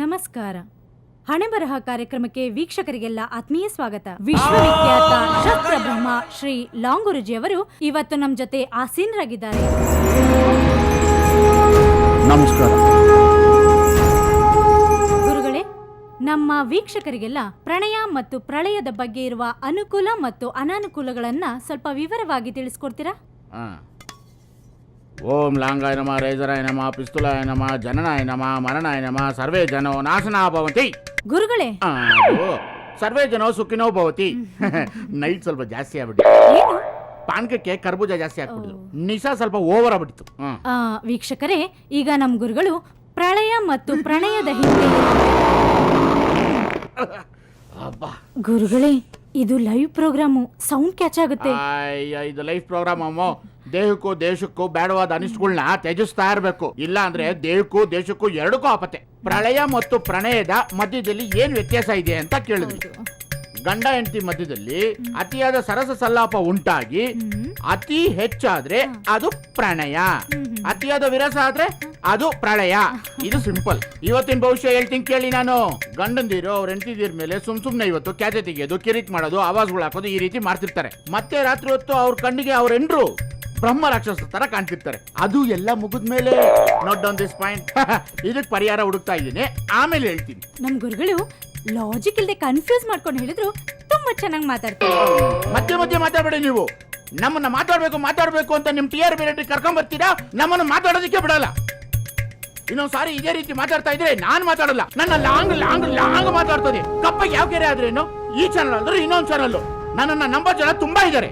ನಮಸ್ಕಾರ. ಹಣೆಬರಹ ಕಾರ್ಯಕ್ರಮಕ್ಕೆ ವೀಕ್ಷಕರಿಗೆಲ್ಲ ಆತ್ಮೀಯ ಸ್ವಾಗತ. ವಿಶ್ವವಿಖ್ಯಾತ ಶಸ್ತ್ರಬ್ರಹ್ಮ ಶ್ರೀ ಲಾಂಗುರುಜಿಯವರು ಇವತ್ತು ನಮ್ಮ ಜೊತೆ ಆಸೀನರಾಗಿದ್ದಾರೆ. ನಮಸ್ಕಾರ ಗುರುಗಳೇ, ನಮ್ಮ ವೀಕ್ಷಕರಿಗೆಲ್ಲ ಪ್ರಣಯ ಮತ್ತು ಪ್ರಳಯದ ಬಗ್ಗೆ ಇರುವ ಅನುಕೂಲ ಮತ್ತು ಅನಾನುಕೂಲಗಳನ್ನ ಸ್ವಲ್ಪ ವಿವರವಾಗಿ ತಿಳಿಸ್ಕೊಡ್ತೀರಾ? ಓಂ ಲಾಂಗಾಯ ನಮ, ರೇಜರಾಯ ನಮ, ಪಿಸ್ತುಲಾಯ ನಮ, ಜನನಾಯ ನಮ, ಮರಣಾಯ ನಮ, ಸರ್ವೇ ಜನೋ ನಾಶನಾ ಭವಂತಿ. ಗುರುಗಳೇ, ಸರ್ವೇ ಜನೋ ಸುಖಿನೋ ಭವತಿ. ನೈಟ್ ಸ್ವಲ್ಪ ಜಾಸ್ತಿ ಆಗ್ಬಿಟ್ಟು ಏನು ಪಾನಕಕ್ಕೆ ಕರ್ಬೂಜ ಜಾಸ್ತಿ ಆಗ್ಬಿಟ್ಟಿದ್ರು, ನಿಶಾ ಸ್ವಲ್ಪ ಓವರ್ ಆಗ್ಬಿಟ್ಟಿತ್ತು. ವೀಕ್ಷಕರೇ, ಈಗ ನಮ್ಮ ಗುರುಗಳು ಪ್ರಳಯ ಮತ್ತು ಪ್ರಣಯದ ಹಿಂದೆ. ಗುರುಗಳೇ, ಇದು ಲೈವ್ ಪ್ರೋಗ್ರಾಮು, ಸೌಂಡ್ ಕ್ಯಾಚ್ ಆಗುತ್ತೆ. ಇದು ಲೈಫ್ ಪ್ರೋಗ್ರಾಮ್ ಅಮ್ಮ. ದೇಹಕ್ಕೂ ದೇಶಕ್ಕೂ ಬೇಡವಾದ ಅನಿಷ್ಟಗಳನ್ನ ತ್ಯಜಿಸ್ತಾ ಇರಬೇಕು, ಇಲ್ಲ ಅಂದ್ರೆ ದೇಹಕ್ಕೂ ದೇಶಕ್ಕೂ ಎರಡಕ್ಕೂ ಆಪತ್ತೆ. ಪ್ರಳಯ ಮತ್ತು ಪ್ರಣಯದ ಮಧ್ಯದಲ್ಲಿ ಏನ್ ವ್ಯತ್ಯಾಸ ಇದೆ ಅಂತ ಕೇಳಿದ್ವಿ. ಗಂಡ ಹೆಂಡತಿ ಮಧ್ಯದಲ್ಲಿ ಅತಿಯಾದ ಸರಸ ಸಲ್ಲಾಪ ಉಂಟಾಗಿ ಅತಿ ಹೆಚ್ಚಾದ್ರೆ ಅದು ಪ್ರಣಯ, ಅತಿಯಾದ ವಿರಸ ಆದ್ರೆ ಅದು ಪ್ರಳಯ. ಇದು ಸಿಂಪಲ್. ಇವತ್ತಿನ ಭವಿಷ್ಯ ಹೇಳ್ತೀನಿ ಕೇಳಿ. ನಾನು ಗಂಡಂದಿರು ಅವ್ರ ಹೆಂಡತಿದಿರ ಮೇಲೆ ಸುಮ್ನೆ ಇವತ್ತು ಕ್ಯಾತೆ ತೆಗೆಯೋದು, ಕಿರಿಕ್ ಮಾಡೋದು, ಆವಾಜ್ಗಳು ಹಾಕೋದು, ಈ ರೀತಿ ಮಾಡ್ತಿರ್ತಾರೆ. ಮತ್ತೆ ರಾತ್ರಿ ಹೊತ್ತು ಅವ್ರ ಕಣ್ಣಿಗೆ ಅವ್ರ ಹೆಂಡ್ರು ಬ್ರಹ್ಮ ರಾಕ್ಷಸ ತರ ಕಾಣ್ತಿರ್ತಾರೆ. ಅದು ಎಲ್ಲ ಮುಗಿದ್ಮೇಲೆ ನೋಟ್ ಡೌನ್ ದಿಸ್ ಪಾಯಿಂಟ್. ಇದಕ್ಕೆ ಪರಿಹಾರ ಹುಡುಕ್ತಾ ಇದ್ದೀನಿ, ಆಮೇಲೆ ಹೇಳ್ತೀನಿ. ನಮ್ ಗುರುಗಳು ಲಾಜಿಕ್ ಇಲ್ಲದೆ ಕನ್ಫ್ಯೂಸ್ ಮಾಡ್ಕೊಂಡು ಹೇಳಿದ್ರು ತುಂಬಾ ಚೆನ್ನಾಗಿ ಮಾತಾಡ್ತಾರೆ. ಮಧ್ಯೆ ಮಧ್ಯೆ ಮಾತಾಡಬೇಡಿ ನೀವು. ನಮ್ಮನ್ನ ಮಾತಾಡ್ಬೇಕು ಅಂತ ನಿಮ್ ಟಿಆರ್ ಬೇರೆ ಕರ್ಕೊಂಡ್ ಬರ್ತೀರಾ, ನಮ್ಮನ್ನ ಮಾತಾಡೋದಕ್ಕೆ ಬಿಡಲ್ಲ. ಇನ್ನೊಂದ್ ಸಾರಿ ಇದೇ ರೀತಿ ಮಾತಾಡ್ತಾ ಇದ್ರೆ ನಾನ್ ಮಾತಾಡಲ್ಲ. ನನ್ನ ಲಾಂಗ್ ಮಾತಾಡ್ತದೆ. ಕಪ್ಪ ಯಾವ ಕೆರೆ ಆದ್ರೇನು, ಈ ಚಾನಲ್ ಅಂದ್ರೆ ಇನ್ನೊಂದ್ ಚಾನಲ್. ನನ್ನನ್ನ ನಂಬೋ ಜನ ತುಂಬಾ ಇದಾರೆ.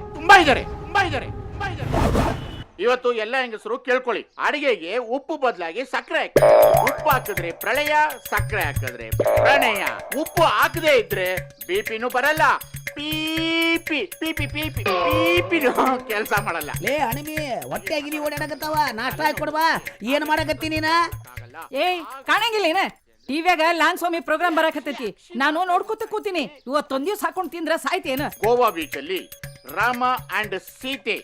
ಇವತ್ತು ಎಲ್ಲ ಹೆಂಗಸರು ಕೇಳ್ಕೊಳ್ಳಿ, ಅಡಿಗೆಗೆ ಉಪ್ಪು ಬದಲಾಗಿ ಸಕ್ಕರೆ ಹಾಕಿ. ಉಪ್ಪು ಹಾಕಿದ್ರೆ ಪ್ರಳಯ, ಸಕ್ಕರೆ ಹಾಕಿದ್ರೆ ಪ್ರಣಯ. ಉಪ್ಪು ಹಾಕದೇ ಇದ್ರೆ ಬಿಪಿನೂ ಬರಲ್ಲ, ಪೀಪಿ ಕೆಲಸ ಮಾಡಲ್ಲ. ಲೇ ಅಣಿಮಿ, ಹೊಟ್ಟೆಗಿರಿ ಓಡಾಡಕತ್ತಾವ, ನಾಷ್ಟ ಹಾಕಿ ಕೊಡ್ಬಾ. ಏನ್ ಮಾಡಕತ್ತಿ ನೀನ? ಏಯ್, ಕಾಣಂಗಿಲ್ಲ ಏನ? ಟಿವಿಯಾಗ ಲಾನ್ ಸ್ವಾಮಿ ಪ್ರೋಗ್ರಾಮ್ ಬರಾಕತ್ತೈತಿ, ನಾನು ನೋಡ್ಕೊತ ಕೂತೀನಿ. ಇವತ್ತೊಂದ್ ದಿವ್ಸ ಹಾಕೊಂಡ್ ತಿಂದ್ರ ಸಾಯ್ತೇನ? ಗೋವಾ ಬೀಚ್ ಅಲ್ಲಿ ರಾಮ ಅಂಡ್ ಸೀತೆ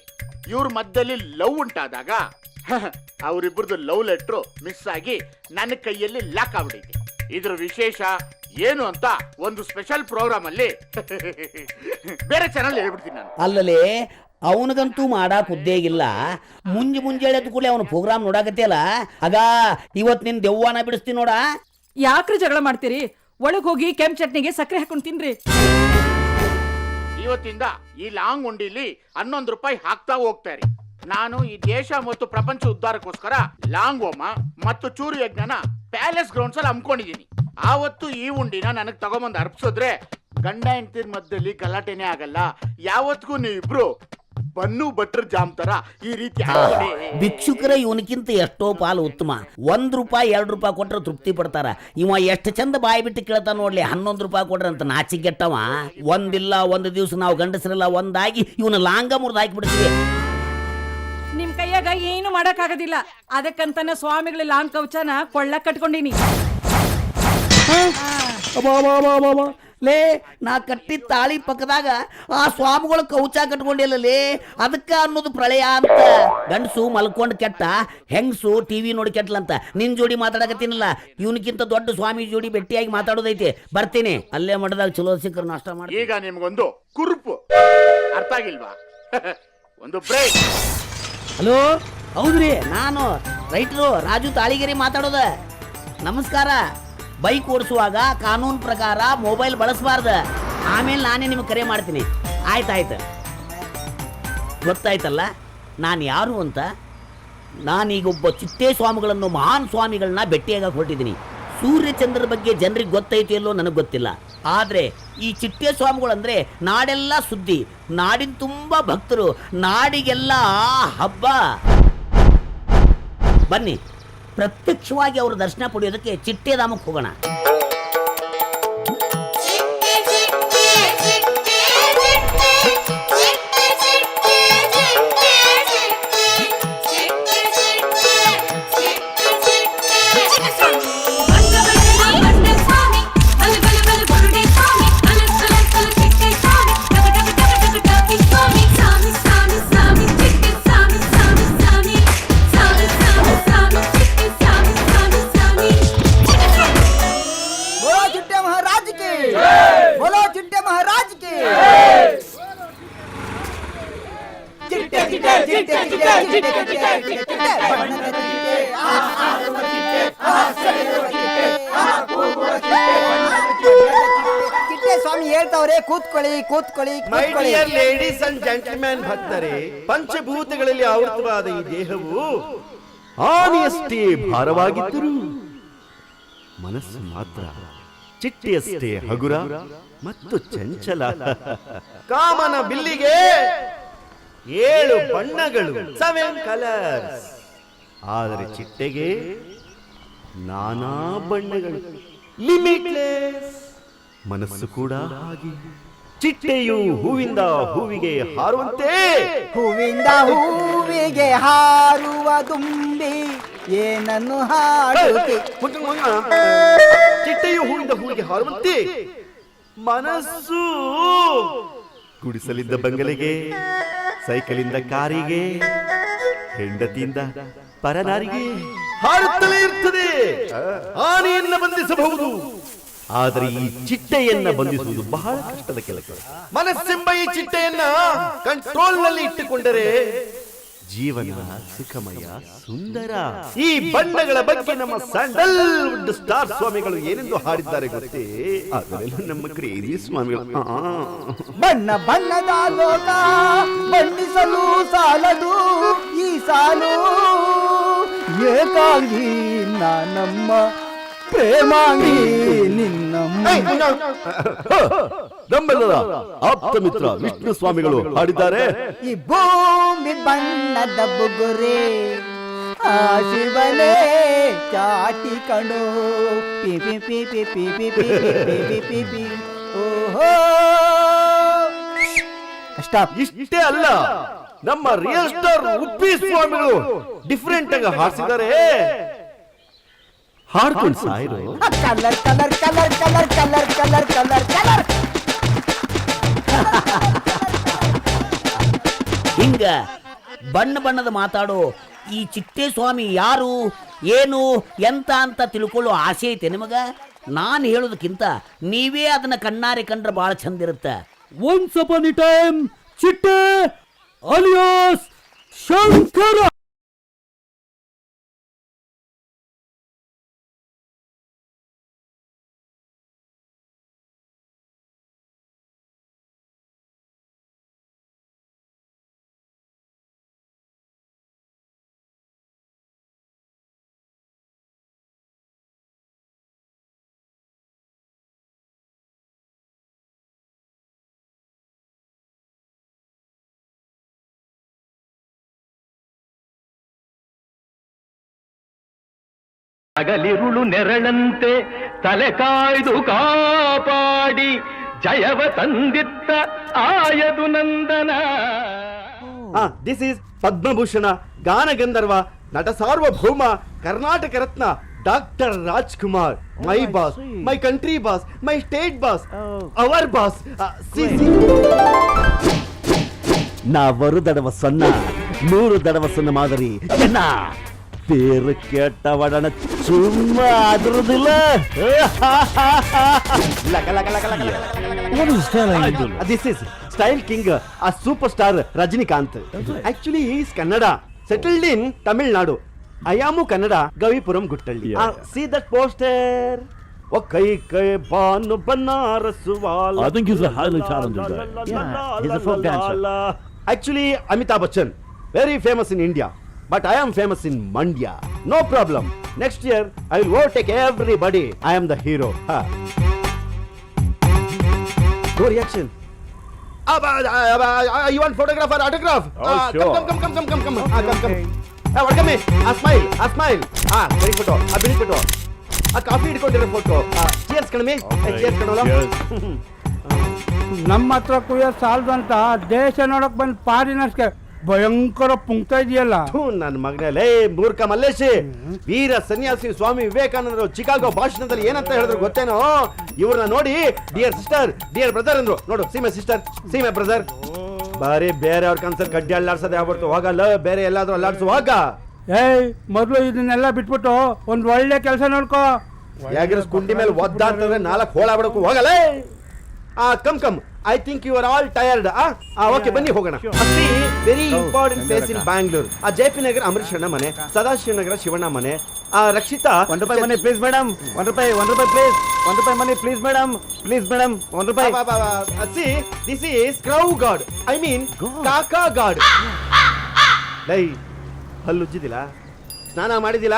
ಇವ್ರ ಮಧ್ಯದಲ್ಲಿ ಲವ್ ಉಂಟಾದಾಗ ಅವರಿಬ್ಬರದು ಲವ್ ಲೆಟ್ರು ಮಿಸ್ ಆಗಿ ನನ್ನ ಕೈಯಲ್ಲಿ ಲಾಕ್ ಆಗ್ಬಿಟ್ಟೈತಿ. ಇದ್ರ ವಿಶೇಷ ಏನು ಅಂತ ಒಂದು ಸ್ಪೆಷಲ್ ಪ್ರೋಗ್ರಾಮ್ ಅಲ್ಲಿ ಬೇರೆ ಚಾನಲ್ ಹೇಳ್ಬಿಡ್ತೀನಿ ನಾನು. ಅಲ್ಲಲೇ ಅವನಿಗಂತೂ ಮಾಡಾಕ್ ಉದ್ದೇಗಿಲ್ಲ. ಮುಂಜಾನೆ ಎದ್ದು ಕೂಡಲೇ ಅವನ ಪ್ರೋಗ್ರಾಮ್ ನೋಡಾಕತ್ತಿಯಲ್ಲ, ಆಗ ಇವತ್ ನಿನ್ ದೆವ್ವನ ಬಿಡಿಸ್ತೀನಿ ನೋಡ. ಯಾಕ್ರಿ ಜಗಳ ಮಾಡ್ತೀರಿ? ಒಳಗ್ ಹೋಗಿ ಕೆಂಪ್ ಚಟ್ನಿಗೆ ಸಕ್ಕರೆ ಹಾಕೊಂಡ್ ತಿನ್ರಿ. ಇವತ್ತಿಂದ ಈ ಲಾಂಗ್ ಉಂಡಿಲಿ 11 ರೂಪಾಯಿ ಹಾಕ್ತಾ ಹೋಗ್ತಾರೆ. ನಾನು ಈ ದೇಶ ಮತ್ತು ಪ್ರಪಂಚ ಉದ್ಧಾರಕ್ಕೋಸ್ಕರ ಲಾಂಗ್ ಹೋಮ ಮತ್ತು ಚೂರು ಯಜ್ಞನ ಪ್ಯಾಲೇಸ್ ಗ್ರೌಂಡ್ಸ್ ಅಲ್ಲಿ ಹಮ್ಮಿಕೊಂಡಿದ್ದೀನಿ. ಆವತ್ತು ಈ ಉಂಡಿನ ನನಗ್ ತಗೊಂಬಂದ್ ಅರ್ಪಿಸಿದ್ರೆ ಗಂಡ ಹೆಂಡತಿರ ಮಧ್ಯದಲ್ಲಿ ಗಲಾಟೆನೇ ಆಗಲ್ಲ. ಯಾವತ್ತಿಗೂ ನೀವಿಬ್ರು ಬನ್ನು ಬಟ್ರ್ ಜಾಮ್ ತರ ಈ ರೀತಿ ಭಿಕ್ಷುಕರ ಇವನಕ್ಕಿಂತ ಎಷ್ಟೋ ಪಾಲು ಉತ್ತಮ. 1 ರೂಪಾಯಿ 2 ರೂಪಾಯಿ ಕೊಟ್ರೆ ತೃಪ್ತಿ ಪಡ್ತಾರ. ಇವ ಎಷ್ಟು ಚಂದ ಬಾಯಿ ಬಿಟ್ಟು ಕೇಳ್ತಾ ನೋಡ್ಲಿ, 11 ರೂಪಾಯಿ ಕೊಟ್ರಂತ ನಾಚಿಗೆಟ್ಟವ. ಒಂದಿಲ್ಲ ಒಂದು ದಿವ್ಸ ನಾವು ಗಂಡಸರೆಲ್ಲ ಒಂದಾಗಿ ಇವನ ಲಾಂಗ ಮುರಿದು ಹಾಕಿ ಬಿಡ್ತೀವಿ. ನಿಮ್ ಕೈಯಾಗ ಏನು ಮಾಡಕ್ ಆಗೋದಿಲ್ಲ. ಅದಕ್ಕಂತಾನೆ ಸ್ವಾಮಿಗಳ ಲಾಂಗ್ ಕವಚನ ಕೊಳ್ಳ ಕಟ್ಕೊಂಡಿನಿ. ಲೇ, ನಾ ಕಟ್ಟಿದ ತಾಳಿ ಪಕ್ಕದಾಗ ಆ ಸ್ವಾಮಿಗಳು ಕೌಚ ಕಟ್ಕೊಂಡಿಲ್ಲಲೇ, ಅದಕ್ಕ ಅನ್ನೋದು ಪ್ರಳಯ ಅಂತ. ಗಂಡಸು ಮಲ್ಕೊಂಡ್ ಕೆಟ್ಟ, ಹೆಂಗಸು ಟಿವಿ ನೋಡಿ ಕೆಟ್ಲಂತ. ನಿನ್ ಜೋಡಿ ಮಾತಾಡಕತ್ತೀನಲ್ಲ, ಇವನಕ್ಕಿಂತ ದೊಡ್ಡ ಸ್ವಾಮಿ ಜೋಡಿ ಭೇಟಿಯಾಗಿ ಮಾತಾಡೋದೈತಿ. ಬರ್ತೀನಿ, ಅಲ್ಲೇ ಮಠದಾಗ ಚಲೋ ಸಿಕ್ಕರು ನಾಷ್ಟ ಮಾಡಿ. ಈಗ ನಿಮ್ಗೊಂದು ಕುರುಪು ಅರ್ಥ ಆಗಿಲ್ವಾ? ಒಂದು ಬ್ರೇಕ್. ಹಲೋ, ಹೌದ್ರಿ, ನಾನು ರೈತರು ರಾಜು ತಾಳಿಗೆರೆ ಮಾತಾಡೋದ. ನಮಸ್ಕಾರ. ಬೈಕ್ ಓಡಿಸುವಾಗ ಕಾನೂನು ಪ್ರಕಾರ ಮೊಬೈಲ್ ಬಳಸಬಾರ್ದು. ಆಮೇಲೆ ನಾನೇ ನಿಮ್ಗೆ ಕರೆ ಮಾಡ್ತೀನಿ. ಆಯ್ತಾಯ್ತು, ಗೊತ್ತಾಯ್ತಲ್ಲ ನಾನು ಯಾರು ಅಂತ. ನಾನೀಗೊಬ್ಬ ಚಿಟ್ಟೆ ಸ್ವಾಮಿಗಳನ್ನು, ಮಹಾನ್ ಸ್ವಾಮಿಗಳನ್ನ ಭೇಟಿಯಾಗ ಹೊರಟಿದ್ದೀನಿ. ಸೂರ್ಯಚಂದ್ರರ ಬಗ್ಗೆ ಜನರಿಗೆ ಗೊತ್ತೈತಿ ಎಲ್ಲೋ ನನಗೆ ಗೊತ್ತಿಲ್ಲ. ಆದರೆ ಈ ಚಿಟ್ಟೆ ಸ್ವಾಮಿಗಳಂದ್ರೆ ನಾಡೆಲ್ಲ ಸುದ್ದಿ, ನಾಡಿನ ತುಂಬ ಭಕ್ತರು, ನಾಡಿಗೆಲ್ಲ ಹಬ್ಬ. ಬನ್ನಿ, ಪ್ರತ್ಯಕ್ಷವಾಗಿ ಅವರ ದರ್ಶನ ಪಡೆಯೋದಕ್ಕೆ ಚಿಟ್ಟೆಧಾಮಕ್ಕೆ ಹೋಗೋಣ. ಕೇಳ್ತಾವ್ರೆ, ಕೂತ್ಕೊಳ್ಳಿ ಕೂತ್ಕೊಳ್ಳಿ ಮೈ ಕೂತ್ಕೊಳ್ಳಿ. ಡಿಯರ್ ಲೇಡೀಸ್ ಅಂಡ್ ಜೆಂಟಲ್ಮೆನ್ ಭಕ್ತರೇ, ಪಂಚಭೂತಗಳಲ್ಲಿ ಆವೃತವಾದ ಈ ದೇಹವು ಆನೆಯಷ್ಟೇ ಭಾರವಾಗಿದ್ದರೂ ಮನಸ್ಸು ಮಾತ್ರ ಚಿಟ್ಟೆಯಷ್ಟೇ ಹಗುರ ಮತ್ತು ಚಂಚಲ. ಕಾಮನ ಬಿಲ್ಲಿಗೆ 7 ಬಣ್ಣಗಳು, 7 ಕಲರ್ಸ್. ಆದರೆ ಚಿಟ್ಟೆಗೆ ನಾನಾ ಬಣ್ಣಗಳು, ಲಿಮಿಟ್ಲೆಸ್. ಮನಸ್ಸು ಕೂಡ ಹಾಗೆ. ಚಿಟ್ಟೆಯು ಹೂವಿಂದ ಹೂವಿಗೆ ಹಾರುವಂತೆ, ಹೂವಿಂದ ಹೂವಿಗೆ ಹಾರುವ ದುಂಬಿ ಏನನ್ನು ಹಾಡುತ್ತೆ. ಚಿಟ್ಟೆಯು ಹೂವಿಂದ ಹೂವಿಗೆ ಹಾರುವಂತೆ ಮನಸ್ಸು ಗುಡಿಸಲಿದ್ದ ಬಂಗಲೆಗೆ, ಸೈಕಲಿಂದ ಕಾರಿಗೆ, ಹೆಂಡತಿಯಿಂದ ಪರನಾರಿಗೆ ಹಾರುತ್ತಲೇ ಇರ್ತದೆ. ಆನೆಯನ್ನ ಬಂಧಿಸಬಹುದು, ಆದರೆ ಈ ಚಿಟ್ಟೆಯನ್ನ ಬಂಧಿಸುವುದು ಬಹಳ ಕಷ್ಟದ ಕೆಲಸ. ಮನಸ್ಸೆಂಬ ಈ ಚಿಟ್ಟೆಯನ್ನ ಕಂಟ್ರೋಲ್ ನಲ್ಲಿ ಇಟ್ಟುಕೊಂಡರೆ ಜೀವನ ಸುಖಮಯ, ಸುಂದರ. ಈ ಬಣ್ಣಗಳ ಬಗ್ಗೆ ನಮ್ಮ ಸ್ಯಾಂಡಲ್ವುಡ್ ಸ್ಟಾರ್ ಸ್ವಾಮಿಗಳು ಏನೆಂದು ಹಾಡಿದ್ದಾರೆ ಗೊತ್ತೇ? ಅದರಲ್ಲೂ ನಮ್ಮ ಕ್ರೇಜಿ ಸ್ವಾಮಿಗಳು ಬಣ್ಣ ಬಣ್ಣದ ಲೋಕ ಬಣ್ಣಿಸಲು ಸಾಲದು ಈ ಸಾಲು, ಏಕಾಂಗಿ ನಾನಮ್ಮ ಪ್ರೇಮಾಂಗಿ ನಿನ್ನಮ್ಮ. ನಮ್ಮೆಲ್ಲರ ಆಪ್ತ ಮಿತ್ರ ವಿಷ್ಣು ಸ್ವಾಮಿಗಳು ಹಾಡಿದ್ದಾರೆ. ಈ ಭೂಮಿ ಬಣ್ಣದ ಬುಗುರೆ ಆ ಶಿವನೇ ಚಾಟಿ ಕಣೋ ಪಿ ಪಿ ಪಿ ಪಿ ಪಿ ಪಿ ಪಿ ಪಿ ಪಿ ಪಿ ಪಿ. ಓಹೋ ಸ್ಟಾಪ್. ಇಷ್ಟೇ ಅಲ್ಲ, ನಮ್ಮ ರಿಯಲ್ ಸ್ಟಾರ್ ಉಪ್ಪಿ ಸ್ವಾಮಿಗಳು ಡಿಫರೆಂಟ್ ಆಗಿ ಹಾಡಿಸಿದ್ದಾರೆ. ಹಾಡ್ಕೊಂಡು ಸಾಯಿರು. Colour colour colour colour colour colour colour colour. ಹಿಂಗ ಬಣ್ಣ ಬಣ್ಣದ ಮಾತಾಡೋ ಈ ಚಿಟ್ಟೆ ಸ್ವಾಮಿ ಯಾರು, ಏನು, ಎಂತ ಅಂತ ತಿಳ್ಕೊಳ್ಳೋ ಆಸೆ ಐತೆ ನಿಮಗ? ನಾನು ಹೇಳೋದಕ್ಕಿಂತ ನೀವೇ ಅದನ್ನ ಕಣ್ಣಾರೆ ಕಂಡ್ರೆ ಬಹಳ ಚಂದ ಇರುತ್ತೆ. Once upon a time, ಚಿಟ್ಟೆ alias ಶಂಕರ. ಹಗಲಿರುಳು ನೆರಳಂತೆ ತಲೆ ಕಾಯ್ದು ಕಾಪಾಡಿ ಜಯವ ತಂದಿತ್ತ ಆಯದು ನಂದನ. ದಿಸ್ ಈಸ್ ಪದ್ಮಭೂಷಣ, ಗಾನಗಂಧರ್ವ, ನಟ ಸಾರ್ವಭೌಮ, Karnataka Ratna doctor Rajkumar. My boss, my country boss, my state boss, our boss. நான் ஒரு தடவை சொன்னா 100 தடவை சொன்ன மாதிரி என்ன பேரு கேட்டவடன சும்மா அதிரதில்ல. This is Style King, a superstar Rajinikanth. Actually he is Kannada, settled in Tamil Nadu. I am Kannada, Gavipuram Guttalli. See that poster? Okay, Banu Banaras wala. I think he's a highly talented guy. Yeah, he's a folk dancer. Actually, Amitabh Bachchan, very famous in India, but I am famous in Mandya. No problem. Next year, I will overtake everybody. I am the hero. No reaction. You want photograph or autograph? Sure. Come. Welcome me. Smile. Very photo. Big photo. Coffee ಹಿಡ್ಕೊಂಡಿರೋ photo. Cheers ಕಣಮಿ. Cheers ಕಣೋಲ. ನಮ್ಮ ಹತ್ರ ಕುಯ್ಯೋ ಸಾಲದು ಅಂತ ದೇಶ ನೋಡಕ್ ಬಂದ್ ಫಾರಿನರ್ಸ್ಗೆ ಭಯಂಕರ ಪುಂಕ್ತಾ ಇದೆಯಲ್ಲ. ನನ್ನ ಮಗನೇ ಮೂರ್ಖ ಮಲ್ಲೇಶಿ, ವೀರ ಸನ್ಯಾಸಿ ಸ್ವಾಮಿ ವಿವೇಕಾನಂದರು ಚಿಕಾಗೋ ಭಾಷಣದಲ್ಲಿ ಏನಂತ ಹೇಳಿದ್ರು ಗೊತ್ತೇನೋ? ಇವ್ರನ್ನ ನೋಡಿ ಡಿಯರ್ ಸಿಸ್ಟರ್, ಡಿಯರ್ ಬ್ರದರ್ ಅಂದ್ರು. ನೋಡು, ಸೀಮೆ ಸಿಸ್ಟರ್, ಸೀಮೆ ಬ್ರದರ್. ಬಾರಿ ಬೇರೆ ಅವ್ರ ಕನ್ಸಲ್ ಕಡ್ಡಿ ಅಲ್ಲಾಡ್ಸೋದೇ ಆಗ್ಬಿಡ್ತು. ಹೋಗಲ್ಲ, ಬೇರೆ ಎಲ್ಲಾದ್ರೂ ಅಲ್ಲಾಡ್ಸುವಾಗ ಮೊದ್ಲು ಇದನ್ನೆಲ್ಲ ಬಿಟ್ಬಿಟ್ಟು ಒಂದ್ ಒಳ್ಳೆ ಕೆಲಸ ನೋಡ್ಕೋ. ಯಾಗಿರೋ ಕುಂಡಿ ಮೇಲೆ ಒದ್ದಾಡ್ತಂದ್ರೆ 4 ಹೋಳ ಬಿಡಕು. ಹೋಗಲ್ಲ. Come I think you are all tired. Okay ಬನ್ನಿ ಹೋಗೋಣ. Very important place in Bangalore. JP Nagar Ambareesh ಅಣ್ಣ ಮನೆ, ಸದಾಶಿವ ನಗರ ಶಿವಣ್ಣ ಮನೆ, Rakshita ₹1 money please madam, ₹1 please, ₹1 money please madam, please madam, ₹1. See this is crow god, I mean ಕಾಕಾ ಗಾಡ್. ಲೈ ಹಲ್ಲು ಉಜ್ಜಿದಿಲ್ಲ, ಸ್ನಾನ ಮಾಡಿದಿಲ್ಲ,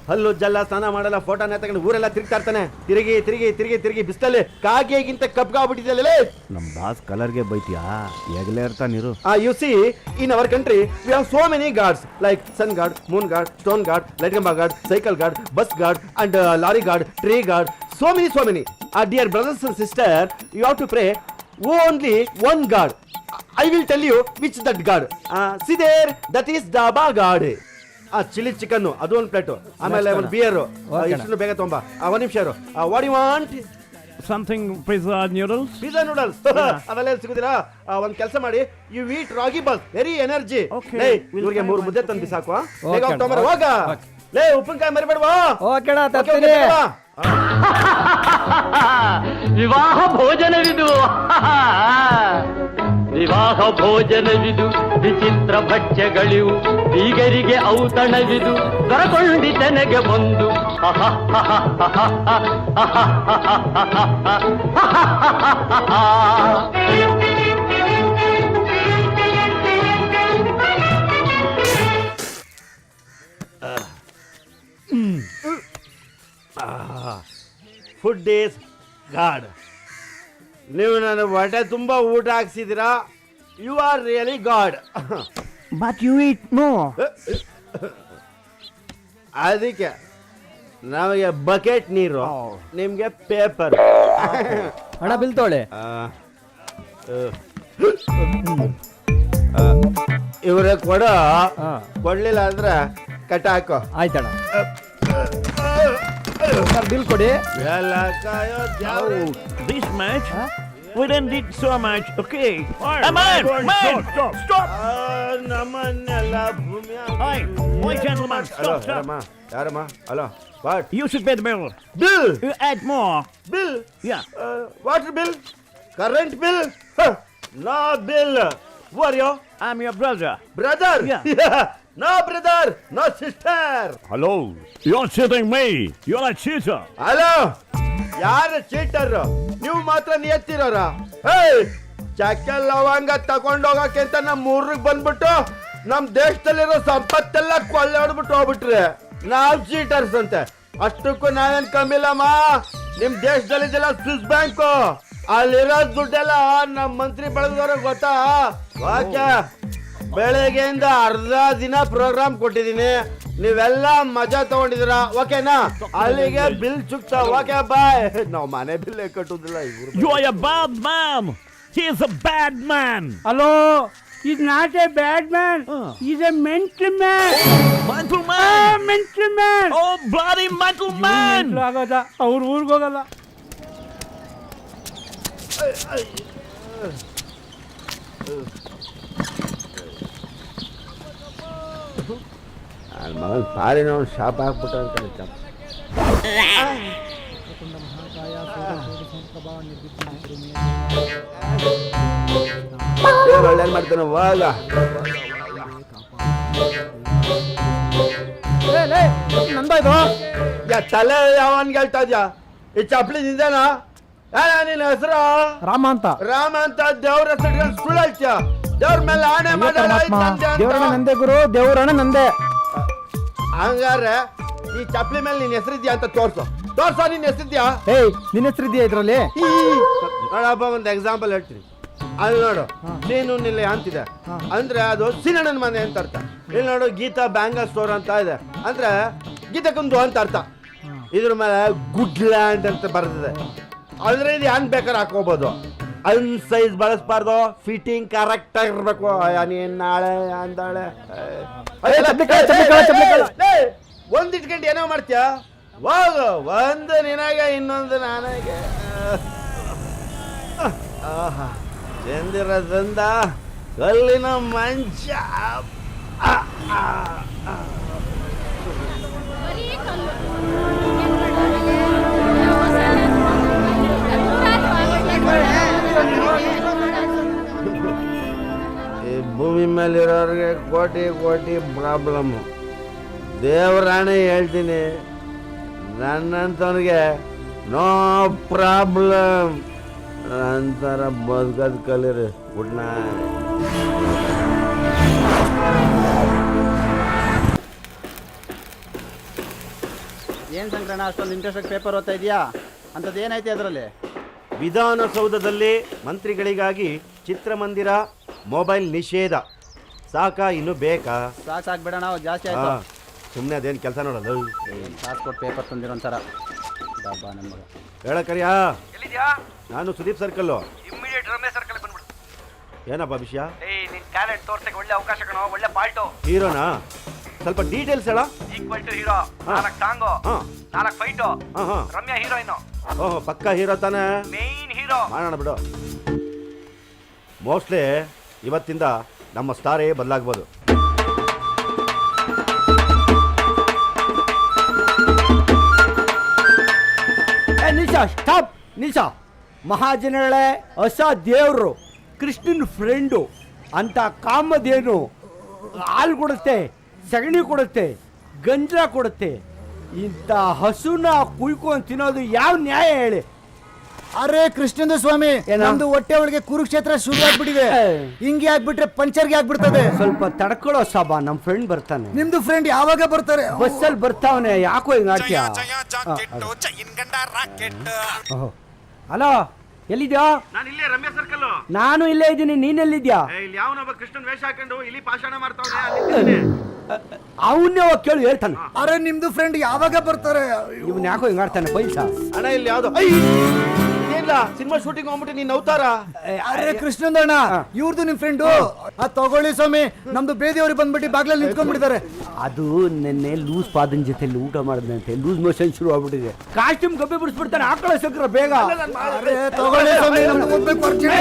ಹಲ್ಲು ಉಜ್ಜಲ್ಲ, ಸ್ನಾನ ಮಾಡಲ್ಲ, ಫೋಟೋನ ತಗೊಂಡು ಊರೆಲ್ಲ ತಿರುಗ್ತಾ ಇರ್ತಾನೆ. ತಿರುಗಿ ತಿರುಗಿ ತಿರುಗಿ ತಿರುಗಿ ಬಿಸ್ತಲ್ಲಿ ಕಾಗೆಗಿಂತ ಕಬ್ಗಾಗ್ಬಿಟ್ಟಿದಲ್ಲ. ನಮ್ boss ಕಲರ್ಗೆ ಬೈತಿಯಾ? ಎಗಲೇ ಇರ್ತಾನಿರು. You see, in our country, we have so many gods like sun god, moon god, stone god, light gamba god, cycle god, bus god, and lorry god, tree god. So many. Dear brothers and sisters, you have to pray only one god. I will tell you which that god. See there, that is Daba god. Chilli chicken ಅದು ಒಂದು plate, ಆಮೇಲೆ ಒಂದು beer, ಇಷ್ಟು ಬೇಗ ತೊಂಬ. 1 ನಿಮಿಷ ಇರು. What you want? Something pizza noodles. Pizza noodles ಅವೆಲ್ಲ ಸಿಗುದಿಲ್ಲ. ಒಂದ್ ಕೆಲಸ ಮಾಡಿ, you eat ragi ball, very energy. ಇವ್ರಿಗೆ 3 ಮುದ್ದೆ ತಂದು ಸಾಕು. ಹೋಗ ಲೇ, ಉಪ್ಪಿನಕಾಯಿ ಮರಿಬೇಡವಾ? ವಿವಾಹ ಭೋಜನವಿದು, ವಿವಾಹ ಭೋಜನವಿದು, ವಿಚಿತ್ರ ಭಕ್ಷ್ಯಗಳಿವು, ಬೀಗರಿಗೆ ಔತಣವಿದು, ದೊರಕೊಂಡಿತನೆಗೆ ಬಂದು. Food is god. ನೀವು ನನ್ನ ಹೊಟ್ಟೆ ತುಂಬ ಊಟ ಹಾಕ್ಸಿದ್ದೀರಾ. You are really god. But you eat no. ಅದಕ್ಕೆ ನಮಗೆ ಬಕೆಟ್ ನೀರು, ನಿಮ್ಗೆ ಪೇಪರ್. ಹಣ ಬಿಲ್ ತೊಳೆ. ಇವ್ರೆ ಕೊಡ್ಲಿಲ್ಲ ಅಂದ್ರೆ ಕಟ್ಟ ಹಾಕೋ. ಆಯ್ತಣ್ಣ, ಬಿಲ್ ಕೊಡಿ. This much? We didn't need so much. Okay. Man! Stop! ನಮ್ಮನ್ನೆಲ್ಲ ಭೂಮಿಯ. Hey, boy, gentlemen, stop. ಯಾರಮ್ಮ? Hello, what? You should pay the bill. Bill? You add more. Bill? Yeah. Water bill? Current bill? No bill. Who are you? I'm your brother. Brother? Yeah. No brother, no sister. Hello. You're cheating me. You're a cheater. Hello, ಯಾರು cheater? ನೀವು ಮಾತ್ರ ನಿಯತ್ತಿರೋರ? ಚಕ್ಕೆ ಲವಂಗ ತಗೊಂಡೋಗಕ್ಕೆ ಅಂತ ನಮ್ಮ ಊರಿಗೆ ಬಂದ್ಬಿಟ್ಟು ನಮ್ ದೇಶದಲ್ಲಿರೋ ಸಂಪತ್ತೆಲ್ಲ ಕೊಳ್ಳೆ ಹೊಡ್ಬಿಟ್ಟು ಹೋಗ್ಬಿಟ್ರೆ ನಾವ್ ಚೀಟರ್ಸ್ ಅಂತೆ. ಅಷ್ಟಕ್ಕೂ ನಾವೇನ್ ಕಮ್ಮಿಲ್ಲಮ್ಮ. ನಿಮ್ ದೇಶದಲ್ಲಿದೆಲ್ಲ ಸ್ವಿಸ್ ಬ್ಯಾಂಕು, ಅಲ್ಲಿರೋ ದುಡ್ಡೆಲ್ಲ ನಮ್ ಮಂತ್ರಿ ಬಳಗದವ್ರಿಗೆ ಗೊತ್ತಾ? ಓಕೆ, ಬೆಳಗ್ಗೆಯಿಂದ ಅರ್ಧ ದಿನ ಪ್ರೋಗ್ರಾಮ್ ಕೊಟ್ಟಿದ್ದೀನಿ, ನೀವೆಲ್ಲ ಮಜಾ ತಗೊಂಡಿದ್ದೀರಾ. ಓಕೆನಾ? ಅಲ್ಲಿಗೆ ಬಿಲ್ ಚುಕ್ತಾ. Okay bye. ನಾವು ಮನೆ ಬಿಲ್ ಕಟ್ಟುದಿಲ್ಲ. You are a bad man. He is a bad man. Hello, is not a bad man, is A mental man. Mental man. Mental man. Oh, bloody mental man. ಆಗೋದ, ಅವ್ರ ಊರಿಗೆ ಹೋಗಲ್ಲ. ಮಗನ್ ಪಾರಿನ shop ಹಾಕ್ಬಿಟ್ಟ ಅಂತ. ಒಳ್ಳೇದು ಮಾಡ್ತಾನೆ. ಹೋಗ ನಂದಾಯ್ತು. ತಲೆ ಯಾವನ್ಗೆ ಹೇಳ್ತಾ ಇದ್ಯಾ? ಈ ಚಪ್ಲಿ ನಿಂದೇನಾ? ನಿನ್ನ ಹೆಸರು ರಾಮ ಅಂತ. ರಾಮ ಅಂತ ದೇವ್ರ ಹೆಸರು ಸುಳ್ಳು ಹೇಳ್ತೀಯ? ದೇವ್ರ ಮೇಲೆ ಆಣೆ ದೇವರಣ ನಂದೆ ಗುರು, ದೇವರಣ ನಂದೆ. ಹಂಗಾರೆ ಈ ಚಪ್ಲಿ ಮೇಲೆ ನಿನ್ ಹೆಸರಿದ್ಯಾ ಅಂತ ತೋರ್ಸು ನಿನ್ ಹೆಸರಿದ್ಯಾ? ನಿನ್ನ ಹೆಸರಿದ್ಯಾ ಇದ್ರಲ್ಲಿ? ನೋಡಪ್ಪ, ಒಂದು ಎಕ್ಸಾಂಪಲ್ ಹೇಳ್ತೀನಿ. ಅಲ್ಲಿ ನೋಡು, ನೀನು ನಿಲ್ಲ ಅಂತಿದೆ ಅಂದ್ರೆ ಅದು ಸಿನಣ್ಣನ ಮನೆ ಅಂತ ಅರ್ಥ. ಇಲ್ಲಿ ನೋಡು, ಗೀತಾ ಬ್ಯಾಂಗಲ್ ಸ್ಟೋರ್ ಅಂತ ಇದೆ ಅಂದ್ರೆ ಗೀತಕ್ಕಂದು ಅಂತ ಅರ್ಥ. ಇದ್ರ ಮೇಲೆ ಗುಡ್ ಲ್ಯಾಂಡ್ ಅಂತ ಬರ್ತದೆ. ಆದ್ರೆ ಇದು ಹ್ಯಾಂಗ್ ಬೇಕಾದ್ರೆ ಹಾಕೋಬಹುದು. ಅನ್ ಸೈಜ್ ಬಳಸಬಾರ್ದು, ಫಿಟ್ಟಿಂಗ್ ಕರೆಕ್ಟ್ ಆಗಿರ್ಬೇಕು. ನೀನ್ ನಾಳೆ ಅಂದಾಳೆ ಒಂದಿಟ್ಕೊಂಡು ಏನೋ ಮಾಡ್ತೀಯ? ಹೋಗ, ಒಂದು ನಿನಗೆ ಇನ್ನೊಂದು ನನಗೆ. ಚಂದಿರದಿಂದ ಕಲ್ಲಿನ ಮಂಚ. ಕೋಟಿ ಪ್ರಾಬ್ಲಮ್ಮು. ದೇವರಾಣೆ ಹೇಳ್ತೀನಿ, ನನ್ನಂತವನಿಗೆ ನೋ ಪ್ರಾಬ್ಲಮ್. ನಂತರ ಬದುಕೋದು ಕಲೀರಿ. Good night. ಏನು ಸಂಕ್ರಣ ಅಷ್ಟೊಂದು ಇಂಟ್ರೆಸ್ಟ್ ಪೇಪರ್ ಓದ್ತಾ ಇದೆಯಾ? ಅಂಥದ್ದು ಏನೈತೆ ಅದರಲ್ಲಿ? ವಿಧಾನಸೌಧದಲ್ಲಿ ಮಂತ್ರಿಗಳಿಗಾಗಿ ಚಿತ್ರಮಂದಿರ, ಮೊಬೈಲ್ ನಿಷೇಧ. ಸಾಕಾ ಇನ್ನು ಬೇಕಾ? ಸಾಕು ಬಿಡೋಣ, ಜಾಸ್ತಿ ಆಯ್ತು. ಸುಮ್ಮನೆ ಅದೇನು ಕೆಲಸ ನೋಡಲ್ಲ. ಕಾಸು ಕೊಟ್ಟು ಪೇಪರ್ ತಂದಿರೋ ಒಂಥರ ಡಬ್ಬ ನಮ್ಮ ಮಗ. ಹೇಳಕ್ಕರಿಯಾ, ನಾನು Sudeep circle. Immediate Ramesh circle ಬಂದ್ಬಿಡು. ಏನಪ್ಪ ವಿಷಯ? ನಿನ್ ಟ್ಯಾಲೆಂಟ್ ತೋರ್ಸಕ್ಕೆ ಒಳ್ಳೆ ಅವಕಾಶ ಕಣೋ, ಒಳ್ಳೆ ಪಾಲ್ಟು. ಹೀರೋನಾ? ಸ್ವಲ್ಪ ಡೀಟೇಲ್ಸ್ ಹೇಳ. Equal to hero, 4 song, 4 fight. Ramya heroine. ಓಹೋ, ಪಕ್ಕ ಹೀರೋ ತಾನೆ? Main hero. ಮಾಡೋಣ ಬಿಡು. ಮೋಸ್ಟ್ಲಿ ಇವತ್ತಿಂದ ನಮ್ಮ ಸ್ಟಾರೇ ಬದಲಾಗ್ಬೋದು. ನಿಲ್ಸ, ಸ್ಟಾಪ್, ನಿಲ್ಸ. ಮಹಾಜನಗಳೇ, ಹೊಸ ದೇವ್ರು, ಕೃಷ್ಣನ್ ಫ್ರೆಂಡು ಅಂತ ಕಾಮಧೇನು ಹಾಲು ಕೊಡುತ್ತೆ, ಸಗಣಿ ಕೊಡುತ್ತೆ, ಗಂಜಲ ಕೊಡುತ್ತೆ. ಇಂಥ ಹಸುನ ಕುಯ್ಕೊಂಡು ತಿನ್ನೋದು ಯಾವ ನ್ಯಾಯ ಹೇಳಿ? ಅರೆ ಕೃಷ್ಣೇಂದ್ರ ಸ್ವಾಮಿ, ನಮ್ದು ಹೊಟ್ಟೆ ಒಳಗೆ ಕುರುಕ್ಷೇತ್ರ ಶುರು ಆಗ್ಬಿಟ್ಟಿದೆ. ಹಿಂಗೆ ಆಗ್ಬಿಟ್ರೆ ಪಂಚರ್ಗೆ ಆಗ್ಬಿಡ್ತದೆ. ಸ್ವಲ್ಪ ತಡ್ಕೊಳ್ಳೋ ಸಾಬಾ, ನಮ್ ಫ್ರೆಂಡ್ ಬರ್ತಾನೆ. ನಿಮ್ದು ಫ್ರೆಂಡ್ ಯಾವಾಗ ಬರ್ತಾರೆ? ಬಸ್ಸಲ್ಲಿ ಬರ್ತಾವನೆ, ಯಾಕೋ ಹಿಂಗ್ ಆಡ್ತೀಯ? ಹಲೋ, ಎಲ್ಲಿದ್ಯಾ? ನಾನು ಇಲ್ಲೇ ರಮ್ಯಾ ಸರ್ಕಲ್. ನಾನು ಇಲ್ಲೇ ಇದ್ದೀನಿ, ನೀನೆಲ್ಲಿದ್ಯಾ? ಇಲ್ಲಿ ಯಾವನೊಬ್ಬ ಕೃಷ್ಣನ್ ವೇಷ ಹಾಕೊಂಡು ಇಲ್ಲಿ ಭಾಷಣ ಮಾಡ್ತಾವನೆ. ಅವನ್ನೇ ಹೋಗಿ ಕೇಳು, ಹೇಳ್ತಾನೆ. ಅರೆ ನಿಮ್ದು ಫ್ರೆಂಡ್ ಯಾವಾಗ ಬರ್ತಾರೆ? ಇವನ್ ಯಾಕೋ ಹಿಂಗ್ ಆಡ್ತಾನೆ ಬೈಸ. ಅಣ್ಣ ಇಲ್ಲಿ ಯಾವ್ದು ಸಿನಿಮಾ ಶೂಟಿಂಗ್ ಹೋಗ್ಬಿಟ್ಟು ನೀನ್ ನವ್ತಾರ. ಅರೆ ಕೃಷ್ಣಂದಣ್ಣ, ಇವ್ರದ್ದು ನಿಮ್ ಫ್ರೆಂಡು. ತಗೊಳ್ಳಿ ಸ್ವಾಮಿ, ನಮ್ದು ಬೇದಿಯವ್ರಿಗೆ ಬಂದ್ಬಿಟ್ಟು ಬಾಗ್ಲಲ್ಲಿ ನಿಂತ್ಕೊಂಡ್ಬಿಟ್ಟಿದ್ದಾರೆ. ಅದು ನೆನ್ನೆ ಲೂಸ್ ಪಾದನ್ ಜೊತೆ ಊಟ ಮಾಡಿದಂತೆ ಲೂಸ್ ಮೋಷನ್ ಶುರು ಆಗ್ಬಿಟ್ಟಿದೆ. ಕಾಸ್ಟ್ಯೂಮ್ ಗಬ್ಬೆ ಬಿಡಿಸ್ಬಿಡ್ತಾನೆ, ಆಕಳ ಸಕ್ರ ಬೇಗ. ತಗೊಳ್ಳಿ ಸ್ವಾಮಿ, ನಮ್ದು ಹೋಗ್ಬೇಕು ಅರ್ಜೆಂಟ್.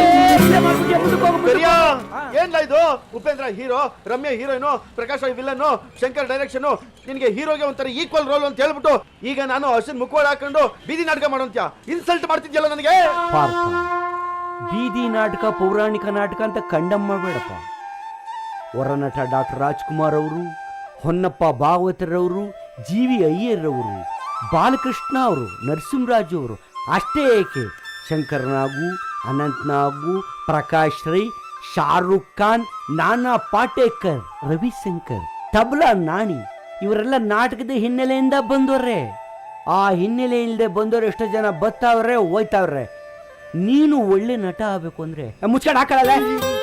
ಏನ್ಲ ಇದು? Upendra hero, Ramya heroine, Prakash Rai villain, Shankar direction. ನಿನ್ಗೆ ಹೀರೋಗೆ ಒಂಥರ ಈಕ್ವಲ್ ರೋಲ್ ಅಂತ ಹೇಳ್ಬಿಟ್ಟು ಈಗ ನಾನು ಅಷ್ಟನ್ ಮುಖವಾಡ ಹಾಕೊಂಡು ಬೀದಿ ನಾಟಕ ಮಾಡೋಂತ್ಯ ಇನ್ಸಲ್ಟ್ ಮಾಡ್ತಿದ್ಯಲ್ಲ ನನಗೆ. ಪಾರ್ಥ, ಬೀದಿ ನಾಟಕ, ಪೌರಾಣಿಕ ನಾಟಕ ಅಂತ ಕಂಡಮ್ ಮಾಡಬೇಡಪ್ಪ. ಹೊರನಟ ಡಾಕ್ಟರ್ ರಾಜ್ಕುಮಾರ್ ಅವರು, ಹೊನ್ನಪ್ಪ ಭಾಗವತರವರು, ಜಿ.ವಿ. ಅಯ್ಯರ್ರವರು, ಬಾಲಕೃಷ್ಣ ಅವರು, ನರಸಿಂಹರಾಜು ಅವರು, ಅಷ್ಟೇ ಏಕೆ ಶಂಕರ್ನಾಗು, ಅನಂತ್ನಾಗು, ಪ್ರಕಾಶ್ ರೈ, ಶಾರುಖ್ ಖಾನ್, ನಾನಾ ಪಾಟೇಕರ್, ರವಿಶಂಕರ್, ತಬ್ಲಾ ನಾಣಿ, ಇವರೆಲ್ಲ ನಾಟಕದ ಹಿನ್ನೆಲೆಯಿಂದ ಬಂದವ್ರೆ. ಆ ಹಿನ್ನೆಲೆ ಇಲ್ಲದೆ ಬಂದವರು ಎಷ್ಟೋ ಜನ ಬತ್ತಾವ್ರೆ, ಹೋಯ್ತಾವ್ರೆ. ನೀನು ಒಳ್ಳೆ ನಟ ಆಗಬೇಕು ಅಂದ್ರೆ ಮುಚ್ಕಡೆ ಹಾಕಳಲ್ಲ.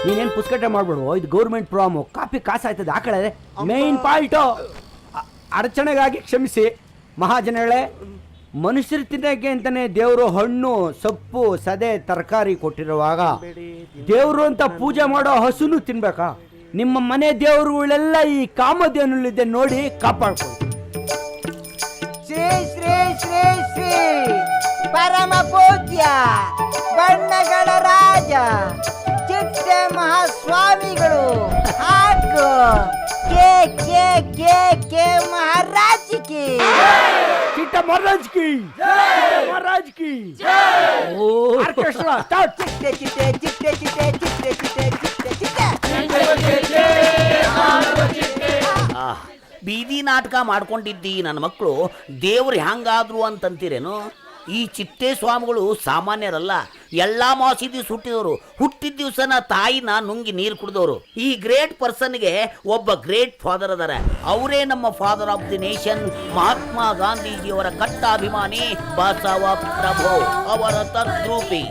ನೀನೇನು ಪುಸ್ಕಟೆ ಮಾಡ್ಬಿಡು, ಇದು ಗೌರ್ಮೆಂಟ್ ಪ್ರಾಮು, ಕಾಪಿ ಕಾಸಾಯ್ತದೆ, ಹಾಕಳದೆ. ಮೇನ್ ಪಾಲ್ಟು. ಅಡಚಣೆಗಾಗಿ ಕ್ಷಮಿಸಿ ಮಹಾಜನಗಳೇ. ಮನುಷ್ಯರು ತಿನ್ನಕ್ಕೆ ಅಂತಾನೆ ದೇವರು ಹಣ್ಣು, ಸೊಪ್ಪು, ಸದೆ, ತರಕಾರಿ ಕೊಟ್ಟಿರುವಾಗ ದೇವರು ಅಂತ ಪೂಜೆ ಮಾಡೋ ಹಸುನು ತಿನ್ಬೇಕಾ? ನಿಮ್ಮ ಮನೆ ದೇವರುಗಳೆಲ್ಲ ಈ ಕಾಮಧೇನುಲಿದೆ ನೋಡಿ, ಕಾಪಾಡ್ಕೊಳ್ಳಿ. ಶ್ರೀ ಶ್ರೀ ಶ್ರೀ ಶ್ರೀ ಪರಮ ಪೂಜ್ಯ ಬಣ್ಣಗಳ ರಾಜ ಚಿಟ್ಟೆ ಮಹಾಸ್ವಾಮಿಗಳು ಹಾಗೂ ಕೆ ಕೆ ಕೆ ಕೆ ಮಹಾರಾಜ್ ಕಿ ಚಿಟ್ಟ ಮಹಾರಾಜ್ ಕಿ ಮಹಾರಾಜ್ ಕಿ. Orchestra start. ಚಿಟ್ಟೆ ಚಿಟ್ಟೆ ಚಿಟ್ಟೆ ಚಿಟ್ಟೆ ಚಿಟ್ಟೆ ಚಿಟ್ಟೆ ಚಿಟ್ಟೆ ಚಿಟ್ಟೆ. ಬೀದಿ ನಾಟಕ ಮಾಡ್ಕೊಂಡಿದ್ದಿ ನನ್ನ ಮಕ್ಕಳು ದೇವ್ರು ಹ್ಯಾಂಗಾದ್ರು ಅಂತಂತೀರೇನು? ಈ ಚಿಟ್ಟೆ ಸ್ವಾಮಿಗಳು ಸಾಮಾನ್ಯರಲ್ಲ, ಎಲ್ಲಾ ಮಾಸಿದಿ ಹುಟ್ಟಿದವರು. ಹುಟ್ಟಿದ ದಿವಸನ ತಾಯಿನ ನುಂಗಿ ನೀರು ಕುಡಿದವರು. ಈ ಗ್ರೇಟ್ ಪರ್ಸನ್ಗೆ ಒಬ್ಬ ಗ್ರೇಟ್ ಫಾದರ್ ಅದಾರ. ಅವರೇ ನಮ್ಮ father of the nation, Mahatma ಗಾಂಧೀಜಿಯವರ ಕಟ್ಟಾಭಿಮಾನಿ ಬಸವ ಪ್ರಭು, ಅವರ ತದ್ರೂಪಿ.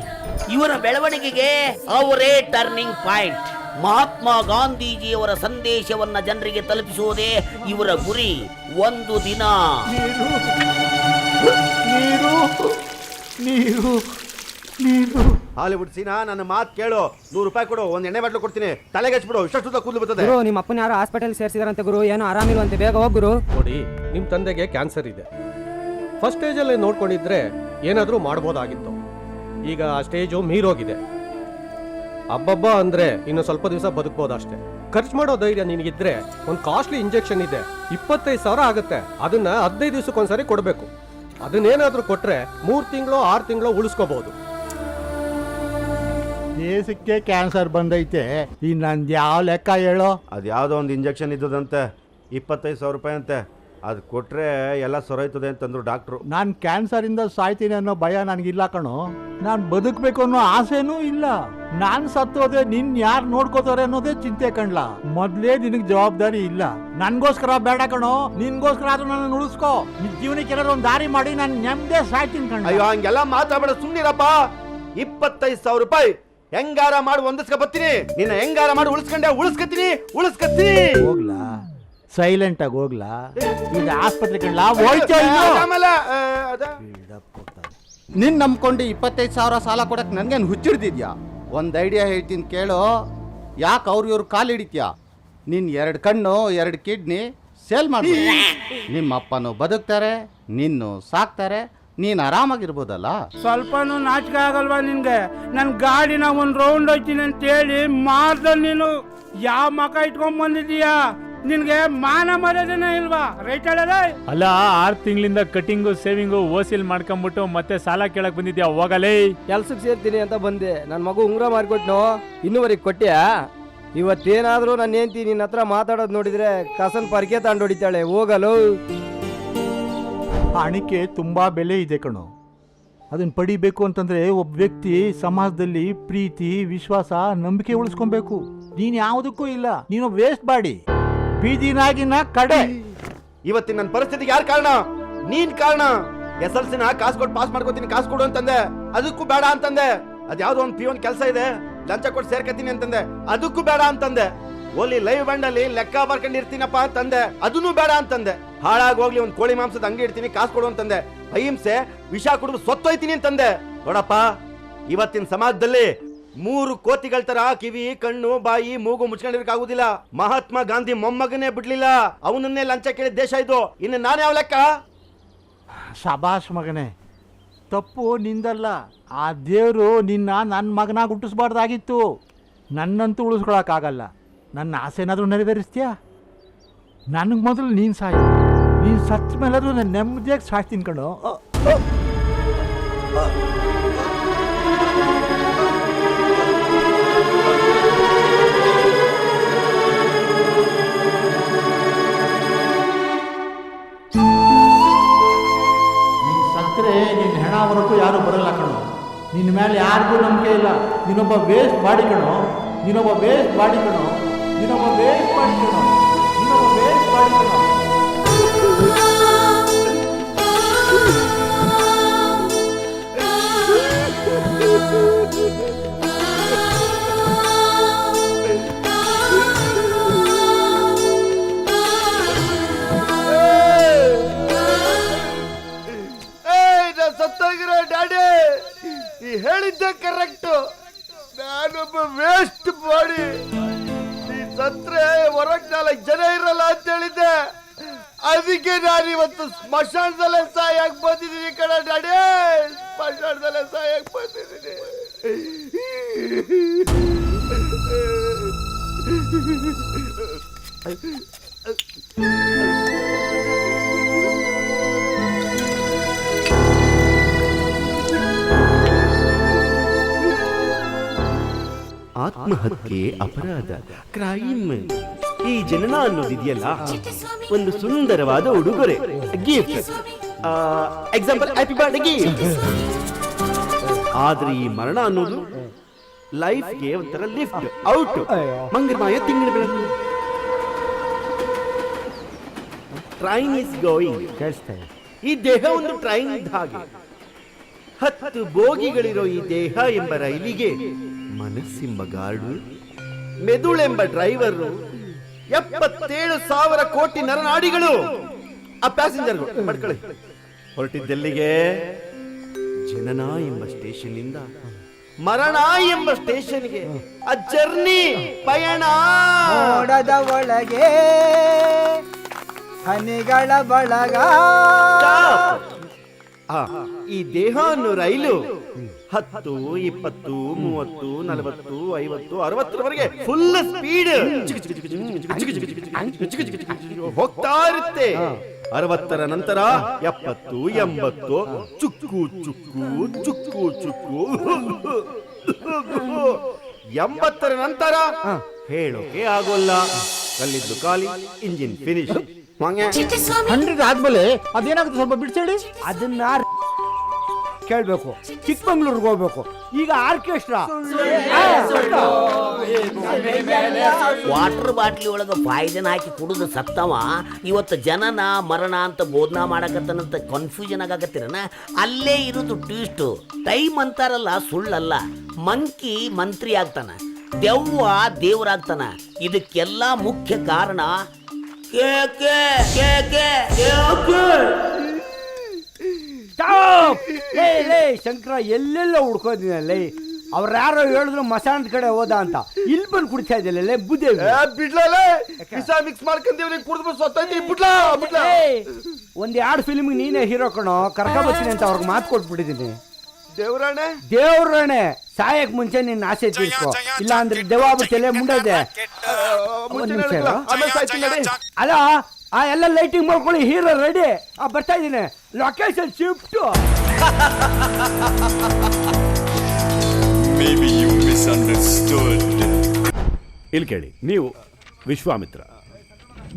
ಇವರ ಬೆಳವಣಿಗೆಗೆ ಅವರೇ ಟರ್ನಿಂಗ್ ಪಾಯಿಂಟ್. ಮಹಾತ್ಮ ಗಾಂಧೀಜಿಯವರ ಸಂದೇಶವನ್ನ ಜನರಿಗೆ ತಲುಪಿಸುವುದೇ ಇವರ ಗುರಿ. ಒಂದು ದಿನ ಹಾಲಿವುಡ್ ಸೀನಾ, ನನ್ನ ಮಾತು ಕೇಳು. 100 ರೂಪಾಯಿ ಕೊಡು, ಒಂದು ಎಣ್ಣೆ ಬಾಟ್ಲು ಕೊಡ್ತೀನಿ, ತಲೆಗೆ ಹಚ್ಬಿಡು, ಇಷ್ಟು ಕೂದಲು ಬರ್ತದೆ. ಗುರು, ನಿಮ್ಮ ಅಪ್ಪನ ಯಾರೋ ಹಾಸ್ಪಿಟಲ್ ಸೇರಿಸಿದಾರಂತೆ ಗುರು, ಏನೋ ಆರಾಮಿಲ್ವಂತೆ, ಬೇಗ ಹೋಗ್ ಗುರು. ನೋಡಿ, ನಿಮ್ಮ ತಂದೆಗೆ ಕ್ಯಾನ್ಸರ್ ಇದೆ. ಫಸ್ಟ್ ಸ್ಟೇಜಲ್ಲಿ ನೋಡ್ಕೊಂಡಿದ್ರೆ ಏನಾದರೂ ಮಾಡ್ಬೋದಾಗಿತ್ತು. ಈಗ ಆ ಸ್ಟೇಜು ಮೀರೋಗಿದೆ. ಅಬ್ಬಬ್ಬ ಅಂದ್ರೆ ಇನ್ನು ಸ್ವಲ್ಪ ದಿವಸ ಬದುಕ್ಬೋದಷ್ಟೇ. ಖರ್ಚು ಮಾಡೋ ಧೈರ್ಯ ನಿನಗಿದ್ರೆ ಒಂದು ಕಾಸ್ಟ್ಲಿ ಇಂಜೆಕ್ಷನ್ ಇದೆ, 25,000 ಆಗುತ್ತೆ. ಅದನ್ನ 15 ದಿವಸಕ್ಕೊಂದ್ಸರಿ ಕೊಡಬೇಕು. ಅದನ್ನೇನಾದ್ರೂ ಕೊಟ್ರೆ 3 ತಿಂಗಳು 6 ತಿಂಗಳು ಉಳಿಸ್ಕೋಬಹುದು. ದೇಶಕ್ಕೆ ಕ್ಯಾನ್ಸರ್ ಬಂದೈತೆ ಈ ನಂದು ಯಾವ ಲೆಕ್ಕ ಹೇಳೋ? ಅದು ಯಾವುದೋ ಒಂದು ಇಂಜೆಕ್ಷನ್ ಇದ್ದದಂತೆ 25,000 ರೂಪಾಯಿ ಅಂತೆ. ಅದು ಕೊಟ್ರೆ ಎಲ್ಲ ಸೊರೈತದೆ ಅಂತಂದ್ರು ಡಾಕ್ಟ್ರು. ನಾನು ಕ್ಯಾನ್ಸರಿಂದ ಸಾಯ್ತೀನಿ ಅನ್ನೋ ಭಯ ನನಗಿಲ್ಲ ಕಣೋ. ನಾನು ಬದುಕಬೇಕು ಅನ್ನೋ ಆಸೆನೂ ಇಲ್ಲ. ನಾನು ಸತ್ತೋದೆ ನಿನ್ ಯಾರು ನೋಡ್ಕೋತಾರೆ ಅನ್ನೋದೇ ಚಿಂತೆ ಕಣ್ಲ. ಮೊದ್ಲೇ ನಿನಗೆ ಜವಾಬ್ದಾರಿ ಇಲ್ಲ. ನನ್ಗೋಸ್ಕರ ಬೇಡ ಕಣೋ, ನಿನ್ಗೋಸ್ಕರ ಆದ್ರೂ ನನ್ನ ಉಳಿಸ್ಕೋ. ನಿನ್ ಜೀವನಕ್ಕೆ ಏನಾದ್ರು ಒಂದು ದಾರಿ ಮಾಡಿ ನಾನು ನೆಮ್ಮದೇ ಸಾಯ್ತೀನಿ ಕಣ್ಣ. ಅಯ್ಯೋ ಹಂಗೆಲ್ಲ ಮಾತಾಡಬೇಡ, ಸುಮ್ಮನಿರಪ್ಪ. 25,000 ರೂಪಾಯಿ ಹೆಂಗಾರ ಮಾಡಿ ಹೊಂದಿಸ್ಕೊ ಬರ್ತೀನಿ. ನಿನ್ನ ಹೆಂಗಾರ ಮಾಡಿ ಉಳಿಸ್ಕತ್ತೀನಿ. ಹೋಗ್ಲಾ, ಸೈಲೆಂಟ್ ಆಗಿ ಹೋಗ್ಲಾ. ಈಗ ಆಸ್ಪತ್ರೆ ಕಣ್ಲಾ, ನಿನ್ ನಂಬ್ಕೊಂಡು 25,000 ಸಾಲ ಕೊಡಕ್ ನನ್ಗೇನು ಹುಚ್ಚಿಡ್ದಿದ್ಯಾ? ಒಂದ್ ಐಡಿಯಾ ಹೇಳ್ತೀನಿ ಕೇಳು. ಯಾಕೆ ಇವ್ರು ಕಾಲು ಹಿಡಿತ್ಯಾ? ನಿನ್ 2 ಕಣ್ಣು 2 ಕಿಡ್ನಿ ಸೇಲ್ ಮಾಡಿ ನಿಮ್ಮ ಅಪ್ಪನು ಬದುಕ್ತಾರೆ, ನಿನ್ನು ಸಾಕ್ತಾರೆ, ನೀನ್ ಆರಾಮಾಗಿರ್ಬೋದಲ್ಲ. ಸ್ವಲ್ಪನೂ ನಾಚಿಕೆ ಆಗಲ್ವಾ ನಿನ್ಗೆ? ನನ್ ಗಾಡಿನ ಒಂದ್ ರೌಂಡ್ ಹೋಯ್ತೀನಿ ಅಂತ ಹೇಳಿ ಮಾರ್ದ ನೀನು ಯಾವ ಮಕ ಇಟ್ಕೊಂಡ್ ಬಂದಿದೀಯಾ? ನಿನ್ಗೆ ಮಾನ ಮರ್ಯಾದೆನೇ ಇಲ್ವಾ? ರೈಟ್ ಹೇಳದ? ಅಲ್ಲ, 6 ತಿಂಗಳಿಂದ ಕಟಿಂಗು ಸೇವಿಂಗು ಓಸಿಲ್ ಮಾಡ್ಕೊಂಡ್ಬಿಟ್ಟು ಮತ್ತೆ ಸಾಲ ಕೇಳಕ್ ಬಂದಿದ್ಯಾ? ಹೋಗಲೇ. ಕೆಲ್ಸಕ್ಕೆ ಸೇರ್ತೀನಿ ಅಂತ ಬಂದೆ. ನನ್ನ ಮಗು ಉಂಗ್ರ ಮಾರ್ಕೊಟ್ನು, ಇನ್ನೂವರೆಗೆ ಕೊಟ್ಟ್ಯಾ? ಇವತ್ತೇನಾದ್ರೂ ನನ್ನ ಹೆಂಡ್ತಿ ನಿನ್ನ ಹತ್ರ ಮಾತಾಡೋದು ನೋಡಿದ್ರೆ ಕಸನ್ ಪರ್ಕೆ ತಾಂಡೊಡಿತಾಳೆ. ಹೋಗಲು. ಹಣಿಕೆ ತುಂಬಾ ಬೆಲೆ ಇದೆ ಕಣೋ. ಅದನ್ನ ಪಡಿಬೇಕು ಅಂತಂದ್ರೆ ಒಬ್ಬ ವ್ಯಕ್ತಿ ಸಮಾಜದಲ್ಲಿ ಪ್ರೀತಿ, ವಿಶ್ವಾಸ, ನಂಬಿಕೆ ಉಳಿಸ್ಕೊಬೇಕು. ನೀನ್ ಯಾವುದಕ್ಕೂ ಇಲ್ಲ. ನೀನು ವೇಸ್ಟ್ ಬಾಡಿ, ಬೀದಿನಾಗಿನ ಕಡೆ. ಇವತ್ತಿನ ನನ್ನ ಪರಿಸ್ಥಿತಿಗೆ ಯಾರು ಕಾರಣ? ನೀನ್ ಕಾರಣ. SLC ಕಾಸು ಕೊಟ್ಟು ಪಾಸ್ ಮಾಡ್ಕೋತೀನಿ, ಕಾಸು ಕೊಡು ಅಂತಂದೆ, ಅದಕ್ಕೂ ಬೇಡ ಅಂತಂದೆ. ಅದ್ಯಾವ್ದೋ ಒಂದು P1 ಕೆಲಸ ಇದೆ, ಲಂಚ ಕೊಟ್ಟು ಸೇರ್ಕತೀನಿ ಅಂತಂದೆ, ಅದಕ್ಕೂ ಬೇಡ ಅಂತಂದೆ. ಓಲಿ ಲೈವ್ ಬಂಡಲ್ಲಿ ಲೆಕ್ಕ ಬರ್ಕೊಂಡಿರ್ತೀನಪ್ಪ ಅಂತಂದೆ, ಅದನ್ನು ಬೇಡ ಅಂತಂದೆ. ಹಾಳಾಗಿ ಹೋಗ್ಲಿ, ಒಂದು ಕೋಳಿ ಮಾಂಸದ ಅಂಗಡಿ ಇಡ್ತೀನಿ, ಕಾಸು ಕೊಡು ಅಂತಂದೆ. ಅಹಿಂಸೆ ವಿಷ ಕುಡಿದು ಸೊತ್ತೋಯ್ತೀನಿ ಅಂತಂದೆ. ನೋಡಪ್ಪ, ಇವತ್ತಿನ ಸಮಾಜದಲ್ಲಿ 3 ಕೋತಿಗಳ ತರ ಕಿವಿ, ಕಣ್ಣು, ಬಾಯಿ, ಮೂಗು ಮುಚ್ಕೊಂಡಿರಕ್ಕಾಗುದಿಲ್ಲ. ಮಹಾತ್ಮ ಗಾಂಧಿ ಮೊಮ್ಮಗನೇ ಬಿಡ್ಲಿಲ್ಲ, ಅವನನ್ನೇ ಲಂಚ ಕೇಳಿದ ದೇಶ ಇದು. ಇನ್ನು ನಾನು ಯಾವ ಲೆಕ್ಕ? ಶಬಾಷ್ ಮಗನೇ, ತಪ್ಪು ನಿಂದಲ್ಲ. ಆ ದೇವರು ನಿನ್ನ ನನ್ನ ಮಗನಾಗ ಹುಟ್ಟಿಸ್ಬಾರ್ದಾಗಿತ್ತು. ನನ್ನಂತೂ ಉಳಿಸ್ಕೊಳಕ್ಕಾಗಲ್ಲ. ನನ್ನ ಆಸೆನಾದ್ರೂ ನೆರವೇರಿಸ್ತೀಯಾ? ನನಗೆ ಮೊದಲು ನೀನು ಸಾಯಿ. ನೀನು ಸತ್ತ ಮೇಲಾದ್ರೂ ನಾನು ನೆಮ್ಮದಿಯಾಗಿ ಸಾಯ್ತೀನಿ ಕಣೋ. ನೀನು ಸತ್ತರೆ ನಿನ್ನ ಹೆಣ ಹೊರಕ್ಕೂ ಯಾರು ಬರಲ್ಲ ಕಣೋ. ನಿನ್ನ ಮೇಲೆ ಯಾರಿಗೂ ನಂಬಿಕೆ ಇಲ್ಲ. ನೀನೊಬ್ಬ ವೇಸ್ಟ್ ಬಾಡಿ ಕಣೋ. ನೀನೊಬ್ಬ ವೇಸ್ಟ್ ಬಾಡಿ ಕಣೋ. ನೀನೊಬ್ಬ ವೇಸ್ಟ್ ಬಾಡಿ ಕಣೋ. ನೀನೊಬ್ಬ ವೇಸ್ಟ್ ಬಾಡಿ ಕಣೋ. ಸತ್ತಾಗಿರೋ ಡ್ಯಾಡಿ, ನೀ ಹೇಳಿದ್ದೆ ಕರೆಕ್ಟ್. ನಾನೊಬ್ಬ ವೇಸ್ಟ್ ಬಾಡಿ. ನೀ ಸತ್ರೆ ಹೊರಗ್ 4 ಜನ ಇರಲ್ಲ ಅಂತ ಹೇಳಿದ್ದೆ. ಅದಕ್ಕೆ ನಾನು ಇವತ್ತು ಸ್ಮಶಾನದಲ್ಲೇ ಸಾಯಕ್ ಬಂದಿದ್ದೀನಿ ಕಣ ಡ್ಯಾಡಿ. ಸ್ಮಶಾನದಲ್ಲೇ ಸಾಯಕ್ ಬಂದಿದ್ದೀನಿ. ಆತ್ಮಹತ್ಯೆ ಅಪರಾಧ, ಕ್ರೈಮ್. ಈ ಜನನ ಅನ್ನೋದಿದೆಯಲ್ಲ, ಒಂದು ಸುಂದರವಾದ ಉಡುಗೊರೆ, gift. Example, happy birthday gift. ಆದ್ರೆ ಈ ಮರಣ ಅನ್ನೋದು ಲೈಫ್ಗೆ ಒಂಥರ ಲಿಫ್ಟ್ ಔಟ್. ಮಂಗಮಾಯ ತಿಂಗಳ ಬೆಳಕು. Train is going. ಈ ದೇಹ ಒಂದು ಟ್ರೈನ್ ಇದ್ದ ಹಾಗೆ. 10 ಬೋಗಿಗಳಿರೋ ಈ ದೇಹ ಎಂಬ ರೈಲಿಗೆ ಮನಸ್ಸೆಂಬ ಗಾರ್ಡು, ಮೆದುಳೆಂಬ ಡ್ರೈವರು, 77,000 ಕೋಟಿ ನರನಾಡಿಗಳು ಆ ಪ್ಯಾಸೆಂಜರ್ಗಳು ಪಡ್ಕೊಳ್ಳಿ. ಹೊರಟಿದ್ದೆಲ್ಲಿಗೆ? ಜನನ ಎಂಬ ಸ್ಟೇಷನ್ ಇಂದ ಮರಣ ಎಂಬ ಸ್ಟೇಷನ್ಗೆ. ಆ ಜರ್ನಿ, ಪಯಣ. ಮೋಡದ ಒಳಗೆ ಹನಿಗಳ ಬಳಗ. ಈ ದೇಹ ಅನ್ನೋ ರೈಲು 10, 20, 30, 40, 50, 60ರವರೆಗೆ ಫುಲ್ ಸ್ಪೀಡ್ ಹೋಗ್ತಾ ಇರುತ್ತೆ. 60ರ ನಂತರ 70, 80 ಚುಕ್ ಚುಕ್ಕು ಚುಕ್ಕು ಚುಕ್ಕು ಚುಕ್ಕು 80ರ ನಂತರ ಹೇಳೋಕೆ ಆಗೋಲ್ಲ. ಕಲ್ಲಿದ್ದು ಖಾಲಿ, ಇಂಜಿನ್ ಫಿನಿಶ್. 100 ಆದ್ಮೇಲೆ ಅದೇನಾಗುತ್ತೆ ಸ್ವಲ್ಪ ಬಿಡ್ಸೇಳಿ. ಅದನ್ನ ಕೇಳ್ಬೇಕು, ಚಿಕ್ಕಮಂಗ್ಳೂರ್ಗೆ ಹೋಗ್ಬೇಕು. ಈಗ ಆರ್ಕೆಸ್ಟ್ರಾ ವಾಟರ್ ಬಾಟ್ಲಿ ಒಳಗೆ ಪಾಯ್ಸನ್ ಹಾಕಿ ಕುಡಿದು ಸತ್ತವ ಇವತ್ತು ಜನನ ಮರಣ ಅಂತ ಬೋಧನಾ ಮಾಡಕತ್ತನಂತ ಕನ್ಫ್ಯೂಷನ್ ಆಗಕತ್ತಿರನ. ಅಲ್ಲೇ ಇರೋದು ಟ್ವಿಸ್ಟ್. ಟೈಮ್ ಅಂತಾರಲ್ಲ, ಸುಳ್ಳಲ್ಲ. ಮಂಕಿ ಮಂತ್ರಿ ಆಗ್ತಾನ, ದೆವ್ವ ದೇವರಾಗ್ತಾನ. ಇದಕ್ಕೆಲ್ಲ ಮುಖ್ಯ ಕಾರಣ ಕೇಕೆ ಕೇಕೆ ಕೇಕೆ. ಶಂಕರ ಎಲ್ಲೆಲ್ಲ ಹುಡ್ಕೋದಿನಲ್ಲೇ. ಅವ್ರು ಯಾರೋ ಹೇಳಿದ್ರು ಮಸಾಣದ ಕಡೆ ಹೋದ ಅಂತ, ಇಲ್ಲಿ ಬಂದು ಕುಡಿತಾ ಇದ್ದಿಲ್ಲ ಬುದ್ಧಿ. ಬಿಡ್ಲೇ ಮಿಕ್ಸ್ ಮಾಡ್ಕೊಂತೀವಿ, ಕುಡಿದ್ಬಿಟ್ಟು ಸತ್ತೈತಿ. ಬಿಡ್ಲಾ ಬಿಡ್ಲಾ. ಒಂದ್ 2 ಫಿಲ್ಮ್ಗೆ ನೀನೇ ಹೀರೋ ಕಣೋ, ಕರ್ಕೊಬರ್ತೀನಿ ಅಂತ ಅವ್ರಿಗೆ ಮಾತು ಕೊಟ್ಬಿಟ್ಟಿದ್ದೀನಿ. ದೇವ್ರಾಣೆ ಸಾಯಕ್ ಮುಂಚೆ ನಿನ್ನ ಆಸೆ ತೀರ್ಕೊ, ಇಲ್ಲ ಅಂದ್ರೆ ದೆವ್ವ ಮುಂಡದೆ. ಅಲ್ಲ, ಆ ಎಲ್ಲ ಲೈಟಿಂಗ್ ಮಾಡ್ಕೊಳ್ಳಿ, ಹೀರೋ ರೆಡಿ. ಬರ್ತಾ ಇದ್ದೀನಿ, ಲೊಕೇಶನ್ ಶಿಫ್ಟ್. ಇಲ್ಲಿ ಕೇಳಿ, ನೀವು ವಿಶ್ವಾಮಿತ್ರ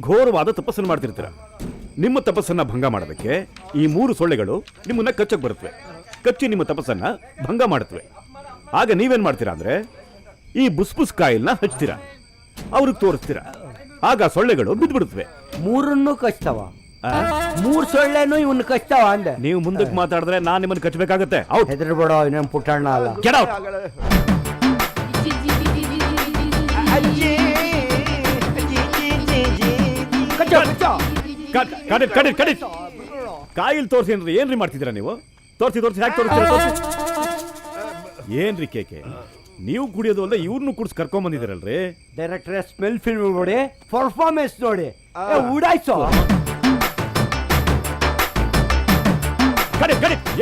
ಘೋರವಾದ ತಪಸ್ಸನ್ನು ಮಾಡ್ತಿರ್ತೀರ. ನಿಮ್ಮ ತಪಸ್ಸನ್ನ ಭಂಗ ಮಾಡೋದಕ್ಕೆ ಈ 3 ಸೊಳ್ಳೆಗಳು ನಿಮ್ಮನ್ನ ಕಚ್ಚಕ್ ಬರುತ್ತವೆ. ಕಚ್ಚಿ ನಿಮ್ಮ ತಪಸ್ಸನ್ನ ಭಂಗ ಮಾಡುತ್ತವೆ. ಆಗ ನೀವೇನ್ ಮಾಡ್ತೀರಾ ಅಂದ್ರೆ, ಈ ಬುಸ್ ಕಾಯಿಲ್ನ ಹಚ್ತೀರಾ, ಅವ್ರಿಗೆ ತೋರಿಸ್ತೀರಾ. ಆಗ ಸೊಳ್ಳೆಗಳು ಬಿದ್ದ್ಬಿಡುತ್ತವೆ. 3 ಕಚ್ತಾವ, 3 ಸೊಳ್ಳೆನೂ ಇವನ್ನ ಕಚ್ತಾವ ಅಂದೆ. ನೀವು ಮುಂದಕ್ಕೆ ಮಾತಾಡಿದ್ರೆ ನಾನು ನಿಮ್ಮನ್ನು ಕಚ್ಚಬೇಕಾಗತ್ತೆ. ಹೆದರ್ಬೇಡ, ಇನ್ನೇನು ಪುಟ್ಟಣ್ಣ ಅಲ್ಲ. ಕಾಯಿಲ್ ತೋರಿಸಿ ಅಂದ್ರೆ ಏನ್ರಿ ಮಾಡ್ತಿದ್ದೀರಾ ನೀವು? ತೋರಿಸಿ ಯಾಕೆ ತೋರಿಸ್ತೀರಾ? ಏನ್ರಿ ಕೇಕೆ, ನೀವು ಕುಡಿಯೋದು ಅಲ್ಲ ಇವ್ರನ್ನು ಕುಡಿಸ್ ಕರ್ಕೊಂಡ್ ಬಂದಿದ್ದೀರಲ್ರಿ. ಡೈರೆಕ್ಟರ್ ಸ್ಮೆಲ್ ಫಿಲ್ಮ್ ನೋಡಿ, ಪರ್ಫಾರ್ಮೆನ್ಸ್ ನೋಡಿ, ಉಡಾಯ್ಸೋ.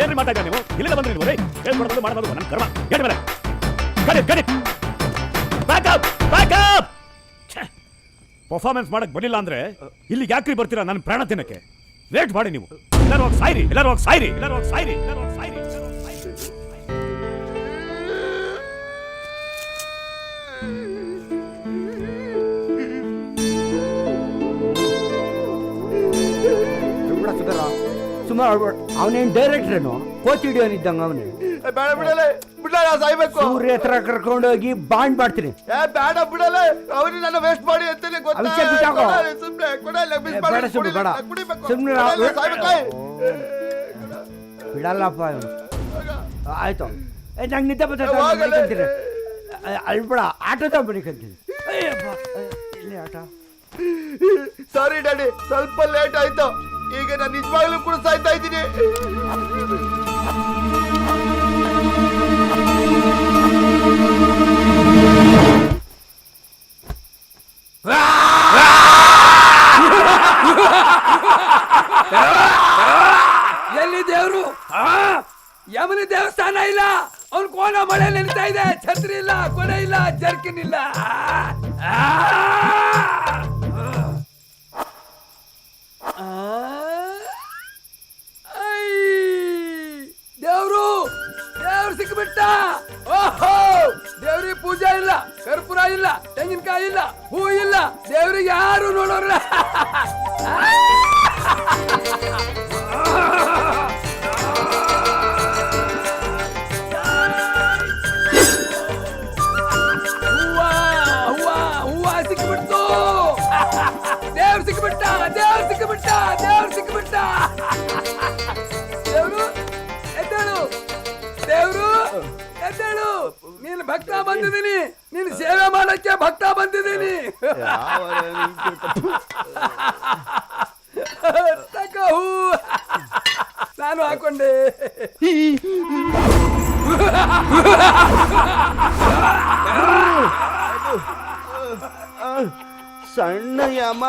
ಏನ್ರಿ ಮಾತಾಡ ನೀವು? ಇಲ್ಲಿಂದ ಬಂದ್ರಿ ನೀವು? ಹೇಳ್ಕೊಡೋದು ಮಾಡೋದು ನನ್ನ ಕರ್ಮ. ಹೇಳಿ ಮೇಲೆ ಪರ್ಫಾರ್ಮೆನ್ಸ್ ಮಾಡಕ್ ಬರಲಿಲ್ಲ ಅಂದ್ರೆ ಇಲ್ಲಿ ಯಾಕ್ರಿ ಬರ್ತೀರಾ? ನನ್ನ ಪ್ರಾಣ ತಿನ್ನಕ್ಕೆ. ವೇಟ್ ಮಾಡಿ ನೀವು. ಎಲ್ಲರೂ ಹೋಗಿ ಸಾಯ್ರಿ, ಎಲ್ಲರೂ ಹೋಗಿ ಸಾಯ್ರಿ, ಎಲ್ಲರೂ ಹೋಗಿ ಸಾಯ್ರಿ, ಎಲ್ಲರೂ ಹೋಗಿ ಸಾಯ್ರಿ. ಸುಮಾರು ಅವನೇನ್ ಡೈರೆಕ್ಟ್ರೇನು, ಕೋಚ್ ಹಿಡಿಯೋನಿದ್ದಂಗ ಅವನೇ. ಸೂರ್ಯ ಹತ್ರ ಕರ್ಕೊಂಡೋಗಿ ಬಾಂಡ್ ಮಾಡ್ತೀನಿ. ಬೇಡ ಬಿಡಲೆ, ಅವ್ರು ನನ್ನ ವೇಸ್ಟ್ ಮಾಡಿ ಅಂತಾನೆ ಬಿಡಲ್ಲಪ್ಪ. ಆಯ್ತು, ನಂಗೆ ನಿದ್ದೆ ಬರ್ತೀನಿ. ಅಲ್ಬಿಡ, ಆಟೋದ ಬರೀಕಂತೀನಿ. ಇಲ್ಲಿ ಆಟ. ಸಾರಿ ಡ್ಯಾಡಿ, ಸ್ವಲ್ಪ ಲೇಟ್ ಆಯ್ತು. ಈಗ ನಾನು ನಿಜವಾಗ್ಲೂ ಕೂಡ ಸಾಯ್ತಾ ಇದ್ದೀನಿ. ಎಲ್ಲಿ ದೇವ್ರು? ಯಮನಿ ದೇವಸ್ಥಾನ ಇಲ್ಲ, ಅವ್ನು ಕೋಣ ಮಳೆ ನೆನೀತಾ ಇದೆ. ಛತ್ರಿ ಇಲ್ಲ, ಕೊಡೆ ಇಲ್ಲ, ಜರ್ಕಿನ್ ಇಲ್ಲ. ದೇವ್ರು ಸಿಕ್ಬಿಟ್ಟ. ಓಹೋ, ದೇವ್ರಿಗೆ ಪೂಜೆ ಇಲ್ಲ, ಕರ್ಪೂರ ಇಲ್ಲ, ತೆಂಗಿನಕಾಯಿ ಇಲ್ಲ, ಹೂ ಇಲ್ಲ. ದೇವ್ರಿಗೆ ಯಾರು ನೋಡೋಲ್ಲ. ಹೂವ ಸಿಕ್ಬಿಡ್ತು. ದೇವ್ರು ಸಿಕ್ಬಿಟ್ಟ. ದೇವ್ರು ಎದ್ದೇಳು. ನೀನು ಭಕ್ತ ಬಂದಿದ್ದೀನಿ, ನೀನು ಸೇವೆ ಮಾಡಕ್ಕೆ ಭಕ್ತ ಬಂದಿದ್ದೀನಿ. ತಕ ಹೂ ನಾನು ಹಾಕೊಂಡೆ. ಸಣ್ಣ ಯಮ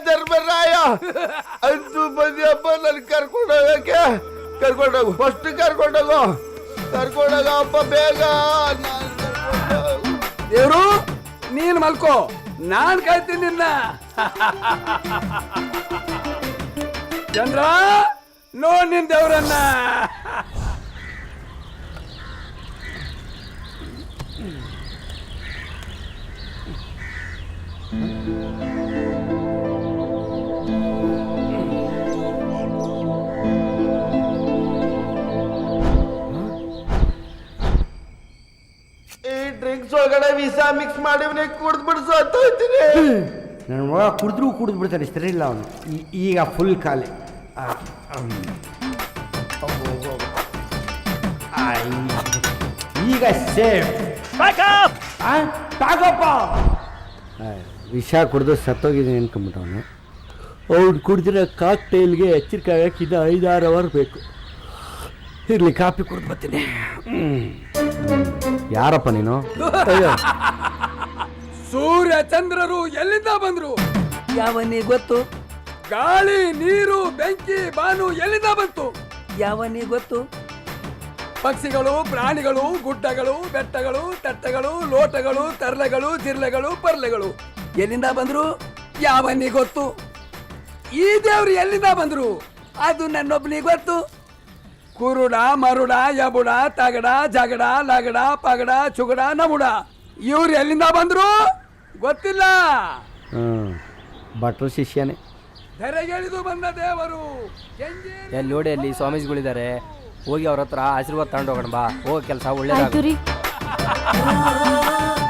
ಧರ್ಮರಾಯ ಅಂತೂ ಬಂದಿಯಪ್ಪ. ನನ್ ಕರ್ಕೊಂಡೋಗಕ್ಕೆ. ಕರ್ಕೊಂಡೋಗು, ಫಸ್ಟ್ ಕರ್ಕೊಂಡೋಗು ಅಪ್ಪ, ಬೇಗ. ದೇವ್ರು, ನೀನ್ ಮಲ್ಕೋ, ನಾನ್ ಕಾಯ್ತೀನಿ ನಿನ್ನ. ಚಂದ್ರ ನೋಡ್ ನಿನ್ ದೇವ್ರನ್ನ. ಈ ಡ್ರಿಂಕ್ಸ್ ಒಳಗಡೆ ವಿಷ ಮಿಕ್ಸ್ ಮಾಡಿ ಕುಡ್ದು ಸತ್ತೋಯ್ತೀನಿ. ನನ್ನ ಮಗ ಕುಡಿದು ಬಿಡ್ತಾನೆ, ಸರಿ ಇಲ್ಲ ಅವನು. ಈಗ ಫುಲ್ ಖಾಲಿ. ಈಗ ಸೇಫ್. ವಿಷ ಕುಡಿದು ಸತ್ತೋಗಿದ್ದೀನಿ ಅನ್ಕೊಂಬಿಟ್ಟವನು. ಅವ್ನು ಕುಡಿದಿರೋ ಕಾಕ್ಟೈಲ್ಗೆ ಎಚ್ಚರಿಕೆ ಇದು 5-6 ಅವರ್ ಬೇಕು. ಇರಲಿ, ಕಾಫಿ ಕುಡಿದು ಬರ್ತೀನಿ. ಯಾರಪ್ಪ ನೀನು? ಸೂರ್ಯ ಚಂದ್ರರು ಎಲ್ಲಿಂದ ಬಂದ್ರು? ಯಾವನಿಗೆ ಗೊತ್ತು? ಗಾಳಿ, ನೀರು, ಬೆಂಕಿ, ಬಾನು ಎಲ್ಲಿಂದ ಬಂತು? ಯಾವನಿಗೆ ಗೊತ್ತು? ಪಕ್ಷಿಗಳು, ಪ್ರಾಣಿಗಳು, ಗುಡ್ಡಗಳು, ಬೆಟ್ಟಗಳು, ತಟ್ಟೆಗಳು, ಲೋಟಗಳು, ತರ್ಲೆಗಳು, ಜಿರ್ಲೆಗಳು, ಪರ್ಲೆಗಳು ಎಲ್ಲಿಂದ ಬಂದ್ರು? ಯಾವನಿಗೆ ಗೊತ್ತು? ಈ ದೇವ್ರು ಎಲ್ಲಿಂದ ಬಂದ್ರು? ಅದು ನನ್ನೊಬ್ಬನಿಗೆ ಗೊತ್ತು. ಕುರುಡ, ಮರುಡ, ಯಬುಡ, ತಗಡ, ಜಗಡ, ಲಗಡ, ಪಗಡ, ಚುಗಡ, ನಮುಡ ಇವ್ರು ಎಲ್ಲಿಂದ ಬಂದ್ರು ಗೊತ್ತಿಲ್ಲ. ಭಟ್ರು ಶಿಷ್ಯನೇ. ಧರೆಗೆಳಿದು ಬಂದ ದೇವರು. ಎಲ್ಲಿ ನೋಡಿ ಅಲ್ಲಿ ಸ್ವಾಮೀಜಿಗಳಿದ್ದಾರೆ, ಹೋಗಿ ಅವ್ರ ಹತ್ರ ಆಶೀರ್ವಾದ ತಗೊಂಡೋಗೋಣ ಬಾ. ಹೋಗೋ ಕೆಲಸ ಆಯ್ತು ಒಳ್ಳೇದಾಗುತ್ತೆ. ರೀ.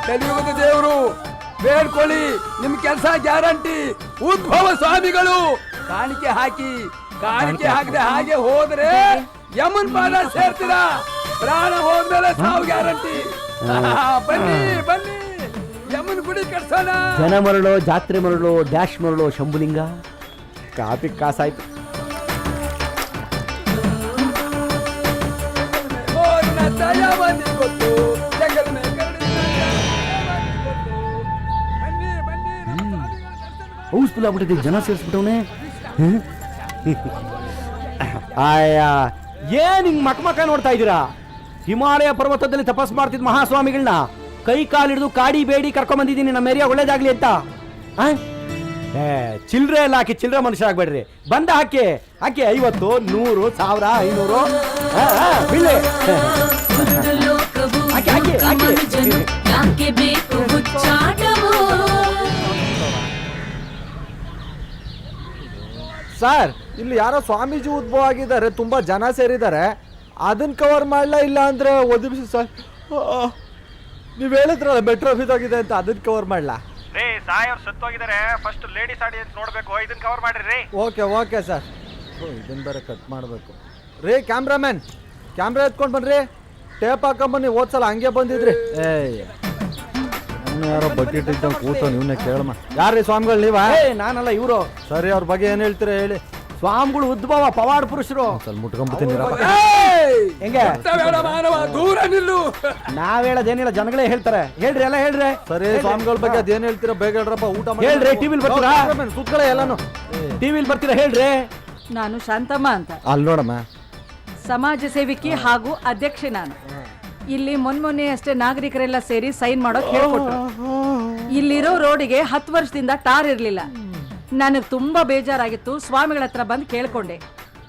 ಕಲಿಯುಗದ ದೇವರು ಬೇಡ್ಕೊಳ್ಳಿ, ನಿಮ್ ಕೆಲಸ ಗ್ಯಾರಂಟಿ. ಉದ್ಭವ ಸ್ವಾಮಿಗಳು ಕಾಣಿಕೆ ಹಾಕಿ, ಕಾಣಿಕೆ ಹಾಕದೆ ಹಾಗೆ ಹೋದ್ರೆ ಯಮನ್ ಪಾದ ಸೇರ್ತೀರಾ. ಪ್ರಾಣ ಹೋದ್ಮೇಲೆ ಸಾವು ಗ್ಯಾರಂಟಿ. ಬನ್ನಿ ಬನ್ನಿ, ಯಮನ್ ಗುಡಿ ಕಟ್ಸೋಣ. ಜನ ಮರಳು, ಜಾತ್ರೆ ಮರಳು, ಡ್ಯಾಶ್ ಮರಳು, ಶಂಭುಲಿಂಗ. ಕಾಪಿ ಕಾಸಾಯ್ತು. ಗೊತ್ತು ಹೌಸ್ಫುಲ್ ಆಗ್ಬಿಟ್ಟಿದೆ, ಜನ ಸೇರಿಸ್ಬಿಟ್ಟವನೇ. ಆಯ ಏನ್ ಹಿಂಗ್ ಮಕ್ಕ ನೋಡ್ತಾ ಇದ್ದೀರಾ? ಹಿಮಾಲಯ ಪರ್ವತದಲ್ಲಿ ತಪಸ್ ಮಾಡ್ತಿದ್ ಮಹಾಸ್ವಾಮಿಗಳನ್ನ ಕೈ ಕಾಲಿಡಿದು ಕಾಡಿ ಬೇಡಿ ಕರ್ಕೊಂಡ್ ಬಂದಿದ್ದೀನಿ ನಮ್ಮ ಏರಿಯಾ ಒಳ್ಳೇದಾಗ್ಲಿ ಅಂತ. ಚಿಲ್ರೆ ಎಲ್ಲ ಹಾಕಿ ಚಿಲ್ರೆ ಮನುಷ್ಯ ಆಗ್ಬೇಡ್ರಿ. ಬಂದ ಹಾಕಿ 50, 100, 1000, 500 ಸರ್, ಇಲ್ಲಿ ಯಾರೋ ಸ್ವಾಮೀಜಿ ಉದ್ಭವ ಆಗಿದ್ದಾರೆ, ತುಂಬಾ ಜನ ಸೇರಿದ್ದಾರೆ. ಅದನ್ನ ಕವರ್ ಮಾಡ್ಲಾ, ಇಲ್ಲ ಅಂದ್ರೆ ಒದಗಿಸಿ ಸರ್. ನೀವ್ ಹೇಳಿದ್ರಲ್ಲ ಮೆಟ್ರೋ ಬಿದ್ದೋಗಿದೆ ಅಂತ, ಅದನ್ನ ಕವರ್ ಮಾಡ್ಲಾ? ರೇ ಸಾಯವ್ರು ಸತ್ತೋಗಿದ್ದಾರೆ, ಫಸ್ಟ್ ಲೇಡೀಸ್ ಆಡಿಯನ್ಸ್ ನೋಡ್ಬೇಕು, ಇದನ್ನ ಕವರ್ ಮಾಡ್ರಿ. Okay sir. ಇದನ್ನ ಬೇರೆ ಕಟ್ ಮಾಡಬೇಕು. ರೇ ಕ್ಯಾಮ್ರಾಮನ್, ಕ್ಯಾಮ್ರಾ ಎತ್ಕೊಂಡು ಬನ್ರಿ. ಟೇಪ್ ಹಾಕೊಂಬನ್ನಿ, ಹೋದ್ಸಲ ಹಂಗೆ ಬಂದಿದ್ರಿ. ಯಾರೋ ಬಕೆಟ್ ಇದ್ದಂಗೆ ಕೂತ ನೀವನ್ನೇ ಕೇಳಮ್ಮ. ಯಾರ್ರೀ ಸ್ವಾಮಿಗಳು ನೀವಾ? ನಾನಲ್ಲ, ಇವರು. ಸರಿ, ಅವ್ರ ಬಗ್ಗೆ ಏನ್ ಹೇಳ್ತೀರಾ ಹೇಳಿ. ಸ್ವಾಮಿಗಳು ಉದ್ಭವ ಪವಾಡ ಪುರುಷರು. ಸ್ವಲ್ಪ ಮುಟ್ಕೊಂಡ್ಬಿಡ್ತೀನಿ. ಹೆಂಗೆ ದೂರ ನಿಲ್ಲು. ನಾವ್ ಹೇಳೋದೇನಿಲ್ಲ, ಜನಗಳೇ ಹೇಳ್ತಾರೆ. ಹೇಳ್ರಿ, ಎಲ್ಲ ಹೇಳ್ರಿ. ಸರಿ, ಸ್ವಾಮಿಗಳ ಬಗ್ಗೆ ಅದೇನ್ ಹೇಳ್ತೀರಾ ಬೇಗ ಹೇಳ್ರಪ್ಪ. ಊಟ ಹೇಳ್ರಿ, ಟಿವಿಲ್ ಬರ್ತೀರಾ? ಸುತ್ತಕಡೆ ಎಲ್ಲಾನು ಟಿವಿಲ್ ಬರ್ತೀರಾ? ಹೇಳ್ರಿ. ನಾನು ಶಾಂತಮ್ಮ ಅಂತ, ಅಲ್ಲಿ ನೋಡಮ್ಮ. ಸಮಾಜ ಸೇವಕಿ ಹಾಗೂ ಅಧ್ಯಕ್ಷೆ ನಾನು. ಇಲ್ಲಿ ಮೊನ್ನೆ ಅಷ್ಟೇ ನಾಗರಿಕರೆಲ್ಲ ಸೇರಿ ಸೈನ್ ಮಾಡೋಕ್ ಹೇಳ್ಕೊಟ್ರು. ಇಲ್ಲಿರೋ ರೋಡಿಗೆ 10 ವರ್ಷದಿಂದ ಟಾರ್ ಇರ್ಲಿಲ್ಲ. ನನಗೆ ತುಂಬಾ ಬೇಜಾರಾಗಿತ್ತು. ಸ್ವಾಮಿಗಳ ಹತ್ರ ಬಂದು ಕೇಳ್ಕೊಂಡೆ.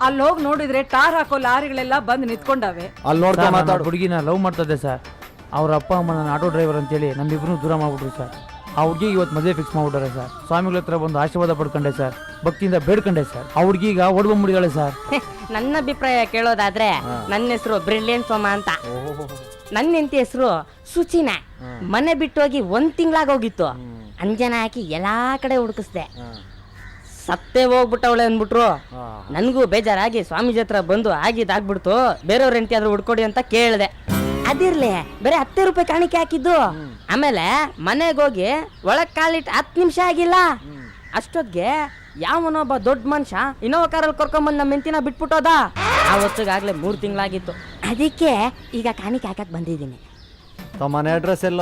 ಅಲ್ಲಿ ಹೋಗಿ ನೋಡಿದ್ರೆ ಟಾರ್ ಹಾಕೋ ಲಾರಿಗಳೆಲ್ಲ ಬಂದು ನಿಂತ್ಕೊಂಡವೆ. ಅಲ್ಲಿ ನೋಡ್ತಾ ಮಾತಾಡು. ಹುಡುಗಿನ ಲವ್ ಮಾಡ್ತದೆ ಸರ್. ಅವ್ರ ಅಪ್ಪ ಅಮ್ಮ ನನ್ನ ಆಟೋ ಡ್ರೈವರ್ ಅಂತೇಳಿ ನಮ್ಮಿಬ್ರು ದೂರ ಮಾಡ್ಬಿಟ್ರು ಸರ್. ಆ ಹುಡುಗಿಗೆ ಇವತ್ತು ಮದುವೆ ಫಿಕ್ಸ್ ಮಾಡ್ಬಿಟ್ಟಾರೆ ಸರ್. ಸ್ವಾಮಿಗಳ ಹತ್ರ ಬಂದು ಆಶೀರ್ವಾದ ಪಡ್ಕೊಂಡೆ ಸರ್, ಭಕ್ತಿಯಿಂದ ಬೇಡ್ಕೊಂಡೆ ಸರ್. ಆ ಹುಡುಗೀಗ ಓಡ್ಬಂದ್ಬಿಡಿದಾಳೆ ಸರ್. ನನ್ನ ಅಭಿಪ್ರಾಯ ಕೇಳೋದಾದ್ರೆ, ನನ್ನ ಹೆಸರು ಬ್ರಿಲಿಯನ್ ಸೋಮ ಅಂತ. ನನ್ನ ಹೆಂಡತಿ ಹೆಸರು ಸುಚಿನ. ಮನೆ ಬಿಟ್ಟೋಗಿ 1 ತಿಂಗಳಾಗೋಗಿತ್ತು. ಅಂಜನ ಹಾಕಿ ಎಲ್ಲಾ ಕಡೆ ಹುಡುಕಿಸ್ದೆ, ಸತ್ತೇ ಹೋಗ್ಬಿಟ್ಟವಳೆ ಅಂದ್ಬಿಟ್ರು. ನನಗೂ ಬೇಜಾರಾಗಿ ಸ್ವಾಮೀಜಿ ಹತ್ರ ಬಂದು ಆಗಿದ್ದಾಗ್ಬಿಡ್ತು, ಬೇರೆಯವ್ರ ಹೆಂಡತಿ ಆದ್ರೂ ಹುಡ್ಕೊಡಿ ಅಂತ ಕೇಳಿದೆ. ಅದಿರ್ಲಿ, ಬೇರೆ 10 ರೂಪಾಯಿ ಕಾಣಿಕೆ ಹಾಕಿದ್ದು. ಆಮೇಲೆ ಮನೆಗೆ ಹೋಗಿ ಒಳಗ್ ಕಾಲಿಟ್ಟು 10 ನಿಮಿಷ ಆಗಿಲ್ಲ. ಅಷ್ಟೊತ್ತಿಗೆ ಯಾವನೊಬ್ಬ ದೊಡ್ಡ ಮನುಷ್ಯ ಇನ್ನೋವಾ ಕಾರಲ್ಲಿ ಕರ್ಕೊಂಬಂದು ನಮ್ಮ ಹೆಂಡತಿನ ಬಿಟ್ಬಿಟ್ಟೋದ. ಆವತ್ತಿಗಾಗ್ಲೇ 3 ತಿಂಗಳಾಗಿತ್ತು. ಅದಕ್ಕೆ ಈಗ ಕಾಣಿಕೆ ಹಾಕಕ್ ಬಂದಿದ್ದೀನಿ. ಮನೆ ಅಡ್ರೆಸ್ ಎಲ್ಲ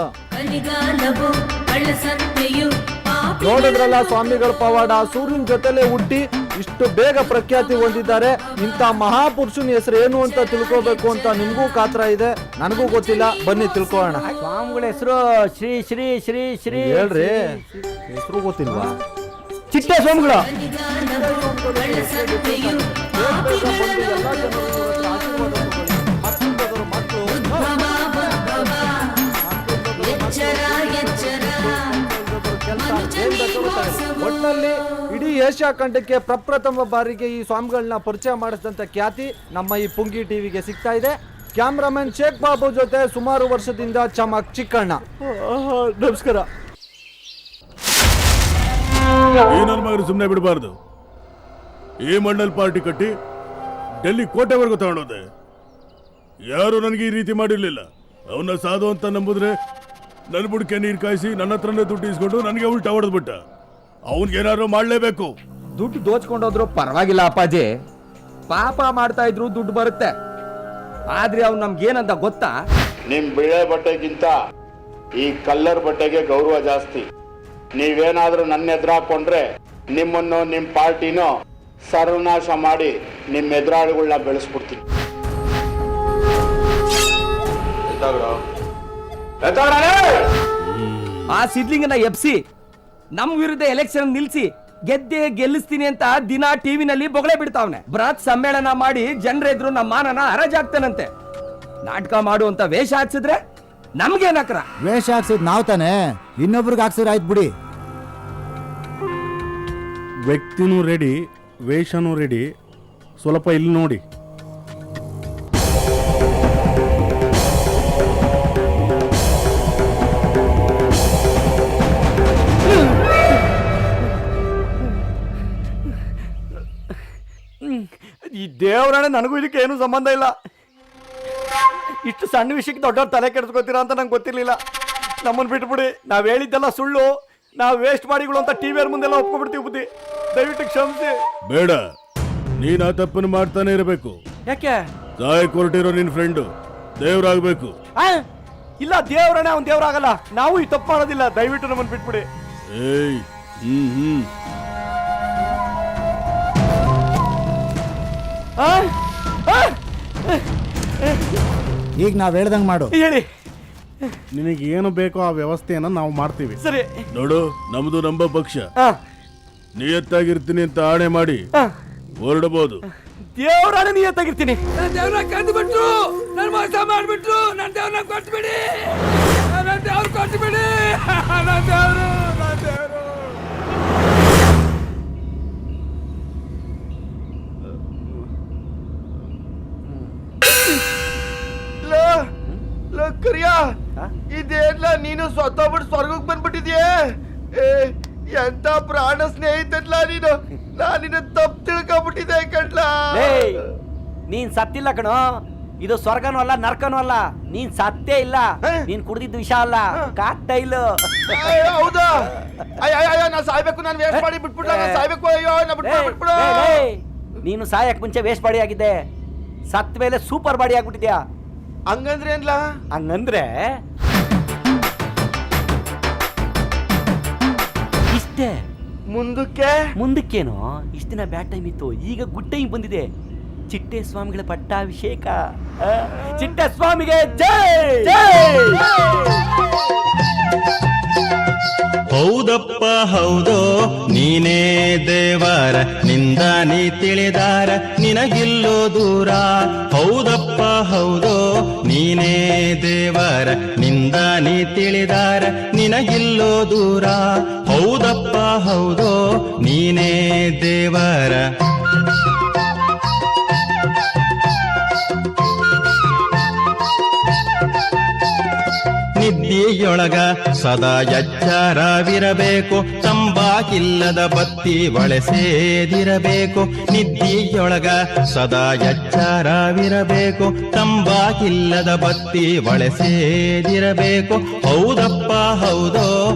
ನೋಡಿದ್ರಲ್ಲ ಸ್ವಾಮಿಗಳ ಪವಾಡ. ಸೂರ್ಯನ ಜೊತೆಲೆ ಹುಟ್ಟಿ ಇಷ್ಟು ಬೇಗ ಪ್ರಖ್ಯಾತಿ ಹೊಂದಿದ್ದಾರೆ. ಇಂಥ ಮಹಾಪುರುಷನ ಹೆಸರು ಏನು ಅಂತ ತಿಳ್ಕೋಬೇಕು ಅಂತ ನಿಮ್ಗೂ ಕಾತರ ಇದೆ, ನನಗೂ ಗೊತ್ತಿಲ್ಲ. ಬನ್ನಿ ತಿಳ್ಕೊಳ್ಳೋಣ. ಸ್ವಾಮಿಗಳ ಹೆಸರು ಶ್ರೀ ಶ್ರೀ ಶ್ರೀ ಶ್ರೀ. ಹೇಳ್ರಿ, ಹೆಸರು ಗೊತ್ತಿಲ್ವಾ? ಚಿಟ್ಟೆ ಸ್ವಾಮಿಗಳು. ಏಷ್ಯಾ ಖಂಡಕ್ಕೆ ಪ್ರಪ್ರಥಮ ಬಾರಿಗೆ ಈ ಸ್ವಾಮಿಗಳನ್ನ ಪರಿಚಯ ಮಾಡಿಸಿದಂತ ಖ್ಯಾತಿ ನಮ್ಮ ಈ ಪುಂಗಿ ಟಿವಿಗೆ ಸಿಗ್ತಾ ಇದೆ. ಕ್ಯಾಮ್ರಾಮನ್ ಶೇಖ್ ಬಾಬು ಜೊತೆ ಸುಮಾರು ವರ್ಷದಿಂದ ಚಮಕ್ ಚಿಕ್ಕಣ್ಣ. ನಮಸ್ಕಾರ. ಈ ನನ್ನ ಮಗರು ಸುಮ್ಮನೆ ಬಿಡಬಾರ್ದು. ಈ ಮಣ್ಣಲ್ಲಿ ಪಾರ್ಟಿ ಕಟ್ಟಿ ಡೆಲ್ಲಿ ಕೋಟೆವರೆಗೂ ತಗೊಂಡೋದೆ. ಯಾರು ನನಗೆ ಈ ರೀತಿ ಮಾಡಿರ್ಲಿಲ್ಲ. ಅವನ್ನ ಸಾಧು ಅಂತ ನಂಬುದ್ರೆ ನನ್ನ ಬುಡಕ್ಕೆ ನೀರು ಕಾಯಿಸಿ ನನ್ನ ಹತ್ರನೇ ದುಡ್ಡು ಇಸ್ಕೊಂಡು ನನಗೆ ಉಲ್ಟಾ ಹೊಡೆದ್ಬಿಟ್ಟ. ಅವನ್ಗೇನಾದ್ರು ಮಾಡ್ಲೇಬೇಕು. ದುಡ್ಡು ದೋಚ್ಕೊಂಡೋದ್ರು ಪರವಾಗಿಲ್ಲ ಅಪ್ಪಾಜಿ, ಪಾಪ ಮಾಡ್ತಾ ಇದ್ರು ದುಡ್ಡು ಬರುತ್ತೆ. ಆದ್ರೆ ಅವ್ನು ನಮ್ಗೇನಂತ ಗೊತ್ತಾ? ನಿಮ್ ಬಿಳೆ ಬಟ್ಟೆಗಿಂತ ಈ ಕಲ್ಲರ್ ಬಟ್ಟೆಗೆ ಗೌರವ ಜಾಸ್ತಿ. ನೀವೇನಾದ್ರೂ ನನ್ನ ಎದುರಾಕೊಂಡ್ರೆ ನಿಮ್ಮನ್ನು ನಿಮ್ ಪಾರ್ಟಿನೋ ಸರ್ವನಾಶ ಮಾಡಿ ನಿಮ್ಮ ಎದುರಾಳಿಗಳನ್ನ ಬೆಳೆಸ್ಬಿಡ್ತೀನಿ. ಆ ಸಿದ್ಲಿಂಗನ ಎಬ್ಸಿ ನಮ್ ವಿರುದ್ಧ ಎಲೆಕ್ಷನ್ ನಿಲ್ಸಿ ಗೆಲ್ಲಿಸ್ತೀನಿ ಅಂತ ದಿನ ಟಿವಿನಲ್ಲಿ ಬೊಗಳೆ ಬಿಡ್ತಾವ್ನೆ. ಬೃಹತ್ ಸಮ್ಮೇಳನ ಮಾಡಿ ಜನರೆದ್ರು ನಮ್ಮ ಮಾನನ ಹರಾಜಾಗ್ತಾನಂತೆ. ನಾಟಕ ಮಾಡುವಂತ ವೇಷ ಹಾಕ್ಸಿದ್ರೆ ನಮ್ಗೇನಕ್ರ? ವೇಷ ಹಾಕ್ಸಿದ್ ನಾವ್ ತಾನೆ, ಇನ್ನೊಬ್ರಿಗೆ ಹಾಕ್ಸಿದ್ರೆ ಆಯ್ತು ಬಿಡಿ. ವ್ಯಕ್ತಿನೂ ರೆಡಿ, ವೇಷನೂ ರೆಡಿ. ಸ್ವಲ್ಪ ಇಲ್ಲಿ ನೋಡಿ. ಈ ದೇವರಾಣೆ ನನಗೂ ಇದಕ್ಕೆ ಏನು ಸಂಬಂಧ ಇಲ್ಲ. ಇಷ್ಟು ಸಣ್ಣ ವಿಷಯಕ್ಕೆ ದೊಡ್ಡವ್ರು ತಲೆ ಕೆಡಿಸ್ಕೊತೀರಾ ಅಂತ ನಂಗೆ ಗೊತ್ತಿರ್ಲಿಲ್ಲ. ನಮ್ಮನ್ನು ಬಿಟ್ಬಿಡಿ. ನಾವು ಹೇಳಿದ್ದೆಲ್ಲ ಸುಳ್ಳು. ನಾವು ವೇಸ್ಟ್ ಮಾಡಿಗಳು ಅಂತ ಟಿವಿಯರ್ ಮುಂದೆಲ್ಲ ಒಪ್ಕೊಬಿಡ್ತೀವಿ. ಬುದ್ಧಿ ದಯವಿಟ್ಟು ಕ್ಷಮಿಸಿ. ಬೇಡ, ನೀನ್ ಆ ತಪ್ಪನ್ನು ಮಾಡ್ತಾನೆ ಇರಬೇಕು. ಯಾಕೆ? ಸಹಾಯಕ್ಕೆ ಹೊರಟಿರೋ ನಿನ್ ಫ್ರೆಂಡು ದೇವ್ರಾಗಬೇಕು. ಇಲ್ಲ, ದೇವರಾಣೆ ಅವ್ನು ದೇವರಾಗಲ್ಲ. ನಾವು ಈ ತಪ್ಪು ಮಾಡೋದಿಲ್ಲ. ದಯವಿಟ್ಟು ನಮ್ಮನ್ನು ಬಿಟ್ಬಿಡಿ. ಏಯ್, ಈಗ ನಾವ್ ಹೇಳ್ದಂಗ್ ಮಾಡು. ಹೇಳಿ. ನಿನಗೆ ಏನು ಬೇಕೋ ಆ ವ್ಯವಸ್ಥೆಯನ್ನ ನಾವು ಮಾಡ್ತೀವಿ. ಸರಿ. ನೋಡು, ನಮ್ದು ನಂಬ ಪಕ್ಷ. ನಿಯತ್ತಾಗಿರ್ತೀನಿ ಅಂತ ಆಣೆ ಮಾಡಿ ಹೊರಡಬಹುದು. ದೇವರಾಣೆ ನಿಯತ್ತಾಗಿರ್ತೀನಿ. ದೇವ್ರ ಕಂಡು ಬಿಟ್ರು, ನನ್ ಮೋಸ ಮಾಡ್ಬಿಟ್ರು, ನನ್ ದೇವ್ರನ್ನ ಕೊಟ್ಬಿಡಿ, ನನ್ ದೇವ್ರ ಕೊಟ್ಬಿಡಿ, ನನ್ ದೇವ್ರು, ನನ್ ದೇವ್ರು. ಕರಿಯ, ಇದೇನ್ಲ ನೀನು ಸ್ವತಃಬಿಟ್ಟು ಸ್ವರ್ಗಕ್ಕೆ ಬಂದ್ಬಿಟ್ಟಿದ್ಯೇ? ಎಂತ ಪ್ರಾಣ ಸ್ನೇಹಿತನ್ಲ ನೀನು. ನಾನಿನ್ನ ತಪ್ಪು ತಿಳ್ಕೊಂಡ್ಬಿಟ್ಟಿದ್ದೆ ಕಣ್ಲ. ನೀನ್ ಸತ್ತಿಲ್ಲ ಕಣೋ. ಇದು ಸ್ವರ್ಗನೂ ಅಲ್ಲ ನರ್ಕನೂ ಅಲ್ಲ. ನೀನ್ ಸತ್ತೇ ಇಲ್ಲ. ನೀನ್ ಕುಡ್ದಿದ್ದು ವಿಷ ಅಲ್ಲ, ಕಾಕ್ಟೈಲ್. ಹೌದಾ? ಅಯ್ಯೋ, ನಾ ಸಾಯ್ಬೇಕು. ನಾನು ವೇಸ್ಟ್ ಮಾಡಿ ಬಿಟ್ಬಿಡ್ಲ. ನಾ ಸಾಯ್ಬೇಕು. ಅಯ್ಯೋ, ನಾ ಬಿಟ್ಬಿಡು. ನೀನು ಸಾಯಕ್ ಮುಂಚೆ ವೇಸ್ಟ್ ಬಾಡಿ ಆಗಿದ್ದೆ. ಸತ್ ಮೇಲೆ ಸೂಪರ್ ಬಾಡಿ ಆಗ್ಬಿಟ್ಟಿದ್ಯಾ. ಹಂಗಂದ್ರೆ ಏನ್ಲ? ಹಂಗಂದ್ರೆ ಇಷ್ಟೇ. ಮುಂದಕ್ಕೇನೋ ಇಷ್ಟ ದಿನ ಬ್ಯಾಡ್ ಟೈಮ್ ಇತ್ತು, ಈಗ ಗುಡ್ ಟೈಮ್ ಬಂದಿದೆ. ಚಿಟ್ಟೆ ಸ್ವಾಮಿಗಳ ಪಟ್ಟಾಭಿಷೇಕ. ಚಿಟ್ಟೆ ಸ್ವಾಮಿಗೆ ಜೈ. ಹೌದಪ್ಪ ಹೌದೋ, ನೀನೇ ದೇವರ, ನಿಂದ ನೀ ತಿಳಿದಾರ ನಿನಗಿಲ್ಲೋ ದೂರ. ಹೌದಪ್ಪ ಹೌದೋ, ನೀನೇ ದೇವರ, ನಿಂದ ನೀ ತಿಳಿದಾರ ನಿನಗಿಲ್ಲೋ ದೂರ. ಹೌದಪ್ಪ ಹೌದೋ, ನೀನೇ ದೇವರ. ನಿದ್ದಿಯೊಳಗ ಸದಾ ಎಚ್ಚರವಿರಬೇಕು, ತಂಬಾಕಿಲ್ಲದ ಬತ್ತಿ ಬಳಸೇದಿರಬೇಕು. ನಿದ್ದಿಯೊಳಗ ಸದಾ ಎಚ್ಚರವಿರಬೇಕು, ತಂಬಾಕಿಲ್ಲದ ಬತ್ತಿ ಬಳಸೇದಿರಬೇಕು. ಹೌದಪ್ಪ ಹೌದೋ,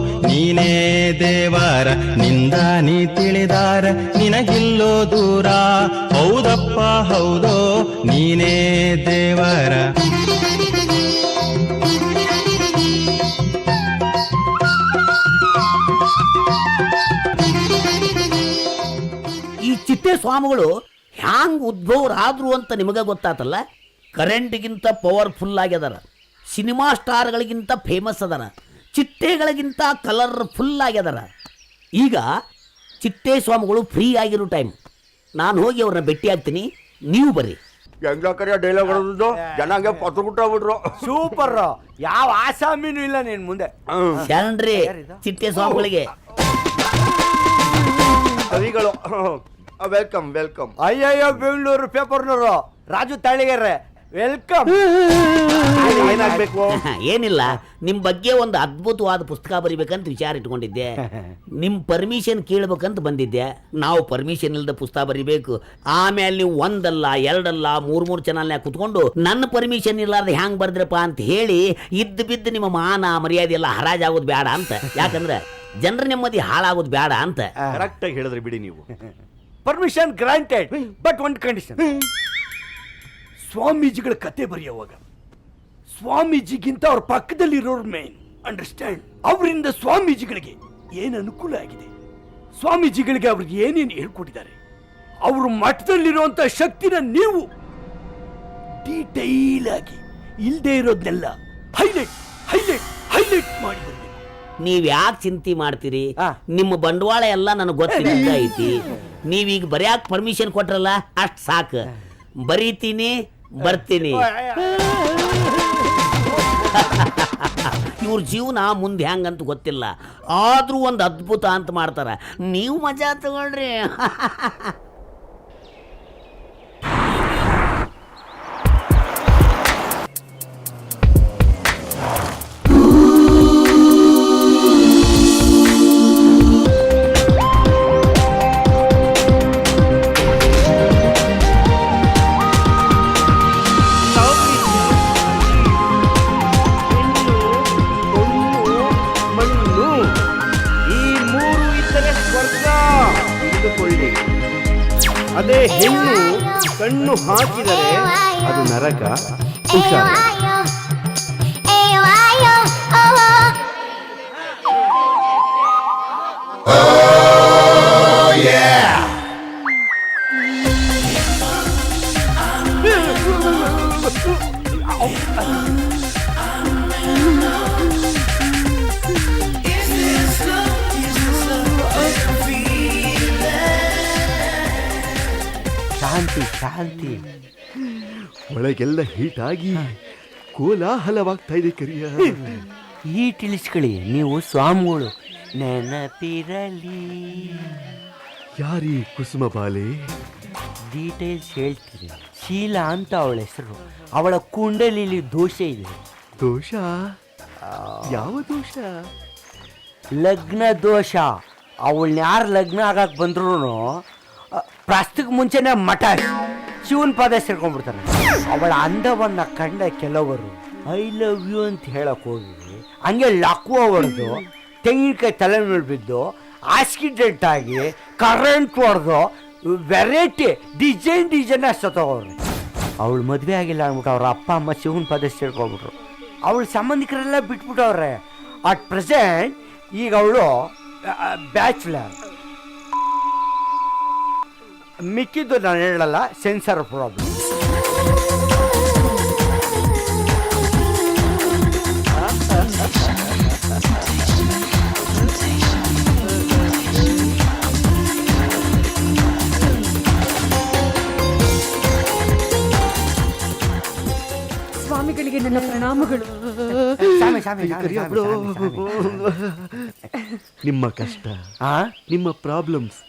ನೀನೇ ದೇವರ, ನಿಂದ ನೀ ತಿಳಿದಾರ ನಿನಗಿಲ್ಲೋ ದೂರ. ಹೌದಪ್ಪ ಹೌದೋ, ನೀನೇ ದೇವರ. ಈ ಚಿಟ್ಟೆ ಸ್ವಾಮಿಗಳು ಹ್ಯಾಂಗ್ ಉದ್ಭವರಾದ್ರು ಅಂತ ನಿಮಗೆ ಗೊತ್ತಾತಲ್ಲ. ಕರೆಂಟ್ಗಿಂತ ಪವರ್ಫುಲ್ ಆಗ್ಯದಾರ, ಸಿನಿಮಾ ಸ್ಟಾರ್ಗಳಿಗಿಂತ ಫೇಮಸ್ ಅದಾರ, ಚಿಟ್ಟೆಗಳಿಗಿಂತ ಕಲರ್ಫುಲ್ ಆಗ್ಯದಾರ. ಈಗ ಚಿಟ್ಟೆ ಸ್ವಾಮಿಗಳು ಫ್ರೀ ಆಗಿರೋ ಟೈಮ್. ನಾನು ಹೋಗಿ ಅವ್ರನ್ನ ಭೇಟಿ ಆಗ್ತೀನಿ, ನೀವು ಬರ್ರಿ. ಹೆಂಗ್ಲಕರಿಯ ಡೈಲಾಗ್ ಹೊಡೆದು ಜನಾಂಗ ಪತ್ರ ಬಿಟ್ಬಿಟ್ರು. ಸೂಪರ್. ಯಾವ ಆಸಾಮಿನೂ ಇಲ್ಲ ನಿನ್ ಮುಂದೆ. ಶರಣ್ರಿ ಚಿಟ್ಟೆ ಸ್ವಾಮಿಗಳಿಗೆ. ಕವಿಗಳು ವೆಲ್ಕಮ್ ವೆಲ್ಕಮ್. ಅಯ್ಯಯ್ಯೋ ಬೆಂಗಳೂರು ಪೇಪರ್ನವರು ರಾಜು ತಾಳಿಗೆರೆ ವೆಲ್ಕಮ್. ಏನಾಗ್ಬೇಕು? ಏನಿಲ್ಲ, ನಿಮ್ ಬಗ್ಗೆ ಒಂದು ಅದ್ಭುತವಾದ ಪುಸ್ತಕ ಬರಿಬೇಕಂತ ವಿಚಾರ ಇಟ್ಕೊಂಡಿದ್ದೆ. ನಿಮ್ ಪರ್ಮಿಷನ್ ಕೇಳ್ಬೇಕಂತ ಬಂದಿದ್ದೆ. ನಾವು ಪರ್ಮಿಷನ್ ಇಲ್ಲದ ಪುಸ್ತಕ ಬರಿಬೇಕು, ಆಮೇಲೆ ನೀವು ಒಂದಲ್ಲ ಎರಡಲ್ಲ ಮೂರ್ ಚಾನಲ್ನ್ಯಾಗ ಕುತ್ಕೊಂಡು ನನ್ನ ಪರ್ಮಿಷನ್ ಇಲ್ಲಾರ್ದ ಹ್ಯಾಂಗ್ ಬರ್ದ್ರಪ್ಪ ಅಂತ ಹೇಳಿ ಇದ್ದು ಬಿದ್ದು ನಿಮ್ಮ ಮಾನ ಮರ್ಯಾದೆ ಎಲ್ಲ ಹರಾಜಾಗೋದು ಬೇಡ ಅಂತ. ಯಾಕಂದ್ರೆ ಜನರ ನೆಮ್ಮದಿ ಹಾಳಾಗೋದು ಬೇಡ ಅಂತ. ಕರೆಕ್ಟ್ ಆಗಿ ಹೇಳಿದ್ರಿ ಬಿಡಿ ನೀವು. ಪರ್ಮಿಷನ್ ಗ್ರಾಂಟೆಡ್, ಬಟ್ ಒಂದು ಕಂಡೀಷನ್. ಸ್ವಾಮೀಜಿಗಳ ಕತೆ ಬರೆಯುವಾಗ ಸ್ವಾಮೀಜಿಗಿಂತ ಅವ್ರ ಪಕ್ಕದಲ್ಲಿರೋರು ಮೇನ್. ಅಂಡರ್ಸ್ಟ್ಯಾಂಡ್? ಅವರಿಂದ ಸ್ವಾಮೀಜಿಗಳಿಗೆ ಏನು ಅನುಕೂಲ ಆಗಿದೆ, ಸ್ವಾಮೀಜಿಗಳಿಗೆ ಅವ್ರಿಗೆ ಏನೇನು ಹೇಳ್ಕೊಟ್ಟಿದ್ದಾರೆ, ಅವ್ರ ಮಠದಲ್ಲಿರುವಂತ ಶಕ್ತಿನ ನೀವು ಡೀಟೈಲ್ ಆಗಿ ಇಲ್ಲದೆ ಇರೋದನ್ನೆಲ್ಲ ಹೈಲೈಟ್ ಹೈಲೈಟ್ ಹೈಲೈಟ್ ಮಾಡಿ ಬರಬೇಕು. ನೀವ್ ಯಾಕೆ ಚಿಂತೆ ಮಾಡ್ತೀರಿ? ನಿಮ್ಮ ಬಂಡವಾಳ ಎಲ್ಲ ನನಗೆ ಗೊತ್ತಿದ್ದ ಐತಿ. ನೀವೀಗ ಬರ್ಯಾಕ ಪರ್ಮಿಷನ್ ಕೊಟ್ರಲ್ಲ, ಅಷ್ಟು ಸಾಕು. ಬರೀತೀನಿ, ಬರ್ತೀನಿ. ಇವ್ರ ಜೀವನ ಮುಂದೆ ಹೆಂಗಂತ ಗೊತ್ತಿಲ್ಲ, ಆದ್ರೂ ಒಂದು ಅದ್ಭುತ ಅಂತ ಮಾಡ್ತಾರ. ನೀವು ಮಜಾ ತಗೊಳ್ರಿ. ಅದೇ ಹೆಣ್ಣು ಕಣ್ಣು ಹಾಕಿದರೆ ಅದು ನರಕ. ಹುಷಾರು. ಶಾಂತಿ ಶಾಂತಿ. ಒಳಗೆಲ್ಲ ಹೀಟ್ ಆಗಿ ಕೋಲಾಹಲವಾಗ್ತಾ ಇದೆ ಕರಿಯ. ಈ ತಿಳಿಸ್ಕೊಳ್ಳಿ, ನೀವು ಸ್ವಾಮಿಗಳು. ನೆನಪಿರಲಿ. ಯಾರೀ ಕುಸುಮ ಬಾಲೆ? ಡೀಟೇಲ್ಸ್ ಹೇಳ್ತೀನಿ. ಶೀಲಾ ಅಂತ ಅವಳ ಹೆಸರು. ಅವಳ ಕುಂಡಲಿಲಿ ದೋಷ ಇದೆ. ದೋಷ? ಯಾವ ದೋಷ? ಲಗ್ನ ದೋಷ. ಅವಳನ್ನ ಯಾರು ಲಗ್ನ ಆಗಕ್ಕೆ ಬಂದ್ರು ಪ್ರಾಸ್ತಕ್ಕೆ ಮುಂಚೆನೆ ಮಠ ಶಿವನ್ ಪಾದ ಸೇರ್ಕೊಂಡ್ಬಿಡ್ತಾನೆ. ಅವಳ ಅಂದವನ್ನ ಕಂಡ ಕೆಲವರು ಐ ಲವ್ ಯು ಅಂತ ಹೇಳಕ್ ಹೋಗಿ ಹಂಗೆ ಲಕ್ವ ಹೊಡೆದು ತೆಂಗಿನಕಾಯಿ ತಲೆ ಮೇಲೆ ಬಿದ್ದು ಆಕ್ಸಿಡೆಂಟ್ ಆಗಿ ಕರೆಂಟ್ ಹೊಡೆದು ವೆರೈಟಿ ಡಿಸೈನ್ ಸತ್ತೋಗ್ರಿ. ಅವಳು ಮದುವೆ ಆಗಿಲ್ಲ ಅಂದ್ಬಿಟ್ಟು ಅವ್ರ ಅಪ್ಪ ಅಮ್ಮ ಶಿವನ್ ಪಾದ ಸೇರ್ಕೊಂಡ್ಬಿಟ್ರು. ಅವಳ ಸಂಬಂಧಿಕರೆಲ್ಲ ಬಿಟ್ಬಿಟ್ಟವ್ರೆ. ಅಟ್ ಪ್ರೆಸೆಂಟ್ ಈಗ ಅವಳು ಬ್ಯಾಚುಲರ್. ಮಿಕ್ಕಿದ್ದು ನಾನು ಹೇಳಲ್ಲ, ಸೆನ್ಸರ್ ಪ್ರಾಬ್ಲಮ್. ಸ್ವಾಮಿಗಳಿಗೆ ನನ್ನ ಪ್ರಣಾಮಗಳು. ನಿಮ್ಮ ಕಷ್ಟ, ನಿಮ್ಮ ಪ್ರಾಬ್ಲಮ್ಸ್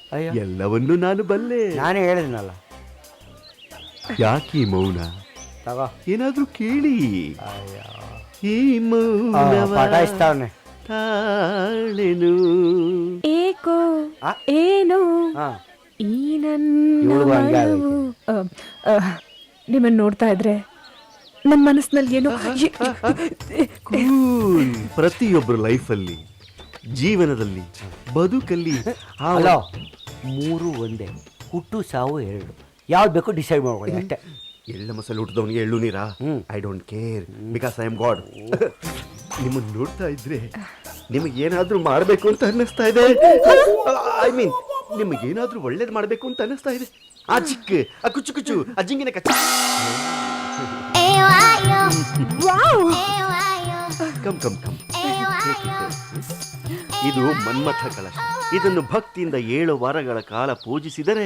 ಎಲ್ಲವನ್ನೂ ನಾನು ಬಲ್ಲೆ. ನಾನೇ ಹೇಳಿದ್ನಲ್ಲ. ಯಾಕಿ ಮೌನ? ಏನಾದ್ರೂ ಕೇಳಿ. ಈ ಪಟಾಯಿಸ್ತಾವನೆ ತಾಳೆನು ಏಕೋ ಏನು ಈ ನನ್ನ ನಿಮ್ಮನ್ನು ನೋಡ್ತಾ ಇದ್ರೆ ನನ್ನ ಮನಸ್ಸಿನಲ್ಲಿ ಏನೋ. ಪ್ರತಿಯೊಬ್ಬರ ಲೈಫಲ್ಲಿ, ಜೀವನದಲ್ಲಿ, ಬದುಕಲ್ಲಿ ಹಲೋ, ಮೂರು ಒಂದೇ. ಹುಟ್ಟು ಸಾವು ಎರಡು. ಯಾವ್ದು ಬೇಕೋ ಡಿಸೈಡ್ ಮಾಡ್ಕೊಳ್ಳಿ ಅಷ್ಟೇ. ಎಳ್ಳ ಮಸಾಲೆ ಹುಟ್ಟಿದವನಿಗೆ ಎಳ್ಳು ನೀರಾ? I don't care, because I am god. ನಿಮ್ಮನ್ನು ನೋಡ್ತಾ ಇದ್ರೆ ನಿಮಗೇನಾದ್ರೂ ಮಾಡಬೇಕು ಅಂತ ಅನ್ನಿಸ್ತಾ ಇದೆ. ಐ ಮೀನ್, ನಿಮಗೇನಾದ್ರೂ ಒಳ್ಳೇದು ಮಾಡಬೇಕು ಅಂತ ಅನ್ನಿಸ್ತಾ ಇದೆ. ಆ ಚಿಕ್ಕ, ಆ ಕುಚ್ಚು ಕುಚ್ಚು, ಆ ಜಿಂಗಿನ ಕಚ್ಚ. Come come come. ಇದು ಮನ್ಮಥ ಕಲಶ. ಇದನ್ನು ಭಕ್ತಿಯಿಂದ 7 ವಾರಗಳ ಕಾಲ ಪೂಜಿಸಿದರೆ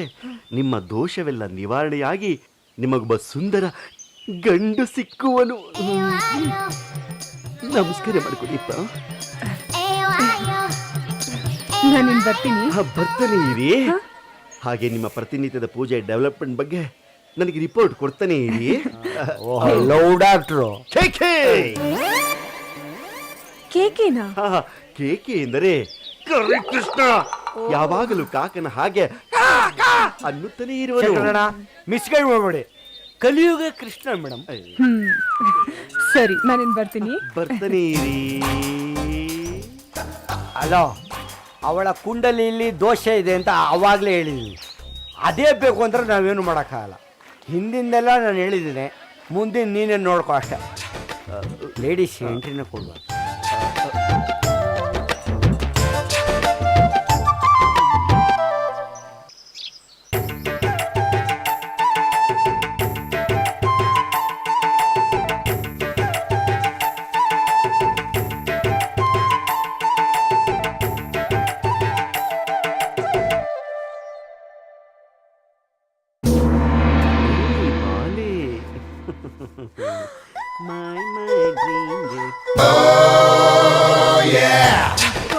ನಿಮ್ಮ ದೋಷವೆಲ್ಲ ನಿವಾರಣೆಯಾಗಿ ನಿಮಗೊಬ್ಬ ಸುಂದರ ಗಂಡು ಸಿಕ್ಕುವನು. ನಮಸ್ಕಾರ ಮಾಡಿಕೊಡಿಪ್ಪ. ನಾನು ಬರ್ತೀನಿ. ಬರ್ತಾನೆ ಇರಿ. ಹಾಗೆ ನಿಮ್ಮ ಪ್ರತಿನಿತ್ಯದ ಪೂಜೆ ಡೆವಲಪ್ಮೆಂಟ್ ಬಗ್ಗೆ ನನಗೆ ರಿಪೋರ್ಟ್ ಕೊಡ್ತಾನೆ ಇರಿ. Hello doctor. ಕೇಕೇನಾ? ಕೇಕೆ ಎಂದರೆ ಕರಿ ಕೃಷ್ಣ ಯಾವಾಗಲೂ ಕಾಕನ ಹಾಗೆ ಅನ್ನುತ್ತಾನೆ ಇರುವನು. ಮಿಸ್ಗೈಡ್ ಮಾಡ್ಬೇಡಿ, ಕಲಿಯುಗ ಕೃಷ್ಣ ಮೇಡಮ್. ಸರಿ, ನಾನಿನ್ ಬರ್ತೀನಿ. ಬರ್ತಾನೆ ಇರಿ. ಅಲೋ, ಅವಳ ಕುಂಡಲಿಯಲ್ಲಿ ದೋಷ ಇದೆ ಅಂತ ಅವಾಗಲೇ ಹೇಳಿದ್ದೀನಿ. ಅದೇ ಬೇಕು ಅಂದ್ರೆ ನಾವೇನು ಮಾಡೋಕ್ಕಾಗಲ್ಲ. ಹಿಂದಿಂದೆಲ್ಲ ನಾನು ಹೇಳಿದ್ದೀನಿ, ಮುಂದಿನ ನೀನೇ ನೋಡ್ಕೊ ಅಷ್ಟೇ. ಲೇಡೀಸ್ ಎಂಟ್ರಿನ ಕೊಡುವ.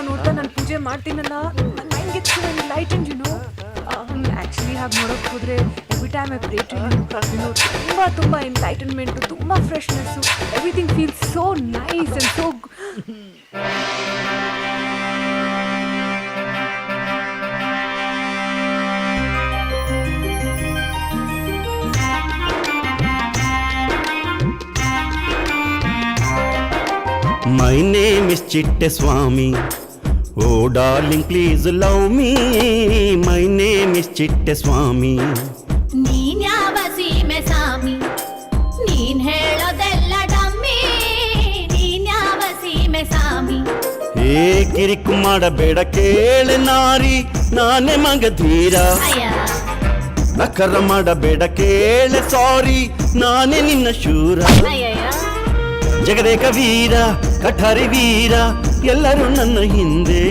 ನೋಡ್ತಾ ನಾನು ಪೂಜೆ ಮಾಡ್ತೀನಲ್ಲ, ನನ್ನ mind gets enlightened, you know. Actually ಹಾಗೆ ನೋಡೋಕೆ ಹೋದ್ರೆ every time I pray to you, ತುಂಬಾ ಎನ್ಲೈಟನ್ಮೆಂಟ್, ತುಂಬಾ freshness, everything feels so nice and so. My name is Chitte Swami. Oh darling, please love me. My name is Chitte Swami. ನೀನ್ ಯಾವ ಸೀಮೆ ಸಾಮಿ, ನೀನ್ ಹೇಳೋದೆಲ್ಲ dummy. ನೀನ್ ಯಾವ ಸೀಮೆ ಸಾಮಿ. ಏ ಕಿರಿಕು ಮಾಡಬೇಡ ಕೇಳೆ ನಾರಿ, ನಾನೇ ಮಗಧೀರ. ನಕರ ಮಾಡಬೇಡ ಕೇಳೆ ಸಾರಿ, ನಾನೇ ನಿನ್ನ ಶೂರ. ಜಗದೇಕ ವೀರ, ಕಠಾರಿ ವೀರ, ಎಲ್ಲರೂ ನನ್ನ ಹಿಂದೆ.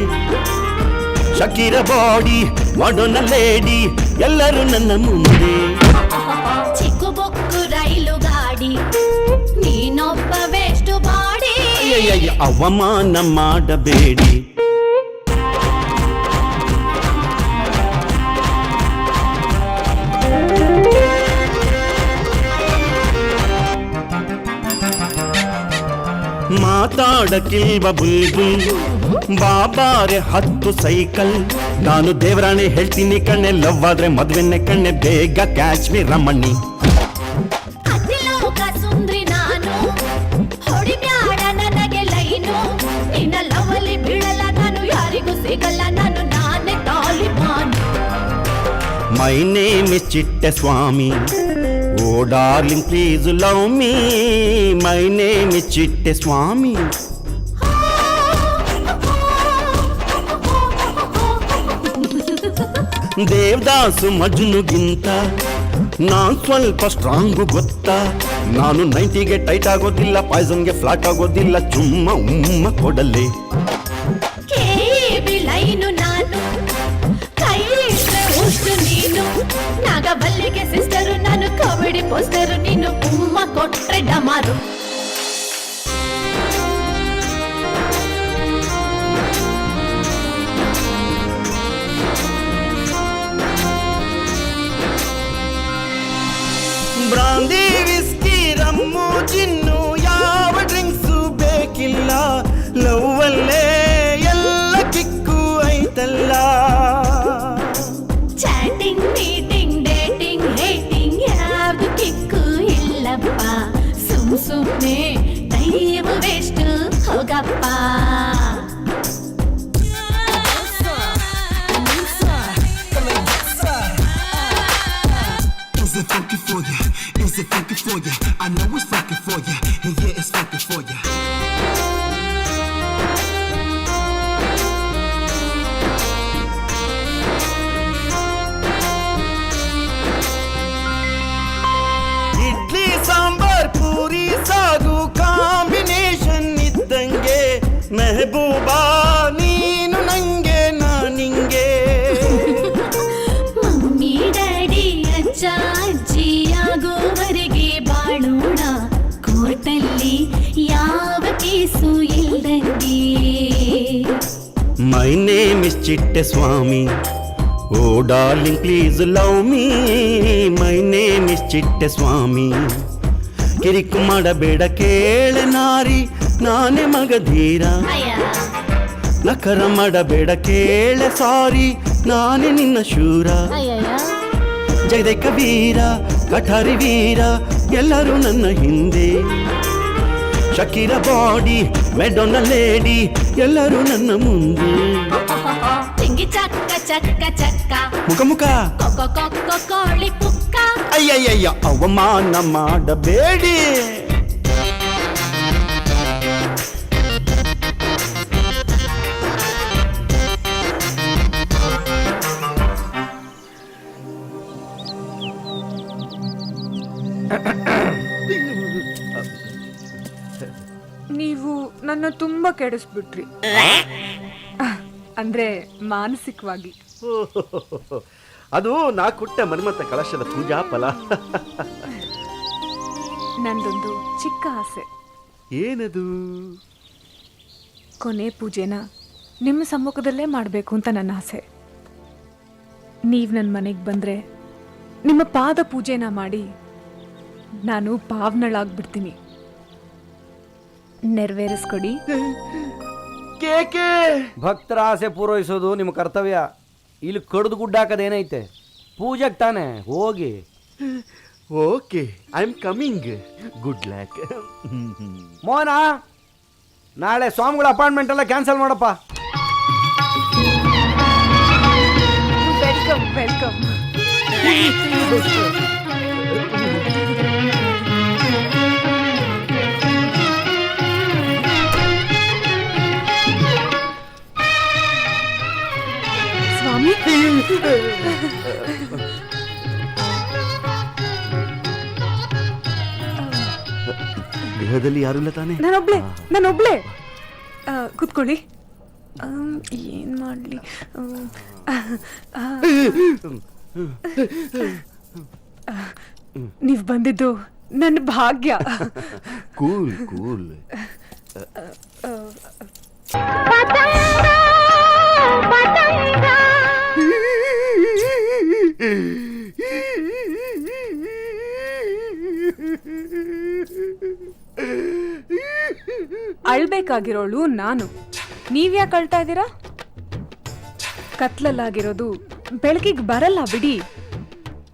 ಶಕೀರ ಬಾಡಿ, ಮಾಡೋನ ಲೇಡಿ, ಎಲ್ಲರೂ ನನ್ನ ಮುಂದೆ. ಚಿಕ್ಕು ಬೊಕ್ಕು ರೈಲು ಗಾಡಿ, ನೀನೊಬ್ಬ ವೇಸ್ಟ್ ಬಾಡಿ. ಅವಮಾನ ಮಾಡಬೇಡಿ. ಮಾತಾಡಕ್ಕಿಲ್ವ ಬುಲ್ಬುಲ್, ಬಾಬಾರೆ 10 ಸೈಕಲ್. ನಾನು ದೇವರಾಣೆ ಹೇಳ್ತೀನಿ ಕಣ್ಣೆ, ಲವ್ ಆದ್ರೆ ಮದ್ವೆನ್ನೆ ಕಣ್ಣೆ, ಬೇಗ ಕ್ಯಾಚ್ ಮಿ ರಮಣಿ. ಅತಿಲೋಕ ಸುಂದ್ರಿ ನಾನು, ಹೊಡಿಬ್ಯಾಡ ನನಗೆ ಲೈನು. ನಿನ್ನ ಲವಲಿ ಬೀಳಲ್ಲ ನಾನು, ಯಾರಿಗೂ ಸಿಗಲ್ಲ ನಾನು, ನಾನೇ ತಾಲಿಬಾನ್. ಮೈ name is Chitte Swami. Oh darling, please love me. My name is Chitte Swami. Devdas ಮಜ್ನುಗಿಂತ ನಾನ್ ಸ್ವಲ್ಪ ಸ್ಟ್ರಾಂಗು ಗೊತ್ತಾ. ನಾನು 90ಗೆ ಟೈಟ್ ಆಗೋದಿಲ್ಲ, ಪಾಯ್ಸನ್ಗೆ ಫ್ಲಾಟ್ ಆಗೋದಿಲ್ಲ, ಚುಮ್ಮ ಉಮ್ಮ ಕೊಡಲೆ. ಲೈನು ನಾನು, ಕೈ ಉಷ್ಟು ನೀನು, ನಾಗಬಲ್ಲಿಗೆ ಸಿಸ್ಟರು ನಾನು, ಕಬಡ್ಡಿ ಪೋಸ್ಟರು ನೀನು, ಉಮ್ಮ ಕೊಟ್ರೆ ಡಮಾರು. ಬ್ರಾಂದಿ ವಿಸ್ಕಿ ರಮ್ಮು ಜಿನ್ನು ಯಾವ ಡ್ರಿಂಕ್ಸು ಬೇಕಿಲ್ಲ, ಲವ್ವಲ್ಲೇ ಎಲ್ಲ ಕಿಕ್ಕು ಐತಲ್ಲ. ಚಾಟಿಂಗ್, ಮೀಟಿಂಗ್, ಡೇಟಿಂಗ್, ಹೇಟಿಂಗ್ ಯಾವ್ದು ಕಿಕ್ಕು ಇಲ್ಲಪ್ಪ. ಸುಮ್ನೆ ಟೈಮ್ ವೇಸ್ಟ್ ಹೋಗಪ್ಪ. Is it funky for ya? Is it funky for ya? I know it's funky for ya. And yeah, it's funky for ya. Idli sambar puri ಸಾಗು combination ಇದ್ದಂಗೆ, ಮೆಹಬೂಬಾ ನೀನು ನಂಗೆ ನಾನಿಂಗೆ. ಮಮ್ಮಿ ಡ್ಯಾಡಿ ಅಜ್ಜ ಅಜ್ಜಿ ಆಗೋವರೆಗೆ ಬಾಳೋಣ, ಕೋರ್ಟಲ್ಲಿ ಯಾವ ಕೇಸು ಇಲ್ದಂಗೆ. ಮೈ ಮೈ name is Chitte Swami oh darling please love me my name is Chitte Swami ಕಿರಿಕು ಮಾಡಬೇಡ ಕೇಳೆ ನಾರಿ ನಾನೇ ಮಗಧೀರ ನಕರ ಮಾಡಬೇಡ ಕೇಳೆ ಸಾರಿ ನಾನೇ ನಿನ್ನ ಶೂರ ಜಗದೇಕ ವೀರ ಕಠಾರಿ ವೀರ ಎಲ್ಲರೂ ನನ್ನ ಹಿಂದೆ ಶಕೀರ ಬಾಡಿ ಮೆಡೋನ ಲೇಡಿ ಎಲ್ಲರೂ ನನ್ನ ಮುಂದೆ ಚಿಂಗಿ ಚಕ್ಕ ಚಕ್ಕ ಚಕ್ಕ ಮುಖ ಮುಖ ಕೊಕ್ಕ ಕೊಕ್ಕ ಕೋಳಿ ಪುಕ್ಕ ಅಯ್ಯಯ್ಯಯ್ಯ ಅವಮಾನ ಮಾಡಬೇಡಿ ನೀವು ನನ್ನ ತುಂಬಾ ಕೆಡಿಸ್ಬಿಟ್ರಿ ಅಂದ್ರೆ ಮಾನಸಿಕವಾಗಿ. ಅದು ನಾ ಕೊಟ್ಟ ಮನ್ಮಥ ಕಳಶದ ಪೂಜಾ ಫಲ. ನಂದೊಂದು ಚಿಕ್ಕ ಆಸೆ. ಏನದು? ಕೊನೆ ಪೂಜೆನ ನಿಮ್ಮ ಸಮ್ಮುಖದಲ್ಲೇ ಮಾಡಬೇಕು ಅಂತ ನನ್ನ ಆಸೆ. ನೀವು ನನ್ನ ಮನೆಗೆ ಬಂದರೆ ನಿಮ್ಮ ಪಾದ ಪೂಜೆನ ಮಾಡಿ ನಾನು ಪಾವನಳಾಗ್ಬಿಡ್ತೀನಿ. ನೆರವೇರಿಸ್ಕೊಡಿ. ಭಕ್ತರ ಆಸೆ ಪೂರೈಸೋದು ನಿಮ್ಮ ಕರ್ತವ್ಯ. ಇಲ್ಲಿ ಕಡ್ದು ಗುಡ್ಡ ಹಾಕೋದೇನೈತೆ? ಪೂಜೆಗೆ ತಾನೆ, ಹೋಗಿ. Okay, I am coming. Good luck. Mohana, ನಾಳೆ ಸ್ವಾಮಿಗಳ ಅಪಾಯಿಂಟ್ಮೆಂಟ್ ಎಲ್ಲ ಕ್ಯಾನ್ಸಲ್ ಮಾಡಪ್ಪ. Welcome welcome. ಸ್ವಾಮಿ, ದೇಹದಲ್ಲಿ ಯಾರು ಇಲ್ಲ ತಾನೆ? ನಾನೊಬ್ಳೆ. ಕೂತ್ಕೊಳ್ಳಿ. ಏನ್ ಮಾಡ್ಲಿ? ನೀವ್ ಬಂದಿದ್ದು ನನ್ನ ಭಾಗ್ಯ. Cool cool. ಅಳ್ಬೇಕಾಗಿರೋಳು ನಾನು, ನೀವ್ಯಾಕೆ ಅಳ್ತಾ ಇದ್ದೀರಾ? ಕತ್ಲಲ್ಲಾಗಿರೋದು ಬೆಳಕಿಗೆ ಬರಲ್ಲ ಬಿಡಿ.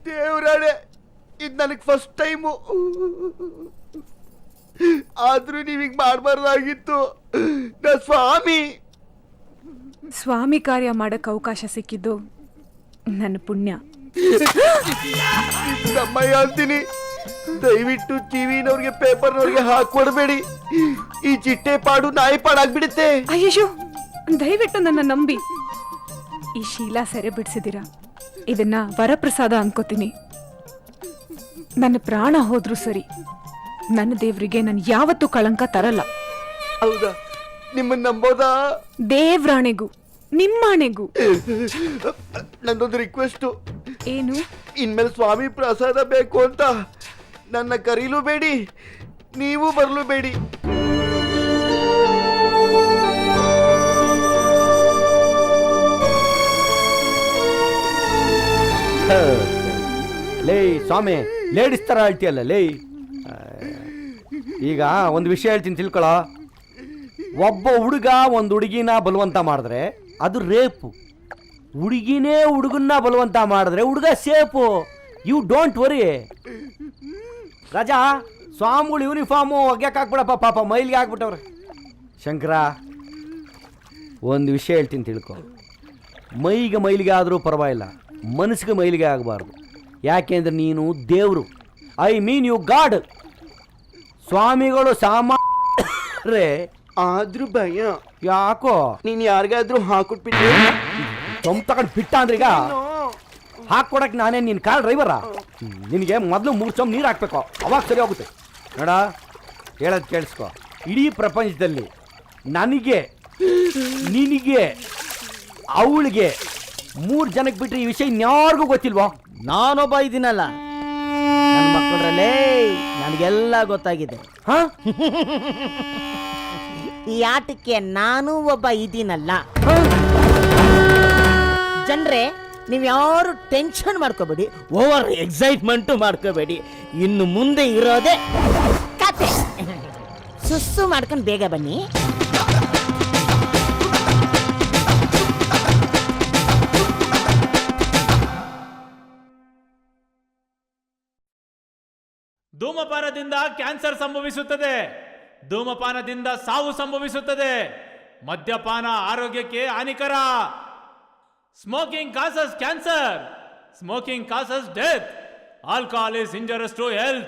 ದೇವ್ರಾಣೆ, ಇದು ನನಗೆ ಫಸ್ಟ್ ಟೈಮು. ಆದ್ರೂ ನೀವೀಗ ಮಾಡಬಾರ್ದಾಗಿತ್ತು. ಸ್ವಾಮಿ ಕಾರ್ಯ ಮಾಡಕ್ ಅವಕಾಶ ಸಿಕ್ಕಿದ್ದು ನನ್ನ ಪುಣ್ಯ. ನಮ್ಮಯ್ಯ ಅಂತೀನಿ, ದಯವಿಟ್ಟು ಟಿವಿನವ್ರಿಗೆ ಪೇಪರ್ನವ್ರಿಗೆ ಹಾಕೊಡ್ಬೇಡಿ. ಈ ಚಿಟ್ಟೆ ಪಾಡು ನಾಯಿ ಪಾಡಾಗ್ಬಿಡುತ್ತೆ. ಅಯ್ಯೋ, ದಯವಿಟ್ಟು ನನ್ನ ನಂಬಿ. ಈ ಶೀಲಾ ಸೆರೆ ಬಿಡಿಸಿದಿರಾ, ಇದನ್ನ ವರಪ್ರಸಾದ ಅನ್ಕೋತೀನಿ. ನನ್ನ ಪ್ರಾಣ ಹೋದ್ರು ಸರಿ, ನನ್ನ ದೇವ್ರಿಗೆ ನಾನು ಯಾವತ್ತೂ ಕಳಂಕ ತರಲ್ಲ. ಹೌದಾ? ನಿಮ್ಮನ್ನ ನಂಬೋದಾ? ದೇವ್ರಾಣೆಗೂ ನಿಮ್ಮಾಣೆಗೂ. ನಂದೊಂದು ರಿಕ್ವೆಸ್ಟು. ಏನು? ಇನ್ಮೇಲೆ ಸ್ವಾಮಿ ಪ್ರಸಾದ ಬೇಕು ಅಂತ ನನ್ನ ಕರೀಲೂ ಬೇಡಿ, ನೀವು ಬರಲು ಬೇಡಿ. ಲೇ ಸ್ವಾಮಿ, ಲೇಡೀಸ್ ಥರ ಹೇಳ್ತೀಯಲ್ಲ ಲೇ. ಈಗ ಒಂದು ವಿಷಯ ಹೇಳ್ತೀನಿ ತಿಳ್ಕೊಳ. ಒಬ್ಬ ಹುಡುಗ ಒಂದು ಹುಡುಗಿನ ಬಲವಂತ ಮಾಡಿದ್ರೆ ಅದು ರೇಪು. ಹುಡುಗಿನೇ ಹುಡುಗನ್ನ ಬಲವಂತ ಮಾಡಿದ್ರೆ ಹುಡುಗ safe. You don't worry. Raja, ಸ್ವಾಮಿಗಳು ಯೂನಿಫಾರ್ಮು ಒಗ್ಯಾಕೆ ಹಾಕ್ಬಿಡಪ್ಪ, ಪಾಪ ಮೈಲಿಗೆ ಹಾಕ್ಬಿಟ್ಟವ್ರೆ. ಶಂಕರ, ಒಂದು ವಿಷಯ ಹೇಳ್ತೀನಿ ತಿಳ್ಕೊ. ಮೈಲಿಗೆ ಆದರೂ ಪರವಾಗಿಲ್ಲ, ಮನಸ್ಸಿಗೆ ಮೈಲಿಗೆ ಆಗಬಾರ್ದು. ಯಾಕೆಂದ್ರೆ ನೀನು ದೇವರು, ಐ ಮೀನ್ ಯು ಗಾಡ್. ಸ್ವಾಮಿಗಳು ಸಾಮಾನ್ಯರೇ ಆದ್ರೂ ಭಯ. ಯಾಕೋ? ನೀನ್ ಯಾರಿಗಾದ್ರೂ ಹಾಕೊಟ್ಬಿಟ್ಟು ತಗೊಂಡು ಬಿಟ್ಟ ಅಂದ್ರೆ ಈಗ ಹಾಕೊಡಕ್ ನಾನೇ ನಿನ್ ಕಾರ್ ಡ್ರೈವರಾ? ನಿನಗೆ ಮೊದಲು 3 ಚಮ್ ನೀರು ಹಾಕ್ಬೇಕು, ಅವಾಗ ಸರಿ ಹೋಗುತ್ತೆ. ನೋಡ, ಹೇಳೋದು ಕೇಳಿಸ್ಕೊ. ಇಡೀ ಪ್ರಪಂಚದಲ್ಲಿ ನನಗೆ, ನಿನಗೆ, ಅವಳಿಗೆ 3 ಜನಕ್ಕೆ ಬಿಟ್ಟರೆ ಈ ವಿಷಯ ಇನ್ಯಾರಿಗೂ ಗೊತ್ತಿಲ್ವೋ? ನಾನೊಬ್ಬ ಇದ್ದೀನಲ್ಲ ನನ್ನ ಮಕ್ಕಳಲ್ಲೇ, ನನಗೆಲ್ಲ ಗೊತ್ತಾಗಿದೆ. ಈ ಆಟಕ್ಕೆ ನಾನು ಒಬ್ಬ ಇದ್ದೀನಲ್ಲ. ಜನರೇ ನೀವು ಯಾರು ಟೆನ್ಷನ್ ಮಾಡ್ಕೋಬೇಡಿ, ಓವರ್ ಎಕ್ಸೈಟ್ಮೆಂಟು ಮಾಡ್ಕೋಬೇಡಿ. ಇನ್ನು ಮುಂದೆ ಇರೋದೇ ಕತೆ. ಸುಸ್ಸು ಮಾಡ್ಕೊಂಡು ಬೇಗ ಬನ್ನಿ. ಧೂಮಪಾನದಿಂದ ಕ್ಯಾನ್ಸರ್ ಸಂಭವಿಸುತ್ತದೆ. ಧೂಮಪಾನದಿಂದ ಸಾವು ಸಂಭವಿಸುತ್ತದೆ. ಮದ್ಯಪಾನ ಆರೋಗ್ಯಕ್ಕೆ ಹಾನಿಕರ. Smoking causes cancer. Smoking causes death. Alcohol is injurious to health.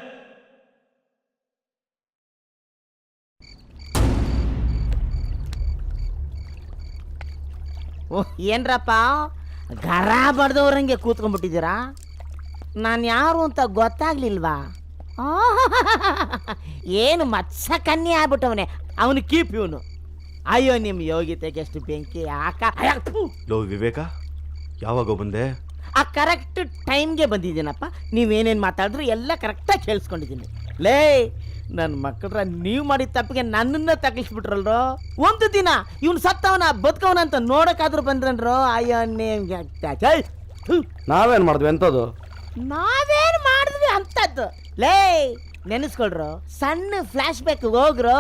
ಏನ್ರಪ್ಪ ಗರ ಬಡ್ದವ್ರಂಗೆ ಕೂತ್ಕೊಂಡ್ಬಿಟ್ಟಿದ್ದೀರಾ? ನಾನು ಯಾರು ಅಂತ ಗೊತ್ತಾಗ್ಲಿಲ್ವಾ? ಏನು ಮತ್ಸ ಕನ್ಯೆ ಆಗ್ಬಿಟ್ಟವನೆ ಅವನು ಕೀಪ್ ಇವನು. ಅಯ್ಯೋ ನಿಮ್ಮ ಯೋಗ್ಯತೆಗೆ ಎಷ್ಟು ಬೆಂಕಿ ಲೋ ವಿವೇಕ, ಯಾವಾಗ ಬಂದೆ? ಆ ಕರೆಕ್ಟ್ ಟೈಮ್ಗೆ ಬಂದಿದ್ದೀನಪ್ಪ. ನೀವೇನೇನು ಮಾತಾಡಿದ್ರು ಎಲ್ಲ ಕರೆಕ್ಟಾಗಿ ಕೇಳಿಸ್ಕೊಂಡಿದ್ದೀನಿ. ಲೇ ನನ್ನ ಮಕ್ಕಳ್ರ ನೀವು ಮಾಡಿದ ತಪ್ಪಿಗೆ ನನ್ನನ್ನ ತಗ್ಲಿಸ್ಬಿಟ್ರಲ್ರೋ. ಒಂದು ದಿನ ಇವನು ಸತ್ತವನ ಬದುಕವನ ಅಂತ ನೋಡೋಕ್ಕಾದ್ರೂ ಬಂದ್ರನ್ರೋ. ಅಯ್ಯೋ ನಾವೇನ್ ಮಾಡಿದ್ವಿ ಎಂತದು? ನಾವೇನು ಮಾಡಿದ್ವಿ ಅಂತದ್ದು? ಲೇ ನೆನೆಸ್ಕೊಳ್ರು, ಸಣ್ಣ ಫ್ಲಾಶ್ ಬ್ಯಾಕ್ ಹೋಗ್ರು.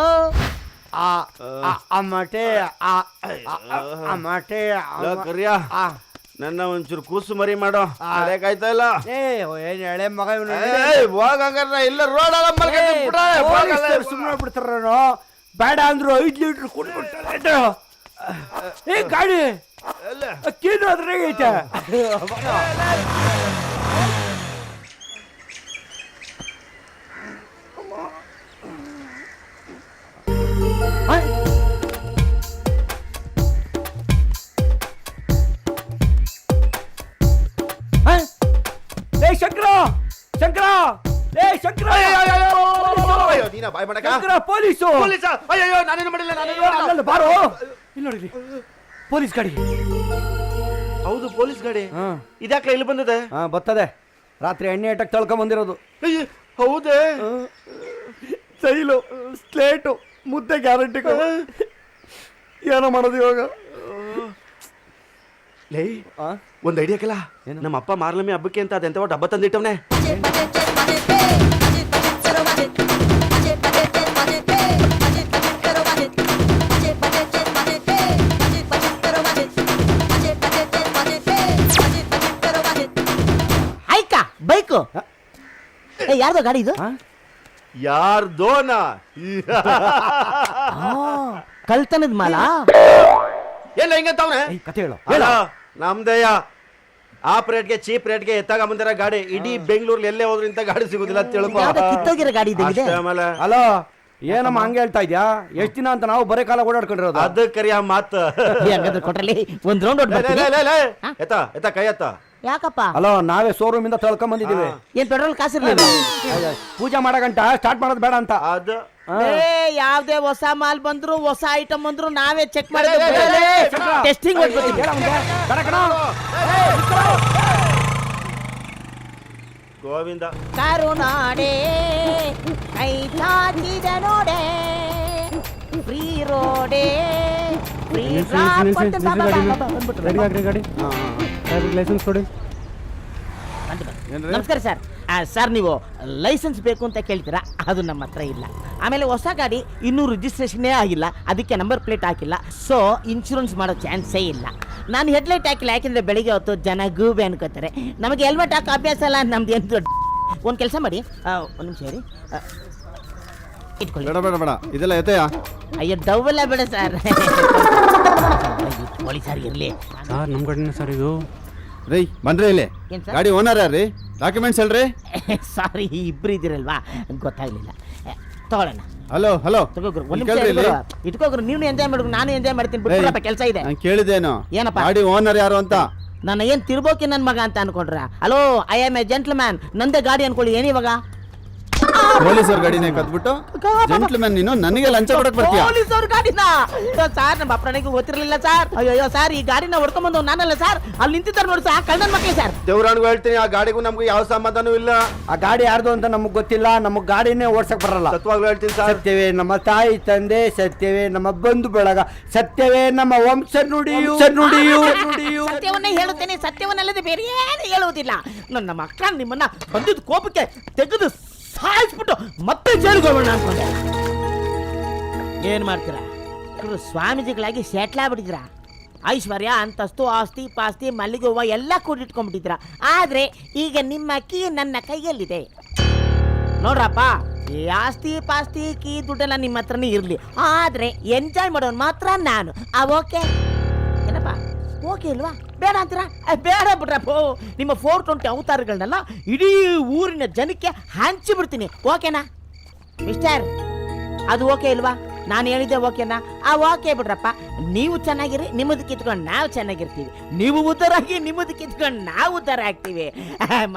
ನನ್ನ ಒಂಚೂರು ಕೂಸು ಮರಿ ಮಾಡೋ. ಕಾಯ್ತಾ ಇಲ್ಲ ಎಳೆ ಮಗ ಇಲ್ಲ ರೋಡ್ ಸುಮ್ಮನೆ ಬಿಡ್ತಾರ. ಬೇಡ ಅಂದ್ರು 5 ಲೀಟರ್ ಕುಡ್ಬಿಡ್ತಾರೆ. ಏ ಗಾಡಿ ಅಕ್ಕೇನು ಅದ್ರಾಗ ಐತೆ. ಶಂಕರ ಶಂಕರ ಏ ಶಂಕರ ಪೊಲೀಸು. ನಾನೇನು ಮಾಡಿಲ್ಲ. ಬಾರೋ ಇಲ್ಲಿ ನೋಡಿರಿ, ಪೊಲೀಸ್ ಗಾಡಿ. ಹೌದು ಪೊಲೀಸ್ ಗಾಡಿ. ಇದ್ಯಾಕ್ಲ ಇಲ್ಲಿ ಬಂದಿದೆ? ಬರ್ತದೆ. ರಾತ್ರಿ ಎಣ್ಣೆ ಇಟ್ಟಕ್ಕೆ ತೊಳ್ಕೊಂಡ್ ಬಂದಿರೋದು. ಹೌದೇ? ಸೈಲು ಸ್ಲೇಟು ಮುದ್ದೆ ಗ್ಯಾರಂಟಿ. ಏನೋ ಮಾಡೋದು ಇವಾಗ? ಲೇ ಒಂದ್ ಐಡಿಯಾ ಕಲ. ನಮ್ಮ ಅಪ್ಪ ಮಾರ್ಲಮ್ಮಿ ಹಬ್ಬಕ್ಕೆ ಅಂತ ಅದೆಂತ ಹಬ್ಬ ತಂದಿಟ್ಟವನೆ. ಆಯ್ತಾ ಬೈಕು? ಯಾರ್ದೋ ಗಾಡಿ ಇದು? ಯಾರ್ದೋನಾ? ಕಳ್ತನದ ಮಾಲ ಎಲ್ಲ ಹಿಂಗಂತವ್ನೆ. ಕತೆ ಹೇಳು. ನಮ್ದಯ್ಯ ಆಪ್ ರೇಟ್ಗೆ ಚೀಪ್ ರೇಟ್ಗೆ ಎತ್ತಾಗ ಬಂದಿರೋ ಗಾಡಿ. ಇಡೀ ಬೆಂಗಳೂರಲ್ಲಿ ಎಲ್ಲೇ ಹೋದ್ರು ಇಂತ ಗಾಡಿ ಸಿಗುದಿಲ್ಲ ಅಂತ ತಿಳ್ಕೊ. ಕಿತ್ತೋಗಿರೋ ಗಾಡಿ ಇದೆ. ಹಲೋ ಏನಮ್ಮ ಹಂಗೆ ಹೇಳ್ತಾ ಇದ್ಯಾ? ಎಷ್ಟ್ ದಿನ ಅಂತ ನಾವು ಬರೇ ಕಾಲ ಓಡಾಡ್ಕೊಂಡಿರೋದು. ಅದು ಕರಿಯ ಮಾತು. ಕೊಟ್ರಲ್ಲಿ ಒಂದ್ ರೌಂಡ್ ಎತ್ತ ಕೈ ಎತ್ತ. ಯಾಕಪ್ಪ? ಹಲೋ ನಾವೇ ಶೋರೂಮ್ ಇಂದ ತೊಳ್ಕೊಂಡ್ ಬಂದಿದೀವಿ. ಏನ್ ಪೆಟ್ರೋಲ್ ಕಾಸಿರ್ಲಿಲ್ಲ? ಪೂಜೆ ಮಾಡಗಂಟ ಸ್ಟಾರ್ಟ್ ಮಾಡೋದು ಬೇಡ ಅಂತ. ಅದು ಯಾವ್ದೇ ಹೊಸ ಮಾಲ್ ಬಂದ್ರು ಹೊಸ ಐಟಮ್ ಬಂದ್ರು ನಾವೇ ಚೆಕ್ ಮಾಡಿದ್ರೆ ಟೆಸ್ಟಿಂಗ್ ಗೋವಿಂದ. ಕರುನಾಡೆ ಕೈ ಚಾಚಿದ ನೋಡೆ ಫ್ರೀ ರೋಡೆ ಲೈಸೆನ್ಸ್ ಕೊಡಿ. ನಮಸ್ಕಾರ ಸರ್. ಸರ್ ನೀವು ಲೈಸೆನ್ಸ್ ಬೇಕು ಅಂತ ಕೇಳ್ತೀರಾ? ಅದು ನಮ್ಮ ಹತ್ರ ಇಲ್ಲ. ಆಮೇಲೆ ಹೊಸ ಗಾಡಿ ಇನ್ನೂ ರಿಜಿಸ್ಟ್ರೇಷನ್ನೇ ಆಗಿಲ್ಲ, ಅದಕ್ಕೆ ನಂಬರ್ ಪ್ಲೇಟ್ ಹಾಕಿಲ್ಲ. ಸೊ ಇನ್ಶೂರೆನ್ಸ್ ಮಾಡೋ ಚಾನ್ಸೇ ಇಲ್ಲ. ನಾನು ಹೆಡ್ಲೈಟ್ ಹಾಕಿಲ್ಲ, ಯಾಕೆಂದರೆ ಬೆಳಿಗ್ಗೆ ಹೊತ್ತು ಜನ ಗೂಬೆ ಅನ್ಕೋತಾರೆ. ನಮಗೆ ಹೆಲ್ಮೆಟ್ ಹಾಕೋ ಅಭ್ಯಾಸ ಅಲ್ಲ ನಮ್ದು. ಏನು ದೊಡ್ಡ ಒಂದು ಕೆಲಸ ಮಾಡಿ, ಒಂದು ನಿಮಿಷ ಹೇಳಿ ಇಟ್ಕೊಳ್ಳಿ. ಬೇಡ ಬೇಡ ಬೇಡ ಇದೆಲ್ಲ ಎತ್ತೆಯ. ಅಯ್ಯೋ ಡವೆಲ್ಲ ಬೇಡ ಸರ್. ಇಟ್ಕೊಳ್ಳಿ ಸರ್, ಇರಲಿ ಸರ್. ನಮ್ಮ ಗಾಡಿನ ಸರ್ ಇದು. ರೀ ಬನ್ರಿ ಇಲ್ಲಿ. ಗಾಡಿ ಓನರ್ ಯಾರ್ರಿ? ಡಾಕ್ಯುಮೆಂಟ್ಸ್ ಹೇಳ್ರಿ. ಸಾರಿ ಇಬ್ರು ಇದ್ದೀರಲ್ವಾ ಗೊತ್ತಾಗ್ಲಿಲ್ಲ. ತಗೊಳ್ಳೋಣ. ಹಲೋ ಹಲೋ ಇಟ್ಕೋಗ್ರು. ನೀವು ಎಂಜಾಯ್ ಮಾಡ್ಬೇಕು, ನಾನು ಎಂಜಾಯ್ ಮಾಡ್ತೀನಿ. ಬಿಟ್ಬಿಡಪ್ಪ, ಕೆಲಸ ಇದೆ. ನಾನು ಕೇಳಿದೇನು ಏನಪ್ಪ? ಗಾಡಿ ಓನರ್ ಯಾರು ಅಂತ. ನಾನು ಏನ್ ತಿರ್ಬೋಕಿ ನನ್ನ ಮಗ ಅಂತ ಅನ್ಕೊಂಡ್ರ? Hello, I am A gentleman. ನಂದೇ ಗಾಡಿ ಅನ್ಕೊಳ್ಳಿ. ಏನಿವಾಗ ಪೊಲೀಸರ ಗಾಡಿನೇ ಕದ್ಬಿಟ್ಟು ಜೆಂಟ್ಲ್ಮನ್ ನೀನು ನನಗೆ ಲಂಚ ಕೊಡಕ್ ಬರ್ತೀಯ? ಪೊಲೀಸವ್ರ ಗಾಡಿನ ಸರ್ ನಮ್ಮ ಅಪ್ಪನಿಗೆ ಗೊತ್ತಿರಲಿಲ್ಲ ಸರ್. ಅಯ್ಯೋ ಸರ್ ಈ ಗಾಡಿನ ಹೊಡ್ಕೊಂಡ್ಬಂದು ನಾನಲ್ಲ ಸರ್, ಅಲ್ಲಿ ನಿಂತಿದ್ದಾರೆ ನೋಡಿ ಸರ್ ಕಳ್ಳನ ಮಕ್ಕಳು ಸರ್. ದೇವ್ರಾಣಿಗೂ ಹೇಳ್ತೀನಿ ಆ ಗಾಡಿಗೂ ನಮ್ಗೂ ಯಾವ ಸಂಬಂಧನೂ ಇಲ್ಲ. ಆ ಗಾಡಿ ಯಾರ್ದು ಅಂತ ನಮಗ್ ಗೊತ್ತಿಲ್ಲ, ನಮಗ್ ಗಾಡಿನೇ ಓಡ್ಸಕ್ ಬರಲ್ಲ. ಸತ್ವಾಗ್ಲೂ ಹೇಳ್ತೀನಿ ಸರ್. ಸತ್ಯವೇ ನಮ್ಮ ತಾಯಿ ತಂದೆ, ಸತ್ಯವೇ ನಮ್ಮ ಬಂಧು ಬಳಗ, ಸತ್ಯವೇ ನಮ್ಮ ವಂಶ ನುಡಿಯು. ಸತ್ಯವನ್ನೇ ಹೇಳುತ್ತೇನೆ, ಸತ್ಯವನ್ನಲ್ಲದೆ ಬೇರೆ ಏನು ಹೇಳುವುದಿಲ್ಲ. ನನ್ನ ಮಕ್ಕಳ ನಿಮ್ಮನ್ನ ಬಂದಿದ್ದ ಕೋಪಕ್ಕೆ ತೆಗೆದು ಸಾಯಿಸ್ಬಿಟ್ಟು ಮತ್ತೆ ಜೈಲಿಗೆ ಹೋಗೋಣ ಅನ್ಕೊಂಡೆ. ಏನ್ ಮಾಡ್ತೀರಾ? ಸ್ವಾಮೀಜಿಗಳಾಗಿ ಸೆಟ್ಲ್ ಆಗ್ಬಿಟ್ಟಿದ್ದೀರಾ. ಐಶ್ವರ್ಯ, ಅಂತಸ್ತು, ಆಸ್ತಿ ಪಾಸ್ತಿ, ಮಲ್ಲಿಗೆ ಹೂವು ಎಲ್ಲ ಕೂಡಿಟ್ಕೊಂಡ್ಬಿಟ್ಟಿದ್ದೀರಾ. ಆದ್ರೆ ಈಗ ನಿಮ್ಮ ಕೀ ನನ್ನ ಕೈಯಲ್ಲಿದೆ ನೋಡ್ರಪ್ಪ. ಈ ಆಸ್ತಿ ಪಾಸ್ತಿ ಕೀ ದುಡ್ಡೆಲ್ಲ ನಿಮ್ಮ ಹತ್ರನೇ ಇರ್ಲಿ, ಆದ್ರೆ ಎಂಜಾಯ್ ಮಾಡೋನ್ ಮಾತ್ರ ನಾನು. ಓಕೆ ಏನಪ್ಪ? ಓಕೆ ಇಲ್ವಾ? ಬೇಡ ಅಂತೀರಾ? ಬೇಡ ಬಿಡ್ರಪ್ಪ. ನಿಮ್ಮ 420 ಅವತಾರಗಳನ್ನೆಲ್ಲ ಇಡೀ ಊರಿನ ಜನಕ್ಕೆ ಹಂಚಿಬಿಡ್ತೀನಿ. ಓಕೆನಾ ಮಿಸ್ಟರ್? ಅದು ಓಕೆ ಇಲ್ವಾ? ನಾನು ಹೇಳಿದ್ದೆ ಓಕೆನಾ? ಓಕೆ ಬಿಡ್ರಪ್ಪ. ನೀವು ಚೆನ್ನಾಗಿರಿ, ನಿಮ್ಮದು ಕಿತ್ಕೊಂಡು ನಾವು ಚೆನ್ನಾಗಿರ್ತೀವಿ. ನೀವು ಉದ್ಧಾರ ಆಗಿ, ನಿಮ್ಮದು ಕಿತ್ಕೊಂಡು ನಾವು ಉದ್ಧಾರ ಆಗ್ತೀವಿ.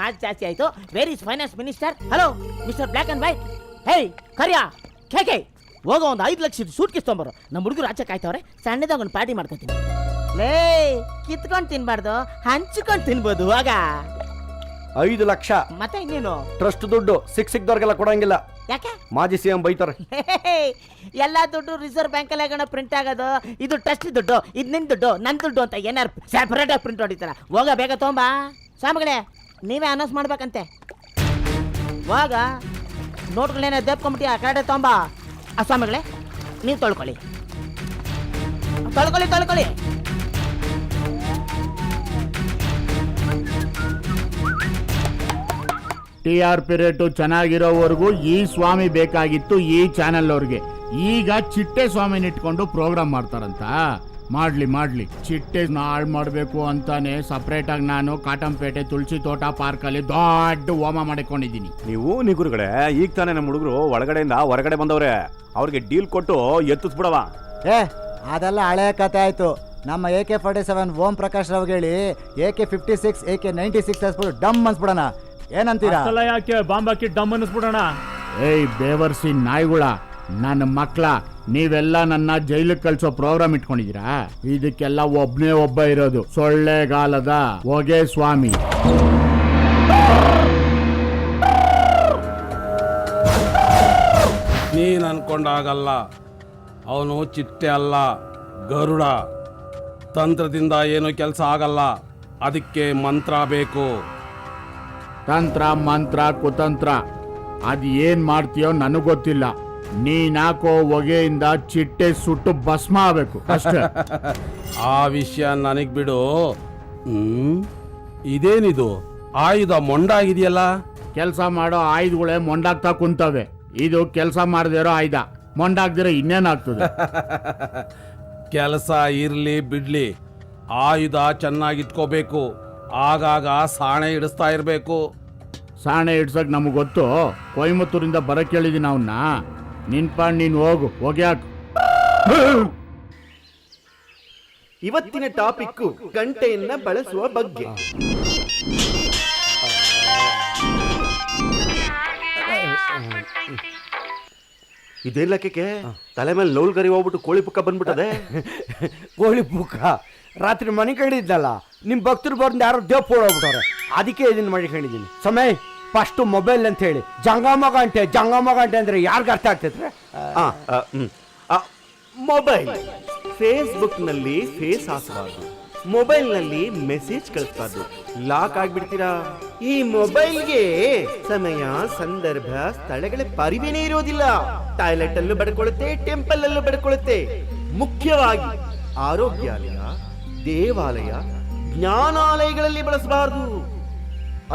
ಮಾತು ಜಾಸ್ತಿ ಆಯ್ತು. Where is finance minister? Hello mister black and white. Hey ಕರಿಯಾ ಕೇಕೆ ಹೋಗೋ, ಒಂದು 5 ಲಕ್ಷದ ಸೂಟ್ ಕಿಸ್ಕೊಂಬರು. ನಮ್ಮ ಹುಡುಗರು ಆಚೆ ಕಾಯ್ತವ್ರೆ, ಸಣ್ಣದಾಗ ಒಂದು ಪಾರ್ಟಿ ಮಾಡ್ಕೊತೀನಿ. ಲೇ ಕಿತ್ಕೊಂಡು ತಿನ್ಬಾರ್ದು, ಹಂಚ್ಕೊಂಡು ತಿನ್ಬೋದು. ಆಗ 5 ಲಕ್ಷ ಮತ್ತೆ ಇನ್ನೇನು? ಟ್ರಸ್ಟ್ ದುಡ್ಡು ಸಿಕ್ದವ್ರಿಗೆಲ್ಲ ಕೊಡಂಗಿಲ್ಲ. ಯಾಕೆ? ಮಾಜಿ ಸಿಎಂ ಬೈತಾರೆ. ಎಲ್ಲ ದುಡ್ಡು ರಿಸರ್ವ್ ಬ್ಯಾಂಕಲ್ಲಿ ಆಗೋಣ ಪ್ರಿಂಟ್ ಆಗೋದು. ಇದು ಟ್ರಸ್ಟ್ ದುಡ್ಡು, ಇದು ನಿನ್ ದುಡ್ಡು, ನನ್ನ ದುಡ್ಡು ಅಂತ ಏನಾರು ಸೆಪರೇಟ್ ಆಗಿ ಪ್ರಿಂಟ್ ಹೊಡಿತಾರ. ಹೋಗ ಬೇಗ ತೊಂಬಾ. ಸ್ವಾಮಿಗಳೇ ನೀವೇ ಅನೌನ್ಸ್ ಮಾಡ್ಬೇಕಂತೆ. ಹೋಗ ನೋಟ್ಗಳೇನ ದೇಪ್ಕೊಂಬಿಟ್ಟಿ ಆ ಕಡೆ ತೊಂಬಾ. ಸ್ವಾಮಿಗಳೇ ನೀವು ತೊಳ್ಕೊಳ್ಳಿ. TRP ರೇಟು ಚೆನ್ನಾಗಿರೋವರೆಗೂ ಈ ಸ್ವಾಮಿ ಬೇಕಾಗಿತ್ತು ಈ ಚಾನೆಲ್ ಅವ್ರಿಗೆ. ಈಗ ಚಿಟ್ಟೆ ಸ್ವಾಮಿನ ಇಟ್ಕೊಂಡು ಪ್ರೋಗ್ರಾಮ್ ಮಾಡ್ತಾರಂತ. ಮಾಡ್ಲಿ ಚಿಟ್ಟೆ ಹಾಳು ಮಾಡಬೇಕು ಅಂತಾನೆ ಸಪ್ರೇಟ್ ಆಗಿ ನಾನು ಕಾಟಂಪೇಟೆ ತುಳಸಿ ತೋಟ ಪಾರ್ಕಲ್ಲಿ ದೊಡ್ಡ ಹೋಮ ಮಾಡಿಕೊಂಡಿದ್ದೀನಿ. ನೀವು ನಿಗುರುಗಳೇ ಈಗ ತಾನೇ ನಮ್ಮ ಹುಡುಗರು ಒಳಗಡೆಯಿಂದ ಹೊರಗಡೆ ಬಂದವ್ರೆ, ಅವ್ರಿಗೆ ಡೀಲ್ ಕೊಟ್ಟು ಎತ್ತಿಸ್ಬಿಡವ. ಅದೆಲ್ಲ ಹಳೆ ಕತೆ ಆಯ್ತು. ನಮ್ಮ AK-47 ಓಂ ಪ್ರಕಾಶ್ ರಾವ್ ಹೇಳಿ AK-56 AK-96 ಹಸ್ಬಿಟ್ಟು ಡಮ್ ಅನ್ಸ್ಬಿಡೋಣ. ಏನಂತೀರಾ? ಯಾಕೆ ಬಾಂಬ್ ಹಾಕಿ ಡಮ್ ಅನ್ನಿಸ್ಬಿಡೋಣ? ಏಯ್ ಬೇವರ್ಸಿ ನಾಯಿಗಳ ನನ್ನ ಮಕ್ಳ, ನೀವೆಲ್ಲ ನನ್ನ ಜೈಲಿಗೆ ಕಳ್ಸೋ ಪ್ರೋಗ್ರಾಮ್ ಇಟ್ಕೊಂಡಿದ್ದೀರಾ? ಇದಕ್ಕೆಲ್ಲ ಒಬ್ನೇ ಒಬ್ಬ ಇರೋದು, ಸೊಳ್ಳೆಗಾಲದ ಹೊಗೆ ಸ್ವಾಮಿ. ನೀನ್ ಅನ್ಕೊಂಡಾಗಲ್ಲ, ಅವನು ಚಿಟ್ಟೆ ಅಲ್ಲ, ಗರುಡ. ತಂತ್ರದಿಂದ ಏನು ಕೆಲಸ ಆಗಲ್ಲ, ಅದಕ್ಕೆ ಮಂತ್ರ ಬೇಕು. ತಂತ್ರ ಮಂತ್ರ ಕುತಂತ್ರ ಅದ್ ಏನ್ ಮಾಡ್ತೀಯೋ ನನಗ್ ಗೊತ್ತಿಲ್ಲ. ನೀನಾಕೋ ಹೊಗೆಯಿಂದ ಚಿಟ್ಟೆ ಸುಟ್ಟು ಭಸ್ಮ ಆಗ್ಬೇಕು ಅಷ್ಟೇ. ಆ ವಿಷಯ ನನಗ್ ಬಿಡು. ಇದೇನಿದು ಆಯುಧ ಮೊಂಡಾಗಿದೆಯಲ್ಲ? ಕೆಲಸ ಮಾಡೋ ಆಯುಧಗಳೇ ಮೊಂಡಾಗ್ತಾ ಕುಂತವೆ. ಇದು ಕೆಲಸ ಮಾಡದೇ ಇರೋ ಆಯುಧ, ಮೊಂಡಾಗ್ದಿರೋ ಇನ್ನೇನಾಗ್ತದೆ? ಕೆಲಸ ಇರ್ಲಿ ಬಿಡ್ಲಿ, ಆಯುಧ ಚೆನ್ನಾಗಿಟ್ಕೋಬೇಕು. ಆಗಾಗ ಸಾಣೆ ಇಡಿಸ್ತಾ ಇರ್ಬೇಕು. ಸಾಣೆ ಇಡ್ಸಕ್ ನಮಗ್ ಗೊತ್ತು. ಕೊಯಮತ್ತೂರಿಂದ ಬರಕ್ ಹೇಳಿದೀನಿ ಅವನ್ನ. ನೀನ್ ಹೋಗು, ಹೊಗೆ ಹಾಕು. ಇವತ್ತಿನ ಟಾಪಿಕ್ ಗಂಟೆಯನ್ನ ಬಳಸುವ ಬಗ್ಗೆ. ಇದೇಲಕ್ಕೆ ತಲೆ ಮೇಲೆ ಲೌಲ್ ಗರಿ ಹೋಗ್ಬಿಟ್ಟು ಕೋಳಿ ಪುಕ್ಕ ಬಂದ್ಬಿಟ್ಟದೆ. ಕೋಳಿ ಪುಕ್ಕ ರಾತ್ರಿ ಮನೆ ಕಂಡಿದ್ದಲ್ಲ, ನಿಮ್ ಭಕ್ತರು ಬಂದು ಯಾರೋ ದೇವ್ ಹೋಗ್ಬಿಟ್ಟವ್ರೆ, ಅದಕ್ಕೆ ಇದನ್ನ ಮನೆ ಕಂಡಿದ್ದೀನಿ. ಸಮಯ ಫಸ್ಟ್ ಮೊಬೈಲ್ ಅಂತ ಹೇಳಿ ಜಂಗಮಗ ಅಂಟೆ ಅಂದ್ರೆ ಯಾರಿಗ ಅರ್ಥ ಆಗ್ತೈತ್ರೆ? ಮೊಬೈಲ್ ಫೇಸ್ಬುಕ್ ನಲ್ಲಿ ಫೇಸ್ ಹಾಕಬಾರ್ದು, ಮೊಬೈಲ್ ನಲ್ಲಿ ಮೆಸೇಜ್ ಕಳಿಸಬಾರ್ದು. ಲಾಕ್ ಆಗ್ಬಿಡ್ತೀರಾ. ಈ ಮೊಬೈಲ್ಗೆ ಸಮಯ, ಸಂದರ್ಭ, ಸ್ಥಳಗಳ ಪರಿವೇನೇ ಇರೋದಿಲ್ಲ. ಟಾಯ್ಲೆಟ್ ಅಲ್ಲೂ ಬಡ್ಕೊಳ್ಳುತ್ತೆ, ಟೆಂಪಲ್ ಅಲ್ಲೂ ಬಡ್ಕೊಳ್ಳುತ್ತೆ. ಮುಖ್ಯವಾಗಿ ಆರೋಗ್ಯಾಲಯ, ದೇವಾಲಯ, ಜ್ಞಾನಾಲಯಗಳಲ್ಲಿ ಬಳಸಬಾರದು.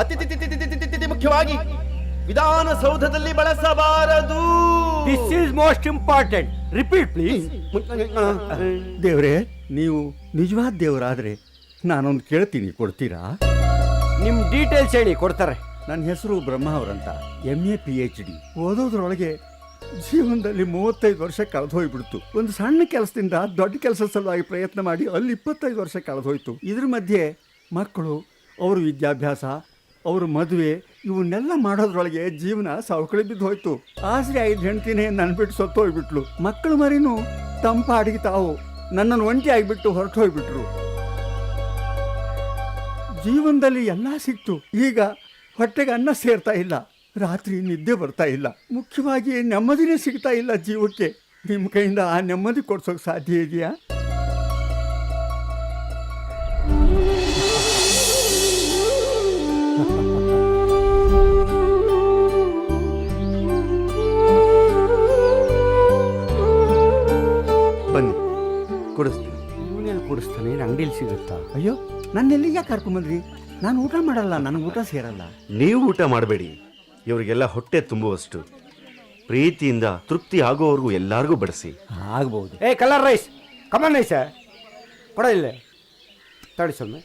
ಅತಿ ಮುಖ್ಯವಾಗಿ ವಿಧಾನಸೌಧದಲ್ಲಿ ಬಳಸಬಾರದು. This is most important. Repeat please. ದೇವ್ರೆ, ನೀವು ನಿಜವಾದ ದೇವರಾದ್ರೆ ನಾನೊಂದು ಕೇಳ್ತೀನಿ, ಕೊಡ್ತೀರಾ? ನಿಮ್ ಡೀಟೇಲ್ಸ್ ಹೇಳಿ, ಕೊಡ್ತಾರೆ. ನನ್ನ ಹೆಸರು ಬ್ರಹ್ಮ ಅವರಂತ, MA PhD. ಓದೋದ್ರೊಳಗೆ ಜೀವನದಲ್ಲಿ 35 ವರ್ಷ ಕಳೆದು ಹೋಗ್ಬಿಡ್ತು. ಒಂದು ಸಣ್ಣ ಕೆಲಸದಿಂದ ದೊಡ್ಡ ಕೆಲಸದ ಸಲುವಾಗಿ ಪ್ರಯತ್ನ ಮಾಡಿ ಅಲ್ಲಿ 25 ವರ್ಷ ಕಳೆದು ಹೋಯ್ತು. ಇದ್ರ ಮಧ್ಯೆ ಮಕ್ಕಳು, ಅವ್ರ ವಿದ್ಯಾಭ್ಯಾಸ, ಅವ್ರ ಮದುವೆ ಇವನ್ನೆಲ್ಲ ಮಾಡೋದ್ರೊಳಗೆ ಜೀವನ ಸವಕಳಿ ಬಿದ್ದು ಹೋಯ್ತು. ಆಸರೆ 5 ಹೆಂಡ್ತಿನೇ ನನ್ನ ಬಿಟ್ಟು ಸತ್ತು ಹೋಗ್ಬಿಟ್ಲು. ಮಕ್ಕಳು ಮರಿನೂ ತಂಪಾಡಿಗೆ ತಾವು ನನ್ನನ್ನು ಒಂಟಿ ಆಗಿಬಿಟ್ಟು ಹೊರಟು ಹೋಗ್ಬಿಟ್ರು. ಜೀವನದಲ್ಲಿ ಎಲ್ಲ ಸಿಕ್ತು, ಈಗ ಹೊಟ್ಟೆಗೆ ಅನ್ನ ಸೇರ್ತಾ ಇಲ್ಲ, ರಾತ್ರಿ ನಿದ್ದೆ ಬರ್ತಾ ಇಲ್ಲ, ಮುಖ್ಯವಾಗಿ ನೆಮ್ಮದಿನೇ ಸಿಗ್ತಾ ಇಲ್ಲ ಜೀವಕ್ಕೆ. ನಿಮ್ಮ ಕೈಯಿಂದ ಆ ನೆಮ್ಮದಿ ಕೊಡ್ಸೋಕೆ ಸಾಧ್ಯ ಇದೆಯಾ? ಬನ್ನಿ ಕೊಡಿಸ್ತೀನಿ. ಇವನೇನು ಕೊಡಿಸ್ತಾನೆ, ಅಂಗಡಿಯಲ್ಲಿ ಸಿಗುತ್ತಾ? ಅಯ್ಯೋ, ನನ್ನೆಲ್ಲಿ ಯಾಕೆ ಕರ್ಕೊಂಬಂದ್ರಿ? ನಾನು ಊಟ ಮಾಡಲ್ಲ, ನನಗೆ ಊಟ ಸೇರಲ್ಲ. ನೀವು ಊಟ ಮಾಡಬೇಡಿ, ಇವರಿಗೆಲ್ಲ ಹೊಟ್ಟೆ ತುಂಬುವಷ್ಟು ಪ್ರೀತಿಯಿಂದ ತೃಪ್ತಿ ಆಗೋವರೆಗೂ ಎಲ್ಲರಿಗೂ ಬಡಿಸಿ. ಆಗ್ಬಹುದು. ಏ ಕಲರ್ ರೈಸ್, ಕಮನ್ ರೈಸ್ ಕೊಡ ಇಲ್ಲ, ತಡಿ ಸೊಮ್ಮೆ.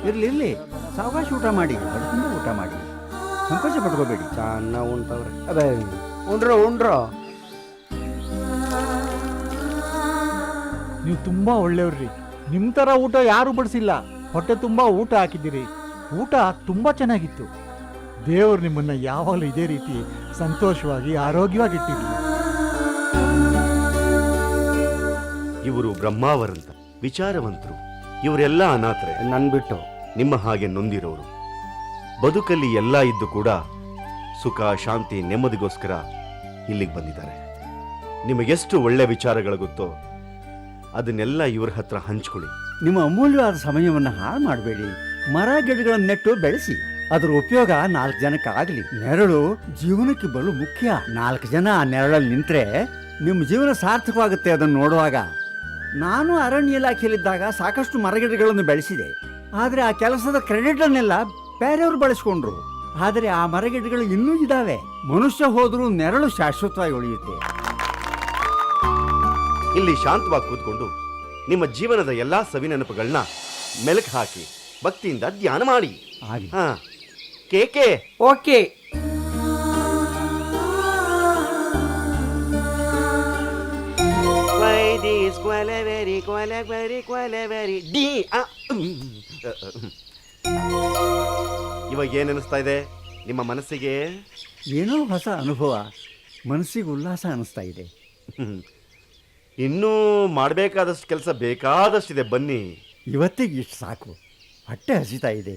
ಇರ್ಲಿ ಸಾವಕಾಶ ಊಟ ಮಾಡಿ, ಬಡದಿಂದ ಊಟ ಮಾಡಿ, ಸಂಕೋಚ ಪಡ್ಕೋಬೇಡಿ. ಚೆನ್ನಾಗಿ ಉಂಟವ್ರೆ. ಅದೇ ಉಂಡ್ರೋ ನೀವು ತುಂಬಾ ಒಳ್ಳೆಯವ್ರಿ. ನಿಮ್ಮ ಥರ ಊಟ ಯಾರು ಬಡಿಸಿಲ್ಲ. ಹೊಟ್ಟೆ ತುಂಬಾ ಊಟ ಹಾಕಿದ್ದೀರಿ. ಊಟ ತುಂಬಾ ಚೆನ್ನಾಗಿತ್ತು. ದೇವರು ನಿಮ್ಮನ್ನ ಯಾವಾಗಲೂ ಇದೇ ರೀತಿ ಸಂತೋಷವಾಗಿ ಆರೋಗ್ಯವಾಗಿಟ್ಟಿರಲಿ. ಇವರು ಬ್ರಹ್ಮಾವರಂತ ವಿಚಾರವಂತರು. ಇವರೆಲ್ಲ ಅನಾಥರೆ, ನನ್ ಬಿಟ್ಟು ನಿಮ್ಮ ಹಾಗೆ ನೊಂದಿರೋರು. ಬದುಕಲ್ಲಿ ಎಲ್ಲ ಇದ್ದು ಕೂಡ ಸುಖ ಶಾಂತಿ ನೆಮ್ಮದಿಗೋಸ್ಕರ ಇಲ್ಲಿಗೆ ಬಂದಿದ್ದಾರೆ. ನಿಮಗೆಷ್ಟು ಒಳ್ಳೆ ವಿಚಾರಗಳು ಗೊತ್ತೋ ಅದನ್ನೆಲ್ಲ ಇವ್ರ ಹತ್ರ ಹಂಚ್ಕೊಳ್ಳಿ. ನಿಮ್ಮ ಅಮೂಲ್ಯವಾದ ಸಮಯವನ್ನು ಹಾಳು ಮಾಡಬೇಡಿ. ಮರ ಗಿಡಗಳನ್ನು ನೆಟ್ಟು ಬೆಳೆಸಿ, ಅದರ ಉಪಯೋಗ 4 ಜನಕ್ಕೆ ಆಗಲಿ. ನೆರಳು ಜೀವನಕ್ಕೆ ಬಲು ಮುಖ್ಯ. 4 ಜನ ಆ ನೆರಳಲ್ಲಿ ನಿಂತರೆ ನಿಮ್ಮ ಜೀವನ ಸಾರ್ಥಕವಾಗುತ್ತೆ. ಅದನ್ನು ನೋಡುವಾಗ ನಾನು ಅರಣ್ಯ ಇಲಾಖೆಯಲ್ಲಿದ್ದಾಗ ಸಾಕಷ್ಟು ಮರಗಿಡಗಳನ್ನು ಬೆಳೆಸಿದೆ. ಆದರೆ ಆ ಕೆಲಸದ ಕ್ರೆಡಿಟನ್ನೆಲ್ಲ ಬೇರೆಯವರು ಬಳಸ್ಕೊಂಡ್ರು. ಆದರೆ ಆ ಮರಗಿಡಗಳು ಇನ್ನೂ ಇದ್ದಾವೆ. ಮನುಷ್ಯ ಹೋದರೂ ನೆರಳು ಶಾಶ್ವತವಾಗಿ ಉಳಿಯುತ್ತೆ. ಇಲ್ಲಿ ಶಾಂತವಾಗಿ ಕೂತ್ಕೊಂಡು ನಿಮ್ಮ ಜೀವನದ ಎಲ್ಲಾ ಸವಿನೆನಪುಗಳನ್ನ ಮೆಲುಕು ಹಾಕಿ ಭಕ್ತಿಯಿಂದ ಧ್ಯಾನ ಮಾಡಿ. ಹಾ, ಕೇಕೆ ಓಕೆ. ಇವಾಗ ಏನಿಸ್ತಾ ಇದೆ ನಿಮ್ಮ ಮನಸ್ಸಿಗೆ? ಏನೋ ಹೊಸ ಅನುಭವ, ಮನಸ್ಸಿಗೆ ಉಲ್ಲಾಸ ಅನಿಸ್ತಾ ಇದೆ. ಇನ್ನೂ ಮಾಡಬೇಕಾದಷ್ಟು ಕೆಲಸ ಬೇಕಾದಷ್ಟಿದೆ. ಬನ್ನಿ, ಇವತ್ತಿಗೆ ಇಷ್ಟು ಸಾಕು. ಹೊಟ್ಟೆ ಹಸಿತಾ ಇದೆ.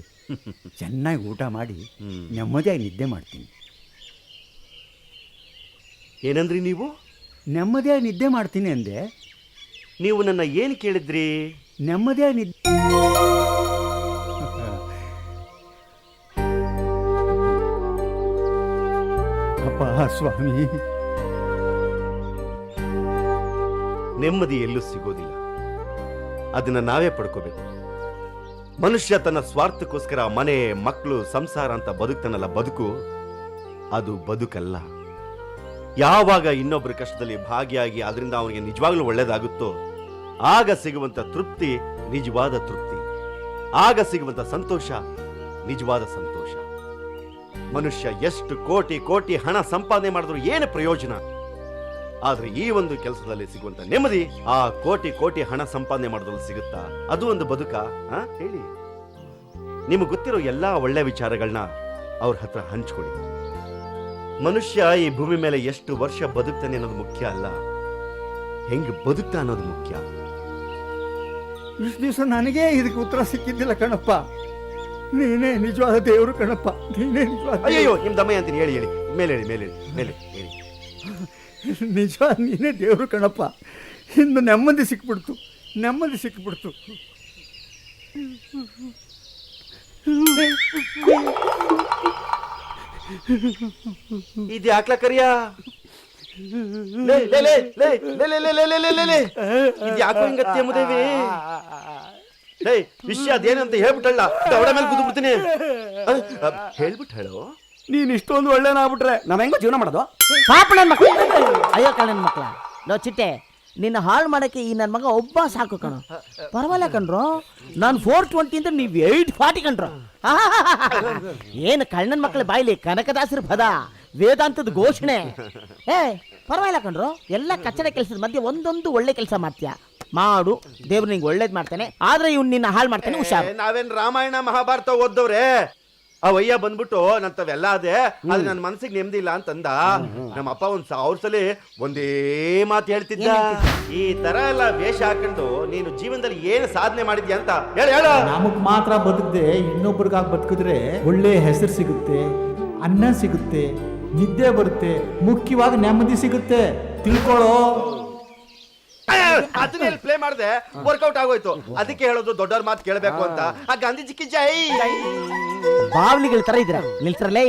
ಚೆನ್ನಾಗಿ ಊಟ ಮಾಡಿ ನೆಮ್ಮದಿಯಾಗಿ ನಿದ್ದೆ ಮಾಡ್ತೀನಿ. ಏನಂದ್ರಿ ನೀವು? ನೆಮ್ಮದಿಯಾಗಿ ನಿದ್ದೆ ಮಾಡ್ತೀನಿ ಅಂದೆ. ನೀವು ನನ್ನ ಏನು ಕೇಳಿದ್ರಿ? ನೆಮ್ಮದಿಯಾಗಿ ನಿದ್ದೆ. ಅಪ್ಪ ಸ್ವಾಮಿ, ನೆಮ್ಮದಿ ಎಲ್ಲೂ ಸಿಗೋದಿಲ್ಲ, ಅದನ್ನ ನಾವೇ ಪಡ್ಕೋಬೇಕು. ಮನುಷ್ಯ ತನ್ನ ಸ್ವಾರ್ಥಕ್ಕೋಸ್ಕರ ಮನೆ ಮಕ್ಕಳು ಸಂಸಾರ ಅಂತ ಬದುಕ್ತಾನಲ್ಲ, ಬದುಕು ಅದು ಬದುಕಲ್ಲ. ಯಾವಾಗ ಇನ್ನೊಬ್ಬರ ಕಷ್ಟದಲ್ಲಿ ಭಾಗಿಯಾಗಿ ಅದರಿಂದ ಅವನಿಗೆ ನಿಜವಾಗ್ಲೂ ಒಳ್ಳೇದಾಗುತ್ತೋ ಆಗ ಸಿಗುವಂತ ತೃಪ್ತಿ ನಿಜವಾದ ತೃಪ್ತಿ, ಆಗ ಸಿಗುವಂತ ಸಂತೋಷ ನಿಜವಾದ ಸಂತೋಷ. ಮನುಷ್ಯ ಎಷ್ಟು ಕೋಟಿ ಕೋಟಿ ಹಣ ಸಂಪಾದನೆ ಮಾಡಿದ್ರು ಏನು ಪ್ರಯೋಜನ? ಆದ್ರೆ ಈ ಒಂದು ಕೆಲಸದಲ್ಲಿ ಸಿಗುವಂತ ನೆಮ್ಮದಿ ಆ ಕೋಟಿ ಕೋಟಿ ಹಣ ಸಂಪಾದನೆ ಮಾಡೋದ್ರಲ್ಲಿ ಸಿಗುತ್ತಾ? ಅದು ಒಂದು ಬದುಕ? ಹೇಳಿ. ನಿಮಗೆ ಗೊತ್ತಿರೋ ಎಲ್ಲಾ ಒಳ್ಳೆ ವಿಚಾರಗಳನ್ನ ಅವ್ರ ಹತ್ರ ಹಂಚ್ಕೊಳ್ಳಿ. ಮನುಷ್ಯ ಈ ಭೂಮಿ ಮೇಲೆ ಎಷ್ಟು ವರ್ಷ ಬದುಕ್ತಾನೆ ಅನ್ನೋದು ಮುಖ್ಯ ಅಲ್ಲ, ಹೆಂಗ್ ಬದುಕ್ತಾ ಅನ್ನೋದು ಮುಖ್ಯ. ಇಷ್ಟು ದಿವಸ ನನಗೆ ಇದಕ್ಕೆ ಉತ್ತರ ಸಿಕ್ಕಿದ್ದಿಲ್ಲ ಕಣಪ್ಪ. ನೀನೇ ನಿಜವಾದ ದೇವರು ಕಣಪ್ಪ, ನೀನೇ ನಿಜವಾದ. ಅಯ್ಯೋ, ನಿಮ್ ದಮ್ಮಯ್ಯ ಅಂತೀನಿ. ಹೇಳಿ ಹೇಳಿ, ಮೇಲೆ ಹೇಳಿ, ಮೇಲೆ ಹೇಳಿ, ಮೇಲೆ ಹೇಳಿ. ನಿಜ, ನೀನೇ ದೇವರು ಕಣಪ್ಪ. ಇನ್ನು ನೆಮ್ಮದಿ ಸಿಕ್ಬಿಡ್ತು, ನೆಮ್ಮದಿ ಸಿಕ್ಬಿಡ್ತು. ಇದು ಯಾಕ್ಲ ಕರಿಯ? ಯಾಕೋ ಹಿಂಗತ್ತೆ ಮುದೇವಿ? ವಿಷಯ ಅದೇನಂತ ಹೇಳ್ಬಿಟ್ಟಲ್ಲ, ದವಡ ಮೇಲೆ ಕೂತು ಬಿಡ್ತೀನಿ. ಹೇಳ್ಬಿಟ್ಟು ಹೇಳೋ. ನೀನ್ ಇಷ್ಟೊಂದು ಒಳ್ಳೆನಾಗ್ಬಿಟ್ರೆ ನಾವ್ ಹೆಂಗೋ ಜೀವನ ಮಾಡೋದು? ಪಾಪ ನನ್ನ ಮಕ್ಕಳು, ಅಯ್ಯೋ ಕಳ್ಳನ ಮಕ್ಕಳ. ನೋ ಚಿಟ್ಟೆ, ನಿನ್ನ ಹಾಳು ಮಾಡಕ್ಕೆ ಈ ನನ್ನ ಮಗ ಒಬ್ಬ ಸಾಕು ಕಣೋ. ಪರವಾಗಿಲ್ಲ ಕಣ್ರು, ನಾನು 420 ಅಂದ್ರೆ ನೀವು 840 ಕಣ್ರು. ಏನು ಕಳ್ಳನ ಮಕ್ಕಳ ಬಾಯ್ಲಿ ಕನಕದಾಸರ ಪದ, ವೇದಾಂತದ ಘೋಷಣೆ. ಪರವಾಗಿಲ್ಲ ಕಣ್ರು, ಎಲ್ಲ ಕಚ್ಚಡ ಕೆಲಸದ ಮಧ್ಯೆ ಒಂದೊಂದು ಒಳ್ಳೆ ಕೆಲಸ ಮಾಡ್ತೀಯ. ಮಾಡು, ದೇವ್ರು ನಿಂಗೆ ಒಳ್ಳೇದ್ ಮಾಡ್ತಾನೆ. ಆದ್ರೆ ಇವ್ನು ನಿನ್ನ ಹಾಳು ಮಾಡ್ತಾನೆ, ಹುಷಾರು. ನಾವೇನ್ ರಾಮಾಯಣ ಮಹಾಭಾರತ ಓದ್ದವ್ರೆ? ಅವಯ್ಯ ಬಂದ್ಬಿಟ್ಟು ನಂತವೆಲ್ಲ ಅದೇ, ಆದ್ರೆ ನನ್ನ ಮನಸ್ಸಿಗೆ ನೆಮ್ಮದಿ ಇಲ್ಲ ಅಂತಂದ. ನಮ್ಮ ಅಪ್ಪ 1000 ಸಲ ಒಂದೇ ಮಾತು ಹೇಳ್ತಿದ್ದ, ಈ ತರ ಎಲ್ಲ ವೇಷ ಹಾಕೊಂಡು ನೀನು ಜೀವನದಲ್ಲಿ ಏನು ಸಾಧನೆ ಮಾಡಿದ್ಯಾ ಅಂತ ಹೇಳ. ನಮಗ್ ಮಾತ್ರ ಬದುಕದೆ ಇನ್ನೊಬ್ರಿಗಾಗಿ ಬದುಕಿದ್ರೆ ಒಳ್ಳೆ ಹೆಸರು ಸಿಗುತ್ತೆ, ಅನ್ನ ಸಿಗುತ್ತೆ, ನಿದ್ದೆ ಬರುತ್ತೆ, ಮುಖ್ಯವಾಗಿ ನೆಮ್ಮದಿ ಸಿಗುತ್ತೆ, ತಿಳ್ಕೊಳ್ಳೋ. ಅದನ್ನೆಲ್ಲಿ ಪ್ಲೇ ಮಾಡಿದೆ, ವರ್ಕೌಟ್ ಆಗೋಯ್ತು. ಅದಕ್ಕೆ ಹೇಳೋದು ದೊಡ್ಡವ್ರ ಮಾತು ಕೇಳಬೇಕು ಅಂತ. ಆ ಗಾಂಧೀಜಿಗೆ ಜೈ. ಬಾವ್ಲಿಗಳ ತರ ಇದ್ರ ನಿಲ್ಸರಲೇ.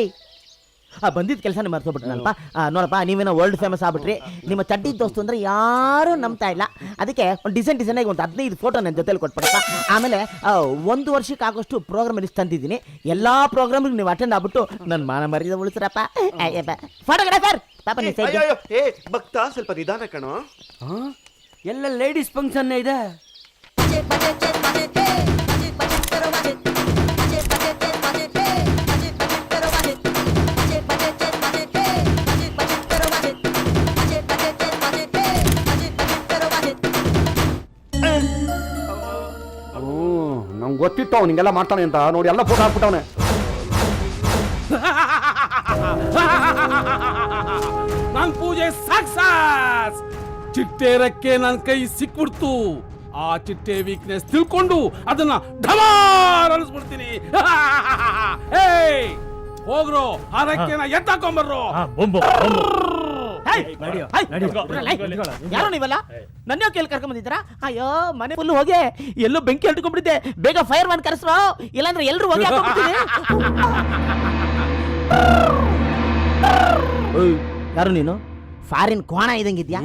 ಬಂದಿದ್ದ ಕೆಲಸನೇ ಮರ್ತೋಗ್ಬಿಟ್ನಲ್ಪ. ನೋಡಪ್ಪ, ನೀವೇನೋ ವರ್ಲ್ಡ್ ಫೇಮಸ್ ಆಗ್ಬಿಟ್ರಿ. ನಿಮ್ಮ ಚಡ್ಡಿ ದೋಸ್ತು ಅಂದ್ರೆ ಯಾರು ನಂಬ್ತಾ ಇಲ್ಲ. ಅದಕ್ಕೆ ಒಂದು ಡಿಸೈನ್ ಆಗಿ ಒಂದು 15 ಫೋಟೋ ನನ್ನ ಜೊತೆಲಿ ಕೊಟ್ಬಿಡಪ್ಪ. ಆಮೇಲೆ 1 ವರ್ಷಕ್ಕೆ ಆಗೋಷ್ಟು ಪ್ರೋಗ್ರಾಮ್ ಲಿಸ್ಟ್ ತಂದಿದ್ದೀನಿ. ಎಲ್ಲಾ ಪ್ರೋಗ್ರಾಮ್ ನೀವು ಅಟೆಂಡ್ ಆಗ್ಬಿಟ್ಟು ನನ್ನ ಮಾನ ಮರ್ಯಾದೆ ಉಳಿಸ್ರಪ್ಪ. ಫೋಟೋಗ್ರಾಫರ್ ಪಾಪ ಭಕ್ತ ಸ್ವಲ್ಪ ನಿಧಾನ ಕಣೋ. ಎಲ್ಲ ಲೇಡೀಸ್ ಫಂಕ್ಷನ್ ಇದೆ. ನಂಗೆ ಗೊತ್ತಿತ್ತು ಅವ್ನು ಹಿಂಗೆಲ್ಲ ಮಾಡ್ತಾನೆ ಅಂತ. ನೋಡಿ ಎಲ್ಲ ಫೋಟೋ ಹಾಕ್ಬಿಟ್ಟವನೆ. ನನ್ ಪೂಜೆ ಸಕ್ಸಸ್. ಚಿಟ್ಟೆ ರೆಕ್ಕೆ ನನ್ ಕೈ ಸಿಕ್ಬಿಡ್ತು. ಆ ಚಿಟ್ಟೆ ವೀಕ್ನೆಸ್ ತಿಳ್ಕೊಂಡು ಅದನ್ನ ಢಮಾರ್ ಅನಿಸ್ಬಿಡ್ತೀನಿ. ಹೋಗ್ರು, ಆ ರೆಕ್ಕೆನ ಎತ್ತಾಕೊಂಬರ್ರು. ಯಾರು ನೀವಲ್ಲ? ನನ್ನ ಕೇಳಿ ಕರ್ಕೊಂಡ್ ಬಂದಿದ್ದೀರಾ? ಅಯ್ಯೋ, ಮನೆ ಫುಲ್ ಹೋಗಿ ಎಲ್ಲೋ ಬೆಂಕಿ ಹಟ್ಕೊಂಡ್ಬಿಟ್ಟಿದ್ದೆ. ಬೇಗ ಫೈರ್ ಮ್ಯಾನ್ ಕರೆಸ್ರೋ, ಇಲ್ಲಾಂದ್ರೆ ಎಲ್ರು ಹೋಗಿ ಯಾರು ನೀನು? ಫಾರಿನ್ ಕೋಣ ಇದಂಗಿದ್ಯಾ?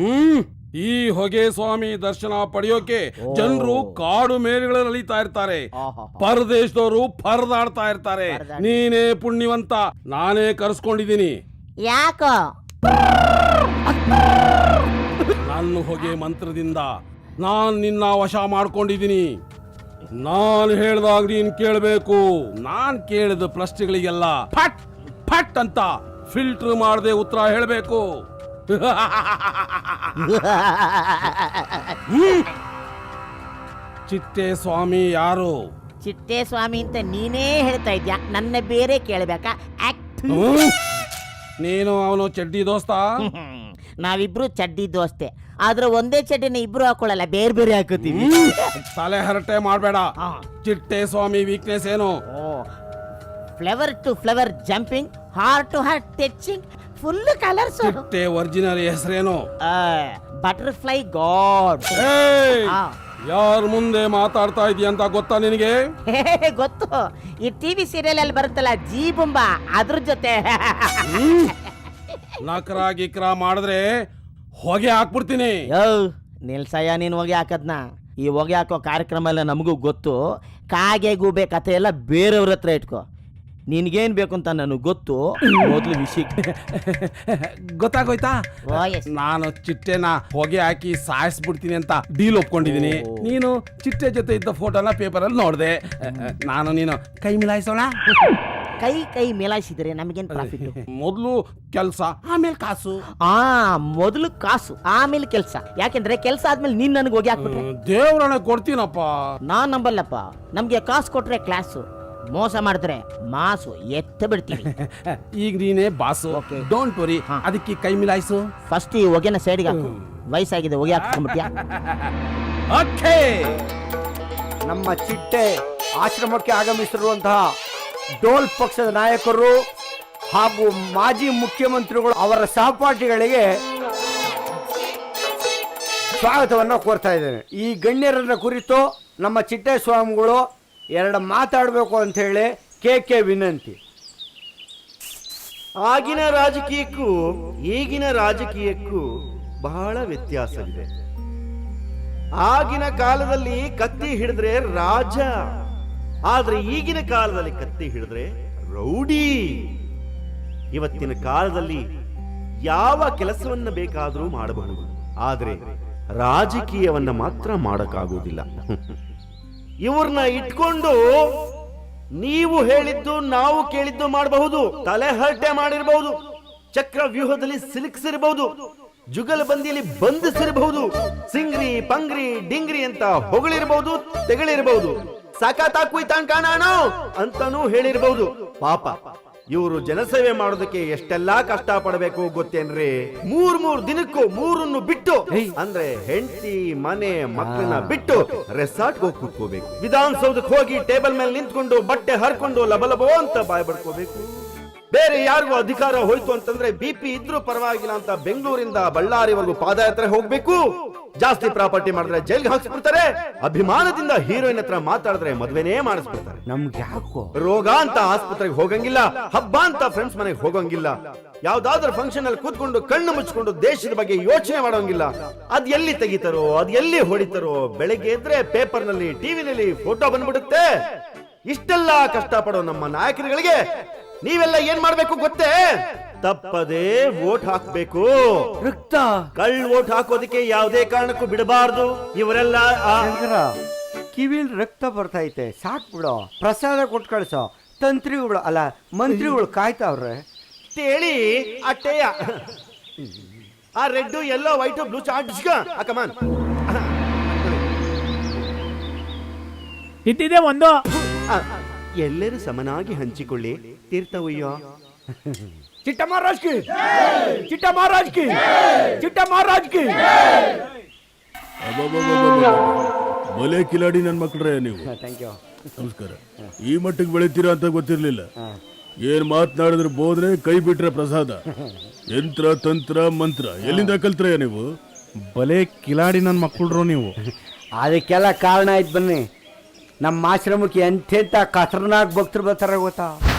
ಈ ಹೊಗೆ ಸ್ವಾಮಿ ದರ್ಶನ ಪಡೆಯೋಕೆ ಜನರು ಕಾಡು ಮೇರೆಗಳಲ್ಲಿ ಅಲಿತಾ ಇರ್ತಾರೆ. ಪರದೇಶದವರು ಪರದಾಡ್ತಾ ಇರ್ತಾರೆ. ನೀನೇ ಪುಣ್ಯವಂತ, ನಾನೇ ಕರ್ಸ್ಕೊಂಡಿದ್ದೀನಿ. ಯಾಕೋ? ನನ್ನ ಹೊಗೆ ಮಂತ್ರದಿಂದ ನಾನ್ ನಿನ್ನ ವಶ ಮಾಡ್ಕೊಂಡಿದ್ದೀನಿ. ನಾನು ಹೇಳ್ದಾಗ ನೀನ್ ಕೇಳಬೇಕು. ನಾನ್ ಕೇಳಿದ ಪ್ರಶ್ನೆಗಳಿಗೆಲ್ಲ ಫಟ್ ಫಟ್ ಅಂತ ಫಿಲ್ಟರ್ ಮಾಡದೆ ಉತ್ತರ ಹೇಳಬೇಕು. ಚಿಟ್ಟೆ ಸ್ವಾಮಿ ಯಾರು? ಚಿಟ್ಟೆ ಸ್ವಾಮಿ ಅಂತ ನೀನೇ ಹೇಳ್ತಾ ಇದ್ಯಾ, ನನ್ನ ಬೇರೆ ಕೇಳಬೇಕಾ? ನೀನು ಅವನು ಚಡ್ಡಿ ದೋಸ್ತ? ನಾವಿಬ್ರು ಚಡ್ಡಿ ದೋಸ್ತೆ, ಆದ್ರೆ ಒಂದೇ ಚಡ್ಡಿನ ಇಬ್ರು ಹಾಕೊಳ್ಳಲ್ಲ, ಬೇರೆ ಬೇರೆ ಹಾಕೋತೀವಿ. ತಲೆ ಹರಟೆ ಮಾಡಬೇಡ. ಚಿಟ್ಟೆ ಸ್ವಾಮಿ ವೀಕ್ನೆಸ್ ಏನು? Flavour to flavour jumping, heart to heart touching, full colours. ಚಿಟ್ಟೆ ಒರಿಜಿನಲ್ ಹೆಸರೇನು? Butterfly god. ಯಾರ ಮುಂದೆ ಮಾತಾಡ್ತಾ ಇದೀಯ ಅಂತ ಗೊತ್ತಾ ನಿನಗೆ? ಗೊತ್ತು, ಈ ಟಿವಿ ಸೀರಿಯಲ್ ಅಲ್ಲಿ ಬರುತ್ತಲ್ಲ ಜೀ ಬೊಂಬಾ, ಅದ್ರ ಜೊತೆ. ನಕರ ಗಿಕ್ರ ಮಾಡಿದ್ರೆ ಹೊಗೆ ಹಾಕ್ಬಿಡ್ತೀನಿ. ನಿಲ್ಸಯ್ಯ ನೀನ್ ಹೊಗೆ ಹಾಕದ್ನ. ಈ ಹೊಗೆ ಹಾಕೋ ಕಾರ್ಯಕ್ರಮ ಎಲ್ಲ ನಮಗೂ ಗೊತ್ತು. ಕಾಗೆ ಗೂಬೆ ಕಥೆ ಎಲ್ಲ ಬೇರೆಯವ್ರ ಹತ್ರ ಇಟ್ಕೋ. ನಿನ್ಗೇನ್ ಬೇಕು ಅಂತ ನನಗೆ ಗೊತ್ತು. ಮೊದ್ಲು ವಿಷಯಕ್ಕೆ ಗೊತ್ತಾಗೋಯ್ತಾ? ನಾನು ಚಿಟ್ಟೆನ ಹೊಗೆ ಹಾಕಿ ಸಾಯಿಸ್ಬಿಡ್ತೀನಿ ಅಂತ ಡೀಲ್ ಒಪ್ಕೊಂಡಿದೀನಿ. ನೀನು ಚಿಟ್ಟೆ ಜೊತೆ ಇದ್ದ ಫೋಟೋನ ಪೇಪರ್ ಅಲ್ಲಿ ನೋಡ್ದೆ. ನಾನು ನೀನು ಕೈ ಮಿಲಾಯಿಸೋಣ. ಕೈ ಮೇಲಾಯಿಸಿದ್ರೆ ನಮಗೇನ್ ಪ್ರಾಫಿಟ್? ಮೊದ್ಲು ಕೆಲ್ಸ, ಆಮೇಲೆ ಕಾಸು. ಮೊದಲು ಕಾಸು, ಆಮೇಲೆ ಕೆಲ್ಸ. ಯಾಕೆಂದ್ರೆ ಕೆಲ್ಸ ಆದ್ಮೇಲೆ ನೀನ್ ನನಗೆ ಹೋಗಿ ಹಾಕ್ಬಿಟ್ರೆ ದೇವ್ರನ್ನ ಕೊಡ್ತೀನಪ್ಪ. ನಾನ್ ನಂಬಲ್ಲಪ್ಪ. ನಮ್ಗೆ ಕಾಸು ಕೊಟ್ರೆ ಕ್ಲಾಸು, ಮೋಸ ಮಾಡಿದ್ರೆ ಮಾಸು ಎತ್ತ ಬಿಡ್ತೀವಿ. ಈಗ ನೀನೇ ಬಾಸು, ಡೋಂಟ್ ವರಿ. ಅದಕ್ಕೆ ಕೈ ಮಿಲಾಯಿಸು. ಫಸ್ಟ್ ಈ ಹೊಗೆನ ಸೈಡ್ಗೆ ಹಾಕು. ವಯಸ್ಸಾಗಿದೆ, ಹೊಗೆ ಹಾಕ್ಕೊಂಡ್ಬಿಟ್ಯಾ? ಓಕೆ, ನಮ್ಮ ಚಿಟ್ಟೆ ಆಶ್ರಮಕ್ಕೆ ಆಗಮಿಸಿರುವಂತಹ ಡೋಲ್ ಪಕ್ಷದ ನಾಯಕರು ಹಾಗೂ ಮಾಜಿ ಮುಖ್ಯಮಂತ್ರಿಗಳು ಅವರ ಸಹಪಾಠಿಗಳಿಗೆ ಸ್ವಾಗತವನ್ನು ಕೋರ್ತಾ ಇದ್ದೇನೆ. ಈ ಗಣ್ಯರನ್ನ ಕುರಿತು ನಮ್ಮ ಚಿಟ್ಟೆ ಸ್ವಾಮಿಗಳು ಎರಡು ಮಾತಾಡಬೇಕು ಅಂತ ಹೇಳಿ ಕೆ ವಿನಂತಿ. ಆಗಿನ ರಾಜಕೀಯಕ್ಕೂ ಈಗಿನ ರಾಜಕೀಯಕ್ಕೂ ಬಹಳ ವ್ಯತ್ಯಾಸವಿದೆ. ಆಗಿನ ಕಾಲದಲ್ಲಿ ಕತ್ತಿ ಹಿಡಿದ್ರೆ ರಾಜ, ಆದ್ರೆ ಈಗಿನ ಕಾಲದಲ್ಲಿ ಕತ್ತಿ ಹಿಡಿದ್ರೆ ರೌಡಿ. ಇವತ್ತಿನ ಕಾಲದಲ್ಲಿ ಯಾವ ಕೆಲಸವನ್ನ ಬೇಕಾದರೂ ಮಾಡಬಹುದು, ಆದ್ರೆ ರಾಜಕೀಯವನ್ನ ಮಾತ್ರ ಮಾಡಕ್ಕಾಗೋದಿಲ್ಲ. ಇವ್ರನ್ನ ಇಟ್ಕೊಂಡು ನೀವು ಹೇಳಿದ್ದು ನಾವು ಕೇಳಿದ್ದು ಮಾಡಬಹುದು, ತಲೆ ಹರಟೆ ಮಾಡಿರಬಹುದು, ಚಕ್ರ ವ್ಯೂಹದಲ್ಲಿ ಸಿಲುಕಿಸಿರಬಹುದು, ಜುಗಲಬಂದಿಯಲ್ಲಿ ಬಂಧಿಸಿರಬಹುದು, ಸಿಂಗ್ರಿ ಪಂಗ್ರಿ ಡಿಂಗ್ರಿ ಅಂತ ಹೊಗಳಿರಬಹುದು, ತೆಗಳಿರಬಹುದು, ಸಾಕಾತಾಕುಯ್ತಾನ್ ಕಾಣಾಣೋ ಅಂತಾನೂ ಹೇಳಿರಬಹುದು. ಪಾಪ ಇವರು ಜನಸೇವೆ ಮಾಡೋದಕ್ಕೆ ಎಷ್ಟೆಲ್ಲಾ ಕಷ್ಟ ಪಡಬೇಕು ಗೊತ್ತೇನ್ರಿ? ಮೂರ್ ದಿನಕ್ಕೂ ಮೂರನ್ನು ಬಿಟ್ಟು, ಅಂದ್ರೆ ಹೆಂಡತಿ ಮನೆ ಮಕ್ಕಳನ್ನ ಬಿಟ್ಟು ರೆಸಾರ್ಟ್ ಹೋಗಿ ಕೂತ್ಕೋಬೇಕು. ವಿಧಾನಸೌಧಕ್ಕೆ ಹೋಗಿ ಟೇಬಲ್ ಮೇಲೆ ನಿಂತ್ಕೊಂಡು ಬಟ್ಟೆ ಹರ್ಕೊಂಡು ಲಬಲಬೋ ಅಂತ ಬಾಯ್ ಬಡ್ಕೋಬೇಕು. ಬೇರೆ ಯಾರಿಗೂ ಅಧಿಕಾರ ಹೋಯ್ತು ಅಂತಂದ್ರೆ BP ಇದ್ರೂ ಪರವಾಗಿಲ್ಲ ಅಂತ ಬೆಂಗಳೂರಿಂದ ಬಳ್ಳಾರಿವರೆಗೂ ಪಾದಯಾತ್ರೆ ಹೋಗ್ಬೇಕು. ಜಾಸ್ತಿ ಪ್ರಾಪರ್ಟಿ ಮಾಡಿದ್ರೆ ಜೈಲ್ಗೆ ಹಾಕ್ಸ್ಬಿಡ್ತಾರೆ. ಅಭಿಮಾನದಿಂದ ಹೀರೋಯಿನ್ ಹತ್ರ ಮಾತಾಡಿದ್ರೆ ಮದ್ವೆನೇ ಮಾಡಿಸ್ಬಿಡ್ತಾರೆ. ನಮ್ಗೆ ಯಾಕೋ ರೋಗ ಅಂತ ಆಸ್ಪತ್ರೆಗೆ ಹೋಗಂಗಿಲ್ಲ, ಹಬ್ಬ ಅಂತ ಫ್ರೆಂಡ್ಸ್ ಮನೆಗೆ ಹೋಗಂಗಿಲ್ಲ, ಯಾವ್ದಾದ್ರೂ ಫಂಕ್ಷನ್ ಅಲ್ಲಿ ಕೂತ್ಕೊಂಡು ಕಣ್ಣು ಮುಚ್ಕೊಂಡು ದೇಶದ ಬಗ್ಗೆ ಯೋಚನೆ ಮಾಡೋಂಗಿಲ್ಲ. ಅದ್ ಎಲ್ಲಿ ತೆಗಿತಾರೋ, ಅದ್ ಎಲ್ಲಿ ಹೊಡಿತಾರೋ, ಬೆಳಗ್ಗೆ ಎದ್ರೆ ಪೇಪರ್ ನಲ್ಲಿ ಟಿವಿನಲ್ಲಿ ಫೋಟೋ ಬಂದ್ಬಿಡುತ್ತೆ. ಇಷ್ಟೆಲ್ಲ ಕಷ್ಟ ಪಡೋ ನಮ್ಮ ನಾಯಕರುಗಳಿಗೆ ನೀವೆಲ್ಲ ಏನ್ ಮಾಡ್ಬೇಕು ಗೊತ್ತೇ? ತಪ್ಪದೇ ವೋಟ್ ಹಾಕ್ಬೇಕು. ರಕ್ತ ವೋಟ್ ಹಾಕೋದಕ್ಕೆ ಯಾವುದೇ ಕಾರಣಕ್ಕೂ ಬಿಡಬಾರ್ದು. ಇವರೆಲ್ಲ ಕಿವಿಲ್ ರಕ್ತ ಬರ್ತೈತೆ, ಸಾಕ್ ಬಿಡೋ, ಪ್ರಸಾದ ಕೊಟ್ಟು ಕಳ್ಸೋ. ತಂತ್ರಿಗಳು ಅಲ್ಲ ಮಂತ್ರಿಗಳು ಕಾಯ್ತಾವ್ರೆ ಹೇಳಿ ಅಟ್ಟೆಯ ಆ red yellow white blue chart come on. ಇದ್ದಿದೆ ಒಂದು. ಎಲ್ಲರೂ ಸಮನಾಗಿ ಹಂಚಿಕೊಳ್ಳಿ. ತೀರ್ಥ ಉಯ್ಯೋ. ಚಿಟ್ಟ ಮಹಾರಾಜ್ ಕಿ, ಚಿಟ್ಟ ಮಹಾರಾಜ್ ಕಿ, ಚಿಟ್ಟ ಮಹಾರಾಜ್ ಕಿ. ಬಲೆ ಕಿಲಾಡಿ ನನ್ನ ಮಕ್ಕಳ್ರೆ ನೀವು. ನಮಸ್ಕಾರ. ಈ ಮಟ್ಟಿಗೆ ಬೆಳಿತೀರಾ ಅಂತ ಗೊತ್ತಿರ್ಲಿಲ್ಲ. ಏನ್ ಮಾತನಾಡಿದ್ರೆ ಬೋಧನೆ, ಕೈ ಬಿಟ್ರೆ ಪ್ರಸಾದ. ಯಂತ್ರ ತಂತ್ರ ಮಂತ್ರ ಎಲ್ಲಿಂದ ಕಲ್ತ್ರಯ್ಯ ನೀವು? ಬಲೆ ಕಿಲಾಡಿ ನನ್ನ ಮಕ್ಕಳ್ರು ನೀವು. ಅದಕ್ಕೆಲ್ಲ ಕಾರಣ ಆಯ್ತು ಬನ್ನಿ. ನಮ್ಮ ಆಶ್ರಮಕ್ಕೆ ಎಂತೆಂತ ಖತರ್ನಾಕ್ ಭಕ್ತರು ಬರ್ತಾರ ಗೊತ್ತಾ?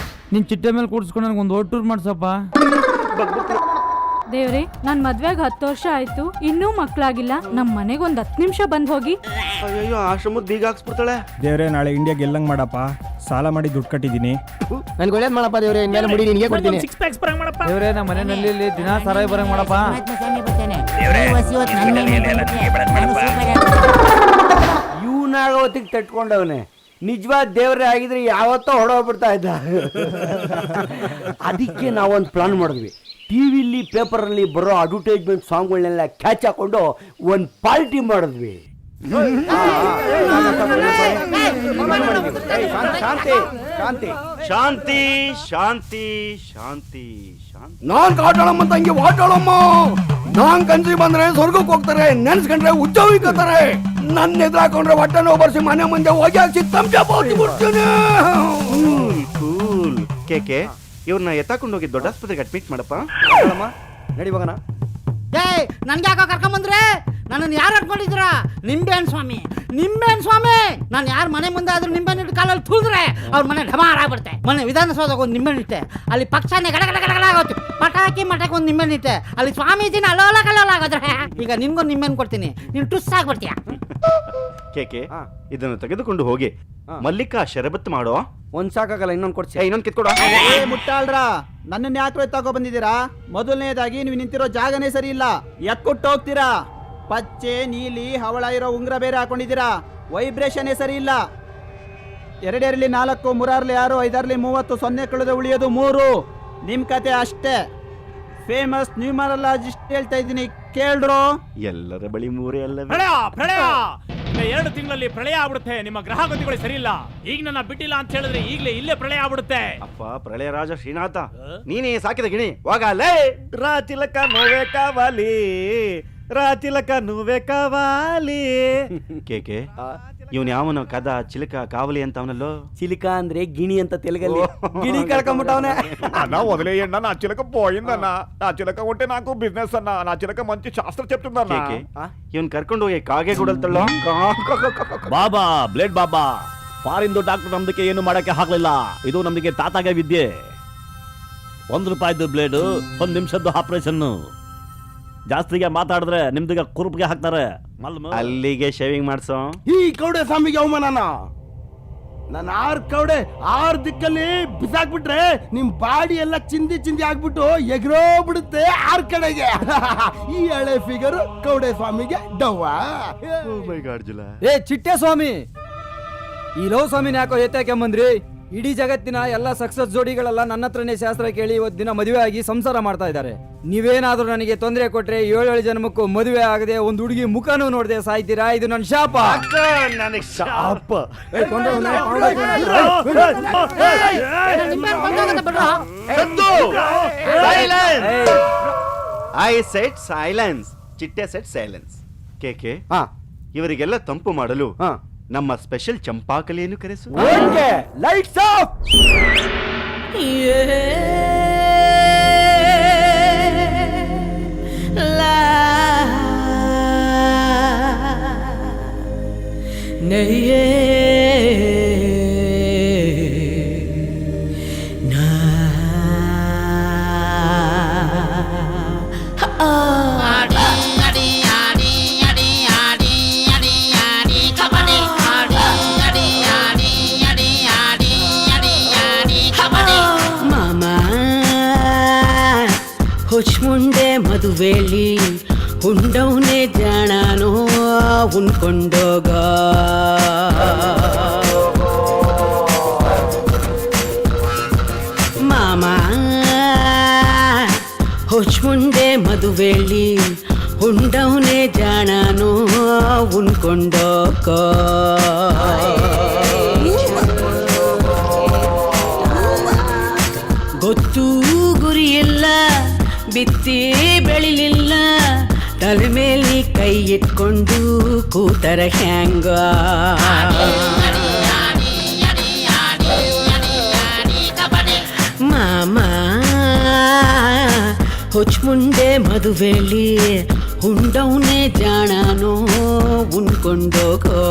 ನಿನ್ ಚಿಟ್ಟೆ ಮೇಲೆ ಕೂಡ್ಸ್ಕೊಂಡು ನನಗೆ ಒಂದು ಟೂರ್ ಮಾಡ್ಸಪ್ಪ. ದೇವ್ರೆ, ನಾನ್ ಮದ್ವೆಗ್ 10 ವರ್ಷ ಆಯ್ತು, ಇನ್ನೂ ಮಕ್ಳಾಗಿಲ್ಲ. ನಮ್ ಮನೆಗ್ ಒಂದ್ 10 ನಿಮಿಷ ಬಂದ್ ಹೋಗಿ. ಅಯ್ಯೋ, ಆಶ್ರಮದ ಬೀಗ ಹಾಕ್ಸ್ಬಿಡ್ತಾಳೆ. ದೇವ್ರೆ, ನಾಳೆ ಇಂಡಿಯಾ ಗೆಲ್ಲಂಗ್ ಮಾಡಪ್ಪ. ಸಾಲ ಮಾಡಿ ದುಡ್ಡು ಕಟ್ಟಿದೀನಿ. ನನ್ಗೆ ಒಳ್ಳೇದ್ ಮಾಡಪ್ಪ ದೇವ್ರೆ. ಇನ್ಮೇಲೆ ಮುಡಿ ನಿನಗೆ ಕೊಡ್ತೀನಿ. ದೇವ್ರೆ, ನಮ್ಮ ಮನೆಯಲ್ಲಿ ದಿನ ಸಾರಾಯಿ ಬರಂಗ್ ಮಾಡಪ್ಪ. ಇವನಾಗೋತಿಗೆ ತಟ್ಕೊಂಡವನೆ. ನಿಜವಾದ ದೇವ್ರೆ ಆಗಿದ್ರೆ ಯಾವತ್ತೋ ಹೊಡೋಗ್ಬಿಡ್ತಾ ಇದ್ದ. ಅದಕ್ಕೆ ನಾವೊಂದು ಪ್ಲಾನ್ ಮಾಡಿದ್ವಿ. ಟಿವಿಲಿ ಪೇಪರಲ್ಲಿ ಬರೋ ಅಡ್ವರ್ಟೈಸ್ಮೆಂಟ್ ಸಾಂಗ್ಗಳನ್ನೆಲ್ಲ ಕ್ಯಾಚ್ ಹಾಕೊಂಡು ಒಂದು ಪಾರ್ಟಿ ಮಾಡಿದ್ವಿ. ಶಾಂತಿ ಶಾಂತಿ ಶಾಂತಿ ಶಾಂತಿ ಶಾಂತಿ. ನಾನ್ ಕಾಟಾಳಮ್ಮ ತಂಗಿ ವಾಟಾಳಮ್ಮ. ನಾನ್ ಕನ್ಸಿ ಬಂದ್ರೆ ಸ್ವರ್ಗಕ್ಕೆ ಹೋಗ್ತಾರೆ, ನೆನ್ಸ್ಕೊಂಡ್ರೆ ಉದ್ಯೋಗಿಕತ್ತಾರೆ. ನನ್ನ ಎದುರು ಹಾಕೊಂಡ್ರೆ ಹೊಟ್ಟೆ ನೋವು ಬರ್ಸಿ ಮನೆ ಮುಂದೆ ಹೋಗಿ ಹಾಕಿ ತಮ್ಮ ಬಾಕಿ ಬಿಡ್ತೀನಿ. ಕೂಲ್ ಕೇಕೆ. ಇವ್ರನ್ನ ಎತ್ತಾಕೊಂಡು ಹೋಗಿ ದೊಡ್ಡ ಆಸ್ಪತ್ರೆಗೆ ಅಡ್ಮಿಟ್ ಮಾಡಪ್ಪ. ನಡಿ ಹೋಗೋಣ. ನನ್ಗೆ ಯಾಕೋ ಕರ್ಕೊಂಬಂದ್ರೆ? ನನ್ನನ್ನು ಯಾರು ಅಡ್ಕೊಂಡಿದ್ದೀರಾ? ನಿಂಬೆಹಣ್ಣು ಸ್ವಾಮಿ, ನಿಂಬೆಹಣ್ಣು ಸ್ವಾಮಿ. ನಾನು ಯಾರು ಮನೆ ಮುಂದೆ ಆದ್ರೂ ನಿಂಬೆಹಣ್ಣು ಇಟ್ಟು ಕಾಲಲ್ಲಿ ತುಳಿದ್ರೆ ಅವ್ರ ಮನೆ ಢಮಾರ ಆಗ್ಬಿಡುತ್ತೆ. ಮೊನ್ನೆ ವಿಧಾನಸೌಧಕ್ಕೆ ಒಂದು ನಿಂಬೆಹಣ್ಣು ಇಟ್ಟೆ, ಅಲ್ಲಿ ಪಕ್ಷನೇ ಗಡಗಡ ಆಗೋತು. ಪಟಾಕಿ ಮಠಕ್ಕೆ ಒಂದು ನಿಂಬೆಹಣ್ಣು ಇಟ್ಟೆ, ಅಲ್ಲಿ ಸ್ವಾಮೀಜಿನ ಅಲೋಲ ಕಲೋಲ ಆಗೋದ್ರೆ. ಈಗ ನಿನ್ಗೊಂದು ನಿಂಬೆಹಣ್ಣು ಕೊಡ್ತೀನಿ, ನೀನು ಟುಸ್ ಆಗ್ಬಿಡ್ತೀಯ. ಕೇಕೆ, ಇದನ್ನು ತೆಗೆದುಕೊಂಡು ಹೋಗಿ ಮಲ್ಲಿಕಾ ಶರಬತ್ ಮಾಡೋ. ಒಂದ್ ಸಾಕಾಗಲ್ಲ, ಇನ್ನೊಂದು ಕೊಡ್ಸಿ. ಇನ್ನೊಂದು ಕಿತ್ಕೊಡ. ಮುಟ್ಟಾಳ್ರ, ನನ್ನನ್ನು ಯಾಕೆ ತಗೋ ಬಂದಿದ್ದೀರಾ? ಮೊದಲನೇದಾಗಿ ನೀವು ನಿಂತಿರೋ ಜಾಗನೇ ಸರಿ ಇಲ್ಲ. ಎತ್ಕೊಟ್ಟು ಹೋಗ್ತೀರಾ? ಪಚ್ಚೆ ನೀಲಿ ಹವಳ ಇರೋ ಉಂಗ್ರ ಬೇರೆ ಹಾಕೊಂಡಿದ್ದೀರಾ. ವೈಬ್ರೇಷನ್ ಸರಿ ಇಲ್ಲ. 2 4 3 6 5 30 0 ಕಳೆದ ಉಳಿಯೋದು 3. ನಿಮ್ ಕತೆ ಅಷ್ಟೇ. ಫೇಮಸ್ ನ್ಯೂಮರಾಲಜಿಸ್ಟ್ ಹೇಳ್ತಾ ಇದ್ದೀನಿ, ಕೇಳ್ರು. ಎಲ್ಲರ ಬಳಿ 3 ಅಲ್ಲ. ಪ್ರಳಯ 2 ತಿಂಗಳಲ್ಲಿ ಪ್ರಳಯ ಆಗ್ಬಿಡುತ್ತೆ. ನಿಮ್ಮ ಗ್ರಹಗತಿಗಳು ಸರಿ ಇಲ್ಲ. ಈಗ ನನ್ನ ಬಿಟ್ಟಿಲ್ಲ ಅಂತ ಹೇಳಿದ್ರೆ ಈಗಲೇ ಇಲ್ಲೇ ಪ್ರಳಯ ಆಗ್ಬಿಡುತ್ತೆ. ಅಪ್ಪ ಪ್ರಳಯ ರಾಜ ಶ್ರೀನಾಥ, ನೀನೇ ಸಾಕಿದ ಗಿಣಿ. ಹೋಗಲೇ ರಾತಿಲಕ ನೋವೇ ಕಾವಾಲಿ, ರಾತಿಲಕ ನೋವೇ ಕಾವಾಲಿ. ಕೇಕೆ, ಇವನ್ ಯಾವನ ಕದ ಚಿಲಕ ಕಾವಲಿ ಅಂತ ಅವನಲ್ಲೋ. ಚಿಲಿಕ ಅಂದ್ರೆ ಗಿಣಿ ಅಂತ ತೆಲುಗಲ್ಲಿ. ಗಿಣಿ ಕಳ್ಕೊಂಬಿಟ್ಟವನೆ. వదిలే నా చిలక పోయిందన్న. నా చిలక ఉంటే నాకు బిజినెస్ అన్న. నా చిలక మంచి శాస్త్రం చెప్తుందన్న. ಇವನ್ ಕರ್ಕೊಂಡು ಹೋಗಿ ಕಾಗೆ ಗುಡಲ್ತಳ್ಳೋ. ಬಾಬಾ ಬ್ಲೇಡ್ ಬಾಬಾ, ಫಾರಿನ್ ಡಾಕ್ಟರ್ ನಮ್ದಕ್ಕೆ ಏನು ಮಾಡಕ್ಕೆ ಹಾಕ್ಲಿಲ್ಲ. ಇದು ನಮ್ಗೆ ತಾತಾಗೆ ವಿದ್ಯೆ. ₹1 ಬ್ಲೇಡ್, 1 ನಿಮಿಷದ್ದು ಆಪರೇಷನ್. ಜಾಸ್ತಿಗೆ ಮಾತಾಡಿದ್ರೆ ನಿಮ್ದಿಗೆ ಕುರುಪಿಗೆ ಹಾಕ್ತಾರೆ. ಅಲ್ಲಿಗೆ ಶೇವಿಂಗ್ ಮಾಡ್ಸೋ. ಈ ಕೌಡೆ ಸ್ವಾಮಿಗೆ ಅವಮಾನನ. ನಾನು 6 ಕೌಡೆ 6 ದಿಕ್ಕಲ್ಲಿ ಬಿಸಾಕ್ಬಿಟ್ರೆ ನಿಮ್ ಬಾಡಿ ಎಲ್ಲ ಚಿಂದಿ ಆಗ್ಬಿಟ್ಟು ಎಗ್ರೋ ಬಿಡುತ್ತೆ 6 ಕಡೆಗೆ. ಈ ಹಳೆ ಫಿಗರ್ ಕೌಡೆ ಸ್ವಾಮಿಗೆ ಡವ್ವ. ಚಿಟ್ಟೆ ಸ್ವಾಮಿ, ಈ ಲೋ ಸ್ವಾಮಿನ ಯಾಕೋ ಎತ್ತಾಕೊಂಬಂದ್ರಿ? ಇಡೀ ಜಗತ್ತಿನ ಎಲ್ಲ ಸಕ್ಸಸ್ ಜೋಡಿಗಳೆಲ್ಲ ನನ್ನ ಹತ್ರನೇ ಶಾಸ್ತ್ರ ಕೇಳಿ ಇವತ್ತು ದಿನ ಮದುವೆ ಆಗಿ ಸಂಸಾರ ಮಾಡ್ತಾ ಇದ್ದಾರೆ. ನೀವೇನಾದ್ರೂ ನನಗೆ ತೊಂದರೆ ಕೊಟ್ರೆ 7 ಜನ್ಮಕ್ಕೂ ಮದುವೆ ಆಗದೆ ಒಂದು ಹುಡುಗಿ ಮುಖನೂ ನೋಡದೆ ಸಾಯ್ತೀರಾ. ಇದು ನನ್ನ ಶಾಪ. ನನಗೆ ಶಾಪ. I set silence, Chitte set silence. ಕೇಕೆ ಇವರಿಗೆಲ್ಲ ತಂಪು ಮಾಡಲು ನಮ್ಮ ಸ್ಪೆಷಲ್ ಚಂಪಾಕಲಿಯನ್ನು ಕರೆಸು. Lights off. ಮುಂಡೆ ಮದುವೆಲಿ ಉಂಡವನೇ ಜಾಣನೋ ಉಣ್ಕೊಂಡೋಗ. ಮಾಮ ಹೊಚ್ ಮುಂಡೆ ಮದುವೆಲಿ ಉಂಡವನೇ ಜಾಣನೋ ಉಣ್ಕೊಂಡೋಗ. ಗೊತ್ತು ಗುರಿಯಿಲ್ಲ, ಬಿತ್ತಿ ಬೆಳಿಲಿಲ್ಲ, ತಲೆ ಮೇಲೆ ಕೈ ಇಟ್ಕೊಂಡು ಕೂತರ ಹ್ಯಾಂಗ. ಮಾಮ ಹೊಚ್ ಮುಂಡೆ ಮದುವೆಲಿ ಉಂಡವನೇ ಜಾಣನೋ ಉಣ್ಕೊಂಡೋಗೋ.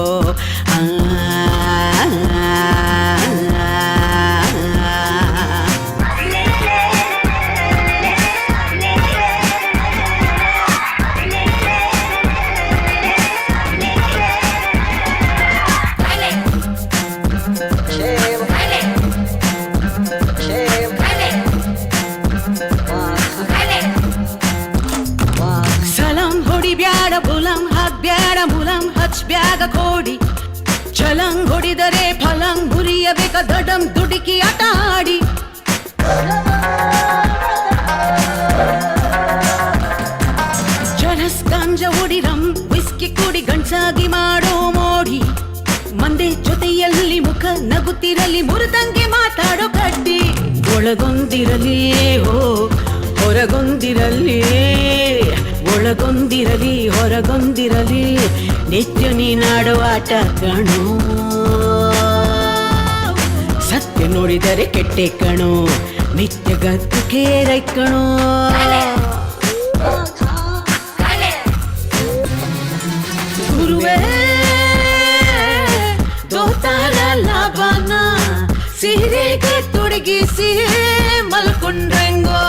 ಬ್ಯಾಗ ಕೋಡಿ ಚಲಂಗ್ ಹೊಡಿದರೆ ಫಲಂಗ್ ಮುರಿಯಬೇಕ ದಡಂ ದುಡುಕಿ ಆಟ ಆಡಿ. ಜಲಸ್ ಗಾಂಜ ಹೊಡಿರಂ ವಿಸ್ಕಿ ಕುಡಿ ಗಂಡ್ಸಾಗಿ ಮಾಡೋ ಮೋಡಿ. ಮಂದೆ ಜೊತೆಯಲ್ಲಿ ಮುಖ ನಗುತ್ತಿರಲಿ, ಮುರಿದಂಗೆ ಮಾತಾಡೋ ಕಡ್ಡಿ. ಒಳಗೊಂದಿರಲಿ ಹೊರಗೊಂದಿರಲಿ, ಒಳಗೊಂದಿರಲಿ ಹೊರಗೊಂದಿರಲಿ, ನಿತ್ಯ ನೀನಾಡೋ ಆಟ ಕಣೋ. ಸತ್ಯ ನೋಡಿದರೆ ಕೆಟ್ಟೆ ಕಣೋ, ನಿತ್ಯ ಗತ್ತು ಕೇರೈ ಕಣೋ. ಗುರುವೇ ದೋತಾರ ಲಾಭನ ಸೀರೆಗೆ ತೊಡಗಿಸಿ ಮಲ್ಕೊಂಡ್ರಂಗೋ.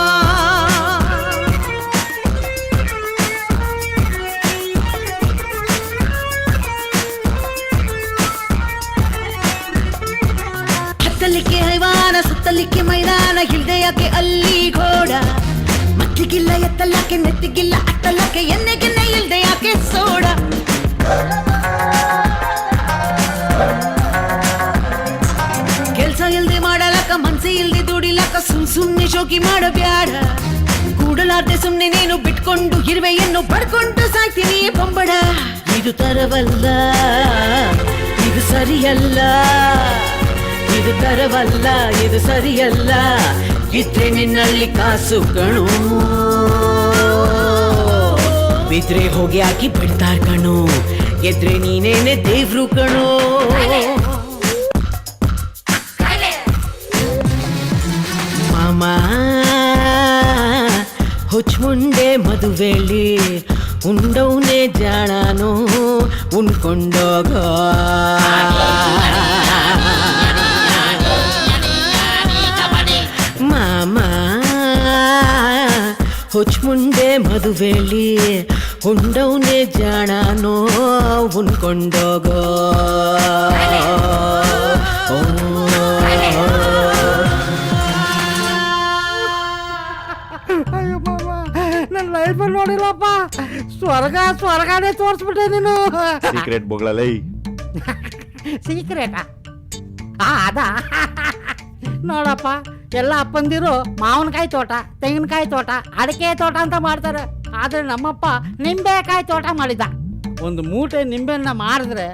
ಹತ್ತಲಿಕ್ಕೆ ಹೈವಾನ ಸುತ್ತಲಿಕ್ಕೆ ಮೈದಾನ, ಹಿಲ್ದೆಯಾಕೆ ಅಲ್ಲಿ ಘೋಡ. ಮತ್ತಿಗಿಲ್ಲ ಎತ್ತಲ್ಲಕ್ಕೆ ನೆತ್ತಿಗಿಲ್ಲ ಅತ್ತಲ್ಲಕ್ಕೆ, ಎಣ್ಣೆಗಿನ್ನ ಇಲ್ದೆಯಾಕೆ ಸೋಡ. ಕೆಲ್ಸ ಇಲ್ದೆ ಮಾಡಲಕ್ಕ, ಮನ್ಸಿ ಇಲ್ದೆ ದುಡಿಲಕ್ಕ, ಸುಮ್ನೆ ಶೋಕಿ ಮಾಡಬ್ಯಾಡ. ಕೂಡಲಾರ್ದೆ ಸುಮ್ನೆ ನೀನು ಬಿಟ್ಕೊಂಡು ಇರುವೆಯನ್ನು ಪಡ್ಕೊಂಡು ಸಾಯ್ತೀನಿ ಬೊಂಬಡ. ಇದು ತರವಲ್ಲ, ಇದು ಸರಿಯಲ್ಲ, ಇದು ತರವಲ್ಲ, ಇದು ಸರಿಯಲ್ಲ. ಇದ್ರೆ ನಿನ್ನಲ್ಲಿ ಕಾಸು ಕಣೋ, ಬಿದ್ರೆ ಹೋಗಿ ಹಾಕಿ ಬಿಡ್ತಾರ ಕಣೋ. ಎದ್ರೆ ನೀನೇನೆ ದೇವ್ರು ಕಣೋ. ಮಾಮ ಹೊಚ್ ಮುಂಡೆ ಮದುವೆಲಿ ಉಂಡವನೇ ಜಾಣನೋ ಉಣ್ಕೊಂಡೋಗ. ಮಾಮ ಹೊಚ್ ಮುಂಡೆ ಮದುವೆಲಿ ಉಂಡವನೇ ಜಾಣನೋ ಉಣ್ಕೊಂಡೋಗೋ. ಅಯ್ಯೋ ಮಾವ, ನನ್ನ ಲೈಫಲ್ಲಿ ನೋಡಿಲ್ಲಪ್ಪ, ಸ್ವರ್ಗನೇ ತೋರಿಸ್ಬಿಟ್ಟೆ ನೀನು. ಸೀಕ್ರೆಟ್ ಬೊಗಳಲೈ. ಸೀಕ್ರೆಟಾ? ಅದ ನೋಡಪ್ಪ ಎಲ್ಲ ಅಪ್ಪಂದಿರು ಮಾವಿನಕಾಯಿ ತೋಟ, ತೆಂಗಿನಕಾಯಿ ತೋಟ, ಅಡಿಕೆ ತೋಟ ಅಂತ ಮಾಡ್ತಾರೆ. ಆದ್ರೆ ನಮ್ಮಪ್ಪ ನಿಂಬೆಕಾಯಿ ತೋಟ ಮಾಡಿದ. ಒಂದು ಮೂಟೆ ನಿಂಬೆಹಣ್ಣ ಮಾರಿದ್ರೆ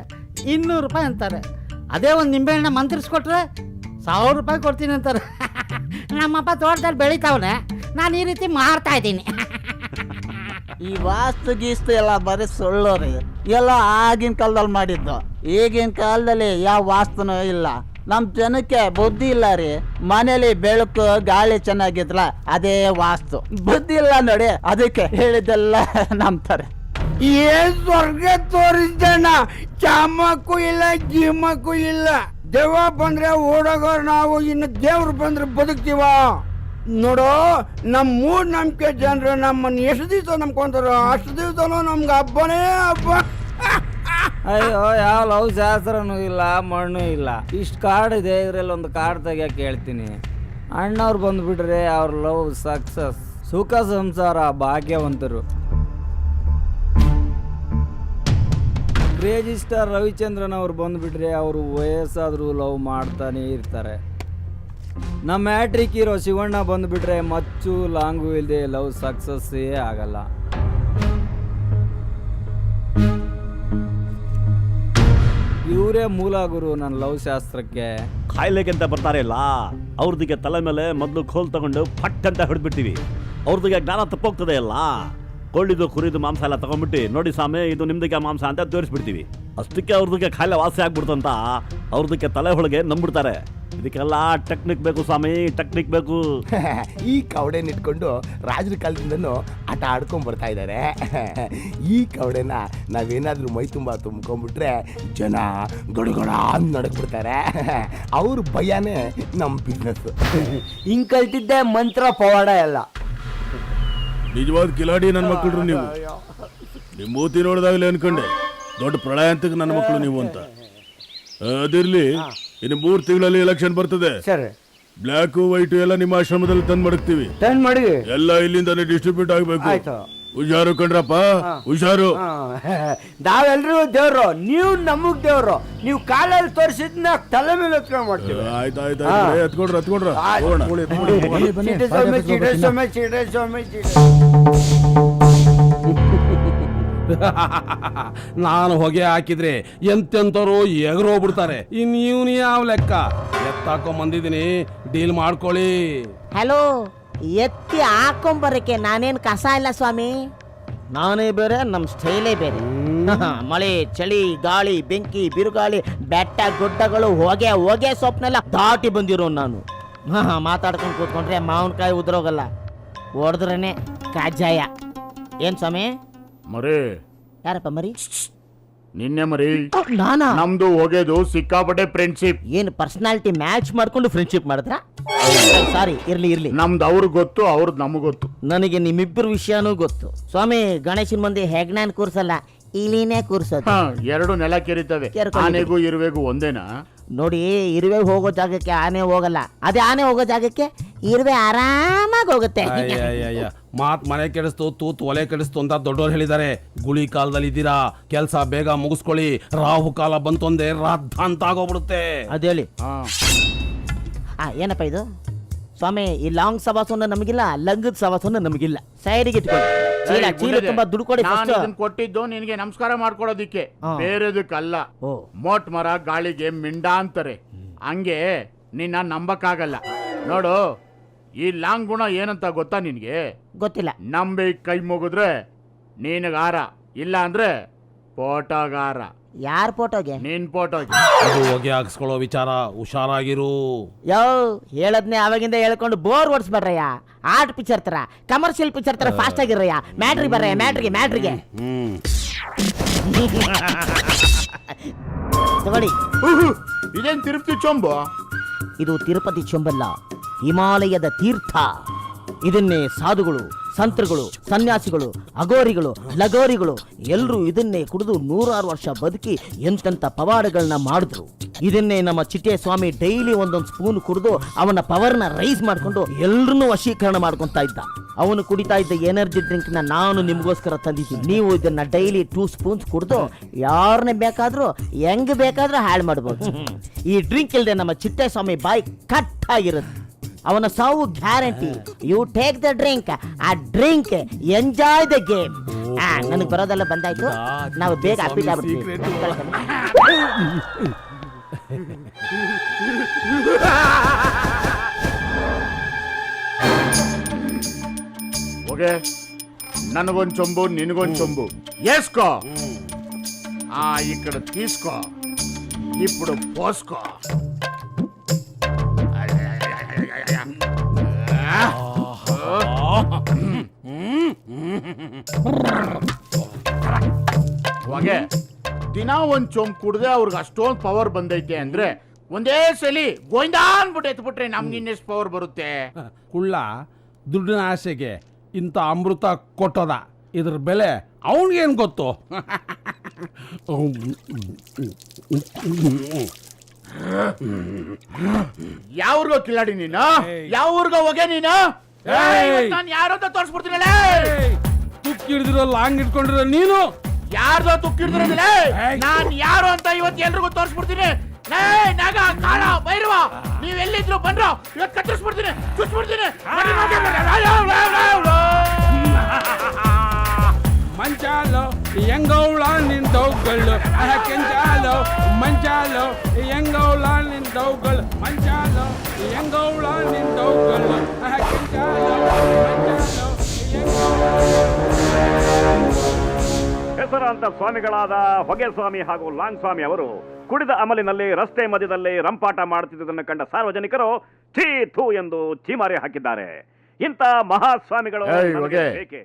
200 ರೂಪಾಯಿ ಅಂತಾರೆ. ಅದೇ ಒಂದು ನಿಂಬೆಹಣ್ಣ ಮಂತ್ರಿಸ್ಕೊಟ್ರೆ 1000 ರೂಪಾಯಿ ಕೊಡ್ತೀನಿ ಅಂತಾರೆ. ನಮ್ಮಪ್ಪ ತೋಟದಲ್ಲಿ ಬೆಳಿತಾವನೆ, ನಾನು ಈ ರೀತಿ ಮಾರ್ತಾ ಇದ್ದೀನಿ. ಈ ವಾಸ್ತು ಗೀಸ್ತು ಎಲ್ಲ ಬರೀ ಸುಳ್ಳು ರೀ. ಎಲ್ಲ ಆಗಿನ ಕಾಲದಲ್ಲಿ ಮಾಡಿದ್ದು. ಈಗಿನ ಕಾಲದಲ್ಲಿ ಯಾವ ವಾಸ್ತುನೂ ಇಲ್ಲ. ನಮ್ಮ ಜನಕ್ಕೆ ಬುದ್ಧಿ ಇಲ್ಲ ರೀ. ಮನೇಲಿ ಬೆಳಕು ಗಾಳಿ ಚೆನ್ನಾಗಿದ್ರ ಅದೇ ವಾಸ್ತು. ಬುದ್ಧಿ ಇಲ್ಲ ನೋಡಿ, ಅದಕ್ಕೆ ಹೇಳಿದ್ದೆಲ್ಲ ನಂಬ್ತಾರೆ. ಏನ್ ಸ್ವರ್ಗ ತೋರಿಸ್ದಣ್ಣ, ಚಾಮಕ್ಕೂ ಇಲ್ಲ ಜಿಮ್ಮಕ್ಕೂ ಇಲ್ಲ. ದೆವ್ವ ಬಂದ್ರೆ ಓಡೋಗೋರು ನಾವು, ಇನ್ನು ದೇವ್ರು ಬಂದ್ರೆ ಬದುಕ್ತೀವ. ನೋಡು, ನಮ್ಮ ಮೂಢನಂಬಿಕೆ ಜನರು ನಮ್ಮನ್ನ ಎಷ್ಟು ದಿವಸ ನಂಬ್ಕೊಂತಾರೋ ಅಷ್ಟು ದಿವಸನೂ ನಮ್ಗೆ ಹಬ್ಬನೇ ಹಬ್ಬ. ಅಯ್ಯೋ, ಯಾವ ಲವ್ ಶಾಸ್ತ್ರನೂ ಇಲ್ಲ, ಮಣ್ಣು ಇಲ್ಲ. ಇಷ್ಟು ಕಾರ್ಡ್ ಇದೆ, ಇದ್ರಲ್ಲಿ ಒಂದು ಕಾರ್ಡ್ ತೆಗಿಯಕ್ಕೆ ಹೇಳ್ತೀನಿ. ಅಣ್ಣವ್ರು ಬಂದ್ಬಿಟ್ರೆ ಅವ್ರ ಲವ್ ಸಕ್ಸಸ್, ಸುಖ ಸಂಸಾರ, ಭಾಗ್ಯವಂತರು. ಕ್ರೇಜಿ ಸ್ಟಾರ್ ರವಿಚಂದ್ರನ್ ಅವ್ರು ಬಂದ್ಬಿಟ್ರೆ ಅವರು ವಯಸ್ಸಾದರೂ ಲವ್ ಮಾಡ್ತಾನೆ ಇರ್ತಾರೆ. ನಮ್ಮ ಮ್ಯಾಟ್ರಿಕ್ ಹೀರೋ ಶಿವಣ್ಣ ಬಂದ್ಬಿಟ್ರೆ ಮಚ್ಚು ಲಾಂಗು ಇಲ್ಲದೆ ಲವ್ ಸಕ್ಸಸ್ಸೇ ಆಗಲ್ಲ. ಇವರೇ ಮೂಲ ಗುರು ನನ್ನ ಲವ್ ಶಾಸ್ತ್ರಕ್ಕೆ. ಕಾಯಿಲೆಗೆ ಅಂತ ಬರ್ತಾರೆ ಇಲ್ಲ, ಅವ್ರದಿಗೆ ತಲೆ ಮೇಲೆ ಮೊದಲು ಕೋಲ್ ತಗೊಂಡು ಪಟ್ ಅಂತ ಹಿಡಿದ್ಬಿಡ್ತೀವಿ. ಅವ್ರದಿಗೆ ಜ್ಞಾನ ತಪ್ಪೋಗ್ತದೆ ಅಲ್ಲ. ಕೊಳ್ಳಿದು ಕುರಿದು ಮಾಂಸ ಎಲ್ಲ ತಗೊಂಡ್ಬಿಟ್ಟು ನೋಡಿ ಸ್ವಾಮಿ ಇದು ನಿಮ್ದಕ್ಕೆ ಮಾಂಸ ಅಂತ ತೋರಿಸ್ಬಿಡ್ತೀವಿ. ಅಷ್ಟಕ್ಕೆ ಅವ್ರದಕ್ಕೆ ಕಾಯಿಲೆ ವಾಸಿ ಆಗ್ಬಿಡ್ತಂತ ಅವ್ರದಕ್ಕೆ ತಲೆ ಒಳಗೆ ನಂಬಿಡ್ತಾರೆ. ಇದಕ್ಕೆಲ್ಲ ಟೆಕ್ನಿಕ್ ಬೇಕು ಸ್ವಾಮಿ, ಟೆಕ್ನಿಕ್ ಬೇಕು. ಈ ಕವಡೆನ ಇಟ್ಕೊಂಡು ರಾಜರ ಕಾಲದಿಂದನೂ ಆಟ ಆಡ್ಕೊಂಡ್ ಬರ್ತಾ ಇದ್ದಾರೆ. ಈ ಕವಡೆನ ನಾವೇನಾದ್ರೂ ಮೈ ತುಂಬ ತುಂಬ್ಕೊಂಡ್ಬಿಟ್ರೆ ಜನ ಗಡುಗಡ ಅಂತ ನಡಕ್ಬಿಡ್ತಾರೆ. ಅವ್ರ ಭಯನೇ ನಮ್ಮ ಬಿಸ್ನೆಸ್. ಹಿಂಗ್ ಕಲ್ತಿದ್ದೆ ಮಂತ್ರ ಪವಾಡ ಎಲ್ಲ. ನಿಜವಾದ ಕಿಲಾಡಿ ನನ್ನ ಮಕ್ಕಳು ನೀವು. ನಿಮ್ಮ ಮೂತಿ ನೋಡಿದಾಗಲೇ ಅನ್ಕೊಂಡೆ ದೊಡ್ಡ ಪ್ರಳಯ ಅಂತಕ್ಕೆ ನನ್ನ ಮಕ್ಕಳು ನೀವು ಅಂತ. ಅದಿರ್ಲಿ, ಇನ್ನು 3 ತಿಂಗಳಲ್ಲಿ ಎಲೆಕ್ಷನ್ ಬರ್ತದೆ. ಬ್ಲ್ಯಾಕ್ ವೈಟ್ ಎಲ್ಲ ನಿಮ್ಮ ಆಶ್ರಮದಲ್ಲಿ ತಂದು ಮಡಗ್ತೀವಿ. ಎಲ್ಲ ಇಲ್ಲಿಂದಾನೆ ಡಿಸ್ಟ್ರಿಬ್ಯೂಟ್ ಆಗ್ಬೇಕು. ಹುಷಾರು ಕಣ್ರಪ್ಪ, ಹುಷಾರು. ನಾವೆಲ್ರೂ ದೇವ್ರು, ನೀವು ನಮಗ್ ದೇವ್ರು. ನೀವು ಕಾಲಲ್ಲಿ ತೋರಿಸಿದ್ನ ತಲೆ ಮೇಲೆ ಎತ್ಕೊಂಡ್ ಮಾಡ್ತೀವಿ. ಆಯ್ತಾಯ್ತು, ಹತ್ಕೊಂಡ್ರ ನಾನು ಹೊಗೆ ಹಾಕಿದ್ರೆ ಎಂತೆಂತರು ಎಗರೋಗ್ಬಿಡ್ತಾರೆ. ಇವ್ನು ಯಾವ ಲೆಕ್ಕ? ಎತ್ತಾಕೊಂಡ್ ಬಂದಿದ್ದೀನಿ, ಡೀಲ್ ಮಾಡ್ಕೊಳ್ಳಿ. ಹಲೋ, ಎತ್ತಿ ಹಾಕೊಂಬರಕ್ಕೆ ನಾನೇನು ಕಸ ಇಲ್ಲ ಸ್ವಾಮಿ. ನಾನೇ ಬೇರೆ, ನಮ್ಮ ಸ್ಟೈಲೇ ಬೇರೆ. ಮಳೆ, ಚಳಿ, ಗಾಳಿ, ಬೆಂಕಿ, ಬಿರುಗಾಳಿ, ಬೆಟ್ಟ ಗುಡ್ಡಗಳು, ಹೊಗೆ ಹೊಗೆ ಸೊಪ್ಪನೆಲ್ಲ ದಾಟಿ ಬಂದಿರೋ ನಾನು. ಮಾತಾಡ್ಕೊಂಡು ಕೂತ್ಕೊಂಡ್ರೆ ಮಾವಿನಕಾಯಿ ಉದ್ರೋಗಲ್ಲ, ಹೊಡೆದ್ರೇನೆ ಕಾಜಾಯ. ಏನ್ ಸ್ವಾಮಿ? ಮರಿ ಯಾರಪ್ಪ ಮರಿ? ನಿನ್ನೆ ಮರಿ. ನಾನಾ? ನಮ್ದು ಹೋಗೋದು ಸಿಕ್ಕಾಪಟ್ಟೆ ಫ್ರೆಂಡ್ಶಿಪ್. ಏನು ಪರ್ಸನಾಲಿಟಿ ಮ್ಯಾಚ್ ಮಾಡ್ಕೊಂಡು ಫ್ರೆಂಡ್ಶಿಪ್ ಮಾಡಿದ್ರ? ಸಾರಿ, ಇರ್ಲಿ. ನಮ್ದು ಅವ್ರಿಗೆ ಗೊತ್ತು, ಅವ್ರದ್ದು ನಮಗ್ ಗೊತ್ತು. ನನಗೆ ನಿಮ್ಮಿಬ್ಬರ ವಿಷಯನೂ ಗೊತ್ತು. ಸ್ವಾಮಿ, ಗಣೇಶನ್ ಮುಂದೆ ಹೆಗ್ನಾನ್ ಕೂರ್ಸಲ್ಲ, ಇಲಿನೇ ಕೂರ್ಸೋದು. 2 ನೆಲ ಕೆರಿತವೆ. ಆನೆಗೂ ಇರುವೆಗೂ ಒಂದೇನಾ? ನೋಡಿ, ಇರುವೆ ಹೋಗೋ ಜಾಗಕ್ಕೆ ಆನೆ ಹೋಗಲ್ಲ, ಅದೇ ಆನೆ ಹೋಗೋ ಜಾಗಕ್ಕೆ ಇರುವೆ ಆರಾಮಾಗಿ ಹೋಗುತ್ತೆ. ಮಾತ್ ಮನೆ ಕೆಡಿಸ್ತು, ತೂತ್ ಒಲೆ ಕೆಡಿಸ್ತು ಅಂತ ದೊಡ್ಡವ್ರು ಹೇಳಿದ್ದಾರೆ. ಗುಳಿ ಕಾಲದಲ್ಲಿ ಇದ್ದೀರಾ, ಕೆಲ್ಸ ಬೇಗ ಮುಗಿಸ್ಕೊಳ್ಳಿ. ರಾಹು ಕಾಲ ಬಂತೊಂದೇ ರಾದ್ಧ ಅಂತ ಆಗೋಗ್ಬಿಡುತ್ತೆ. ಅದೇಳಿ. ಏನಪ್ಪ ಇದು ಸ್ವಾಮಿ? ಈ ಲಾಂಗ್ ಸವಾಸನ ನಮಗಿಲ್ಲ, ಲಂಗದ ಸವಾಸನ ನಮಗಿಲ್ಲ. ಸೈಡಿಗೆ ಇಟ್ಕೊಳ್ಳಿ. ಚೀಲ ತುಂಬಾ ದುಡ್ಡು ಕೊಡಿ. ಕೊಟ್ಟಿದ್ದು ನಿನ್ಗೆ ನಮಸ್ಕಾರ ಮಾಡ್ಕೊಡೋದಿಕ್ಕೆ, ಬೇರೆದಕ್ಕಲ್ಲ. ಮೋಟ್ ಮರ ಗಾಳಿಗೆ ಮಿಂಡ ಅಂತಾರೆ, ಹಂಗೆ ನಿನ್ನ ನಂಬಕ್ಕಾಗಲ್ಲ. ನೋಡು, ಈ ಲಾಂಗ್ ಗುಣ ಏನಂತ ಗೊತ್ತಾ ನಿನ್ಗೆ? ಗೊತ್ತಿಲ್ಲ. ನಂಬಿ ಕೈ ಮುಗಿದ್ರೆ ನೀನಗಾರ, ಇಲ್ಲ ಅಂದ್ರೆ ಫೋಟೋಗಾರ. ಯಾರ ಫೋಟೋಗೆ? ನಿನ್ ಫೋಟೋಗೆ. ಹೊಗೆ ಹಾಕ್ಸ್ಕೊಳ್ಳೋ ವಿಚಾರ ಹುಷಾರಾಗಿರು. ಹೇಳದ್ನೆ ಅವಾಗಿಂದ ಹೇಳ್ಕೊಂಡು ಬೋರ್ ಓಡಿಸ್ಬೇಡ್ರಯ್ಯ. ಆರ್ಟ್ ಪಿಕ್ಚರ್ ತರ, ಕಮರ್ಷಿಯಲ್ ಪಿಕ್ಚರ್ ತರ ಫಾಸ್ಟ್ ಆಗಿರಯ್ಯ. ಮ್ಯಾಟ್ರಿ ಬರ್ರಯ್ಯ, ಮ್ಯಾಟ್ರಿಗೆ ತಗೊಳ್ಳಿ. ಇದೇನ್ ತಿರುಪತಿ ಚೊಂಬು? ಇದು ತಿರುಪತಿ ಚೊಂಬಲ್ಲ, ಹಿಮಾಲಯದ ತೀರ್ಥ. ಇದನ್ನೇ ಸಾಧುಗಳು, ಸಂತರುಗಳು, ಸನ್ಯಾಸಿಗಳು, ಅಗೋರಿಗಳು, ಲಗೋರಿಗಳು ಎಲ್ಲರೂ ಇದನ್ನೇ ಕುಡಿದು 100 ವರ್ಷ ಬದುಕಿ ಎಂತೆಂಥ ಪವಾಡಗಳನ್ನ ಮಾಡಿದ್ರು. ಇದನ್ನೇ ನಮ್ಮ ಚಿಟ್ಟೆ ಸ್ವಾಮಿ ಡೈಲಿ ಒಂದೊಂದು ಸ್ಪೂನ್ ಕುಡಿದು ಅವನ ಪವರ್ನ ರೈಸ್ ಮಾಡ್ಕೊಂಡು ಎಲ್ರನ್ನೂ ವಶೀಕರಣ ಮಾಡ್ಕೊಂತ ಇದ್ದ. ಅವನು ಕುಡಿತಾ ಇದ್ದ ಎನರ್ಜಿ ಡ್ರಿಂಕ್ನ ನಾನು ನಿಮಗೋಸ್ಕರ ತಂದಿದ್ದೀನಿ. ನೀವು ಇದನ್ನ ಡೈಲಿ 2 ಸ್ಪೂನ್ಸ್ ಕುಡಿದು ಯಾರನ್ನೇ ಬೇಕಾದ್ರೂ ಹೆಂಗ್ ಬೇಕಾದ್ರೂ ಹಾಳು ಮಾಡ್ಬೋದು. ಈ ಡ್ರಿಂಕ್ ಇಲ್ಲದೆ ನಮ್ಮ ಚಿಟ್ಟೇಸ್ವಾಮಿ ಬಾಯಿ ಕಟ್ ಆಗಿರುತ್ತೆ. ಅವನ ಸಾವು guarantee. You take the drink, ಆ ಡ್ರಿಂಕ್ ಎಂಜಾಯ್ ದ ಗೇಮ್. ನನಗೆ ಬರೋದೆಲ್ಲ ಬಂದಾಯ್ತು, ನಾವು ಬೇಗ ಅಪ್ಪಿಟ್ ಆಗ್ಬಿಡ್ತೀವಿ. ಓಕೆ, ನನಗೊಂದು ಚೊಂಬು, ನಿನಗೊಂದು చొంబు వేసుకో. ఇక్కడ తీసుకో, ఇప్పుడు పోసుకో. ಹೊಗೆ ದಿನ ಒಂದ್ ಚೊಂಬು ಕುಡ್ದೆ ಅವ್ರಿಗೆ ಅಷ್ಟೊಂದು ಪವರ್ ಬಂದೈತೆ ಅಂದ್ರೆ ಒಂದೇ ಸಲಿ ಗೋವಿಂದ ಅನ್ಬಿಟ್ಟು ಎತ್ಬಿಟ್ರೆ ನಮ್ಗೆ ಇನ್ನೆಷ್ಟು ಪವರ್ ಬರುತ್ತೆ? ಕುಳ್ಳ ದುಡ್ಡಿನ ಆಸೆಗೆ ಇಂಥ ಅಮೃತ ಕೊಟ್ಟದ, ಇದ್ರ ಬೆಲೆ ಅವನಿಗೇನು ಗೊತ್ತು? ಯಾವ್ರಿಗೋ ಕಿಲಾಡಿ ನೀನು, ಯಾವ್ರಿಗೋ ಹೊಗೆ ನೀನು. ನಾನು ಯಾರಂತ ತೋರಿಸ್ಬಿಡ್ತೀನಲ್ಲ. ತುಕ್ಕಿ ಹಿಡಿದಿರೋ ಲಾಂಗ್ ಇಟ್ಕೊಂಡಿರೋ ನೀನು ಯಾರ್ದೋ ತುಕ್ಕಿ ಹಿಡಿದ್ರಲ್ಲ, ನಾನ್ ಯಾರು ಅಂತ ಇವತ್ತು ಎಲ್ರಿಗೂ ತೋರಿಸ್ಬಿಡ್ತೀನಿ. ನಾಗ ಕಾಳ ಭೈರವ ನೀವೆಲ್ಲಿದ್ರು ಬಂದ್ರು ಇವತ್ತು ಕತ್ತರಿಸ್ಬಿಡ್ತೀನಿ, ಚುಚ್ಬಿಡ್ತೀನಿ. ಮಂಚಾಲೋ ಹೆಂಗೌಳ ನಿಂತವುಗಳು ಕೆಂಚಾಲೋ, ಮಂಚಾಲೋ ಹೆಂಗೌಳ ನಿಂತವುಗಳು, ಮಂಚಾಲೋ ಹೆಂಗೌಳ ನಿಂತವುಗಳು ಕೆಂಚಾಲೋ, ಮಂಚಾಲೋ ಹೆಸರಾಂತ ಸ್ವಾಮಿಗಳಾದ ಹೊಗೆ ಸ್ವಾಮಿ ಹಾಗೂ ಲಾಂಗ್ ಸ್ವಾಮಿ ಅವರು ಕುಡಿದ ಅಮಲಿನಲ್ಲಿ ರಸ್ತೆ ಮಧ್ಯದಲ್ಲಿ ರಂಪಾಟ ಮಾಡುತ್ತಿದ್ದುದನ್ನು ಕಂಡ ಸಾರ್ವಜನಿಕರು ಛೀ ಥೂ ಎಂದು ಛೀಮಾರಿ ಹಾಕಿದ್ದಾರೆ. ಇಂಥ ಮಹಾಸ್ವಾಮಿಗಳು ಬೇಕೆ?